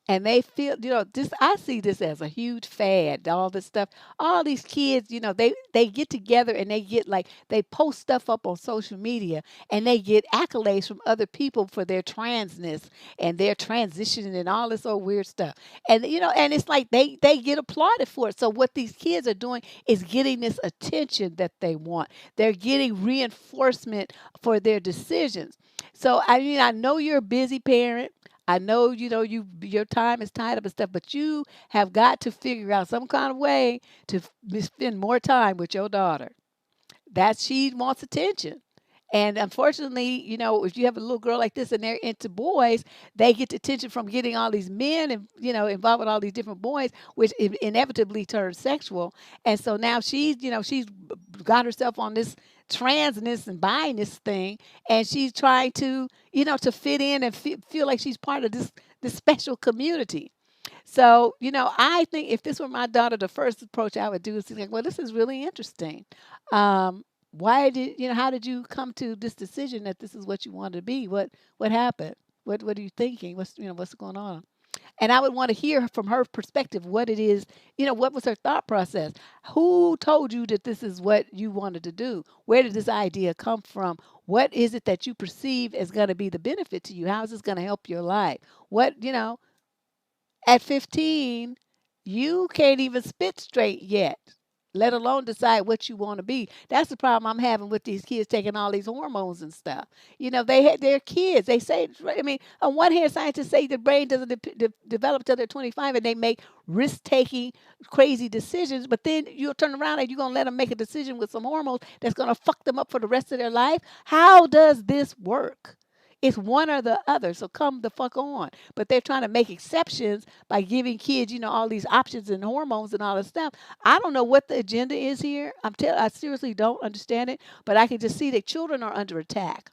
And they feel, this, I see this as a huge fad, all this stuff. All these kids, they get together and they get like, they post stuff up on social media and they get accolades from other people for their transness and their transitioning and all this old weird stuff. And, and it's like they get applauded for it. So what these kids are doing is getting this attention that they want. They're getting reinforcement for their decisions. So, I mean, I know you're a busy parent. I know, your time is tied up and stuff, but you have got to figure out some kind of way to spend more time with your daughter. That she wants attention. And unfortunately, if you have a little girl like this and they're into boys, they get the attention from getting all these men and, involved with all these different boys, which inevitably turns sexual. And so now she's got herself on this transness and biness thing, and she's trying to, to fit in and feel like she's part of this special community. So, I think if this were my daughter, the first approach I would do is to think, well, this is really interesting. How did you come to this decision that this is what you wanted to be? What happened? What are you thinking? What's going on? And I would want to hear from her perspective what it is, what was her thought process? Who told you that this is what you wanted to do? Where did this idea come from? What is it that you perceive as going to be the benefit to you? How is this going to help your life? At 15, you can't even spit straight yet, let alone decide what you want to be. That's the problem I'm having with these kids taking all these hormones and stuff. They're kids. They say, I mean, on one hand, scientists say the brain doesn't develop till they're 25 and they make risk taking, crazy decisions. But then you'll turn around and you're going to let them make a decision with some hormones that's going to fuck them up for the rest of their life. How does this work? It's one or the other. So come the fuck on. But they're trying to make exceptions by giving kids, all these options and hormones and all this stuff. I don't know what the agenda is here. I seriously don't understand it. But I can just see that children are under attack.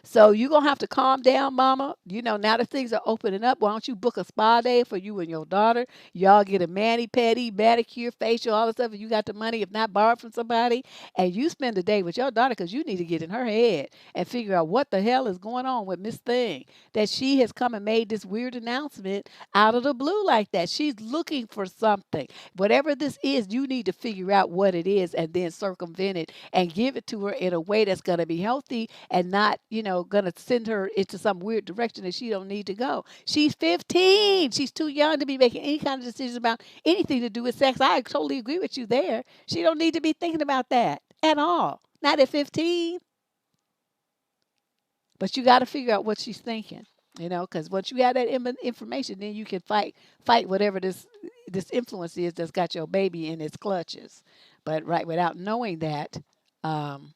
So you're going to have to calm down, mama. Now that things are opening up, why don't you book a spa day for you and your daughter? Y'all get a mani-pedi, manicure, facial, all the stuff. If you got the money, if not borrowed from somebody, and you spend the day with your daughter because you need to get in her head and figure out what the hell is going on with Miss Thing. That she has come and made this weird announcement out of the blue like that. She's looking for something. Whatever this is, you need to figure out what it is and then circumvent it and give it to her in a way that's going to be healthy and not, going to send her into some weird direction that she don't need to go. She's 15. She's too young to be making any kind of decisions about anything to do with sex. I totally agree with you there. She don't need to be thinking about that at all. Not at 15. But you got to figure out what she's thinking, because once you have that information, then you can fight whatever this influence is that's got your baby in its clutches. But right, without knowing that, um,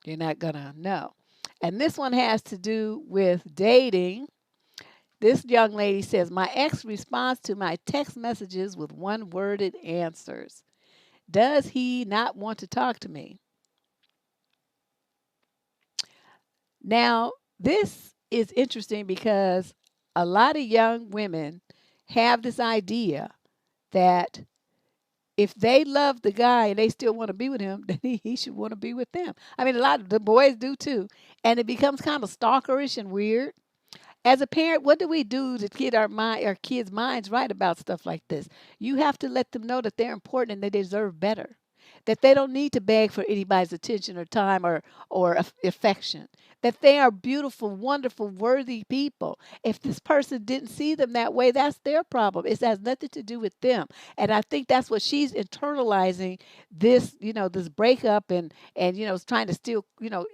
you're not gonna know. And this one has to do with dating. This young lady says, my ex responds to my text messages with one-worded answers. Does he not want to talk to me? Now, this is interesting because a lot of young women have this idea that if they love the guy and they still want to be with him, then he should want to be with them. I mean, a lot of the boys do too. And it becomes kind of stalkerish and weird. As a parent, what do we do to get our kids' minds right about stuff like this? You have to let them know that they're important and they deserve better. That they don't need to beg for anybody's attention or time or affection. That they are beautiful, wonderful, worthy people. If this person didn't see them that way, that's their problem. It has nothing to do with them. And I think that's what she's internalizing this breakup and trying to still,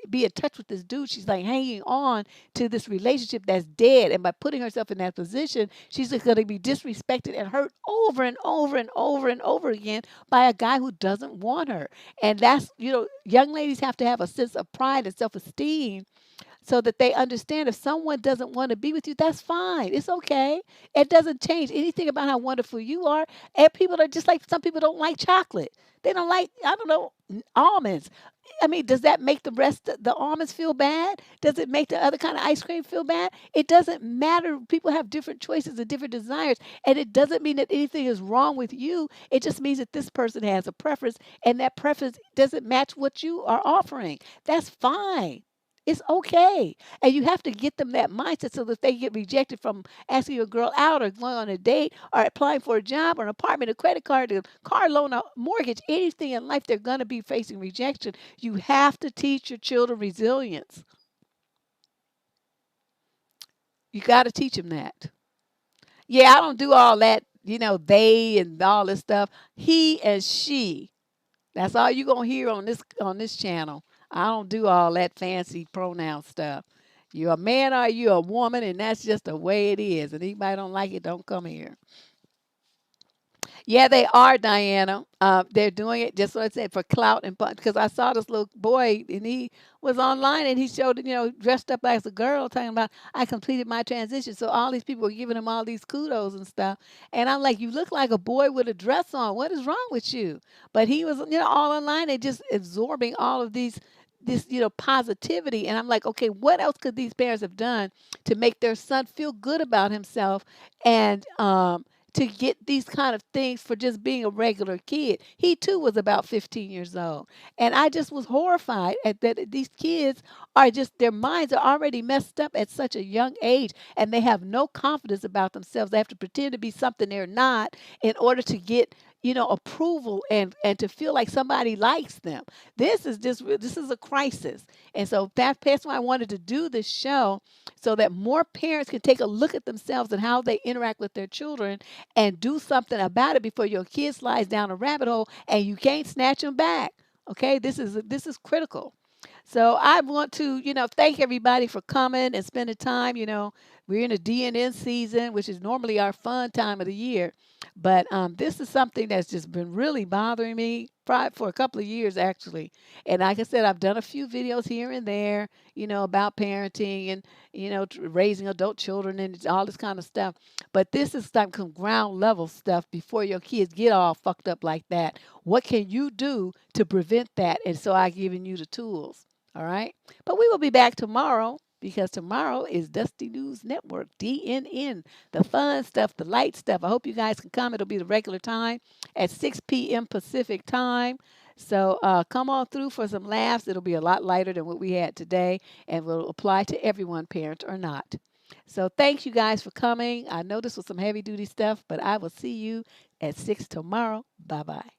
be in touch with this dude. She's like hanging on to this relationship that's dead. And by putting herself in that position, she's going to be disrespected and hurt over and over and over and over again by a guy who doesn't want her. And that's, young ladies have to have a sense of pride and self esteem so that they understand if someone doesn't want to be with you, that's fine. It's okay. It doesn't change anything about how wonderful you are. And people are just like some people don't like chocolate. They don't like, I don't know, almonds. I mean, does that make the rest of the almonds feel bad? Does it make the other kind of ice cream feel bad? It doesn't matter. People have different choices and different desires. And it doesn't mean that anything is wrong with you. It just means that this person has a preference and that preference doesn't match what you are offering. That's fine. It's okay. And you have to get them that mindset so that they get rejected from asking a girl out or going on a date or applying for a job or an apartment, a credit card, a car loan, a mortgage, anything in life, they're going to be facing rejection. You have to teach your children resilience. You got to teach them that. Yeah, I don't do all that, they and all this stuff. He and she. That's all you're going to hear on this channel. I don't do all that fancy pronoun stuff. You're a man or you're a woman, and that's just the way it is. And anybody don't like it, don't come here. Yeah, they are, Diana. They're doing it just what I said for clout and fun. Because I saw this little boy and he was online and he showed, dressed up as a girl, talking about I completed my transition. So all these people were giving him all these kudos and stuff. And I'm like, you look like a boy with a dress on. What is wrong with you? But he was, all online and just absorbing all of this positivity. And I'm like, okay, what else could these parents have done to make their son feel good about himself and to get these kind of things for just being a regular kid. He too was about 15 years old. And I just was horrified at that these kids are just their minds are already messed up at such a young age and they have no confidence about themselves. They have to pretend to be something they're not in order to get approval and to feel like somebody likes them. This is a crisis. And so that's why I wanted to do this show so that more parents can take a look at themselves and how they interact with their children and do something about it before your kid slides down a rabbit hole and you can't snatch them back. Okay, this is critical. So I want to, thank everybody for coming and spending time. We're in a DNN season, which is normally our fun time of the year. But this is something that's just been really bothering me for a couple of years, actually. And like I said, I've done a few videos here and there, about parenting and, raising adult children and all this kind of stuff. But this is like some ground level stuff before your kids get all fucked up like that. What can you do to prevent that? And so I've given you the tools. All right. But we will be back tomorrow because tomorrow is Dusty News Network, DNN, the fun stuff, the light stuff. I hope you guys can come. It'll be the regular time at 6 p.m. Pacific time. So come on through for some laughs. It'll be a lot lighter than what we had today and will apply to everyone, parent or not. So thanks you guys for coming. I know this was some heavy duty stuff, but I will see you at 6 tomorrow. Bye bye.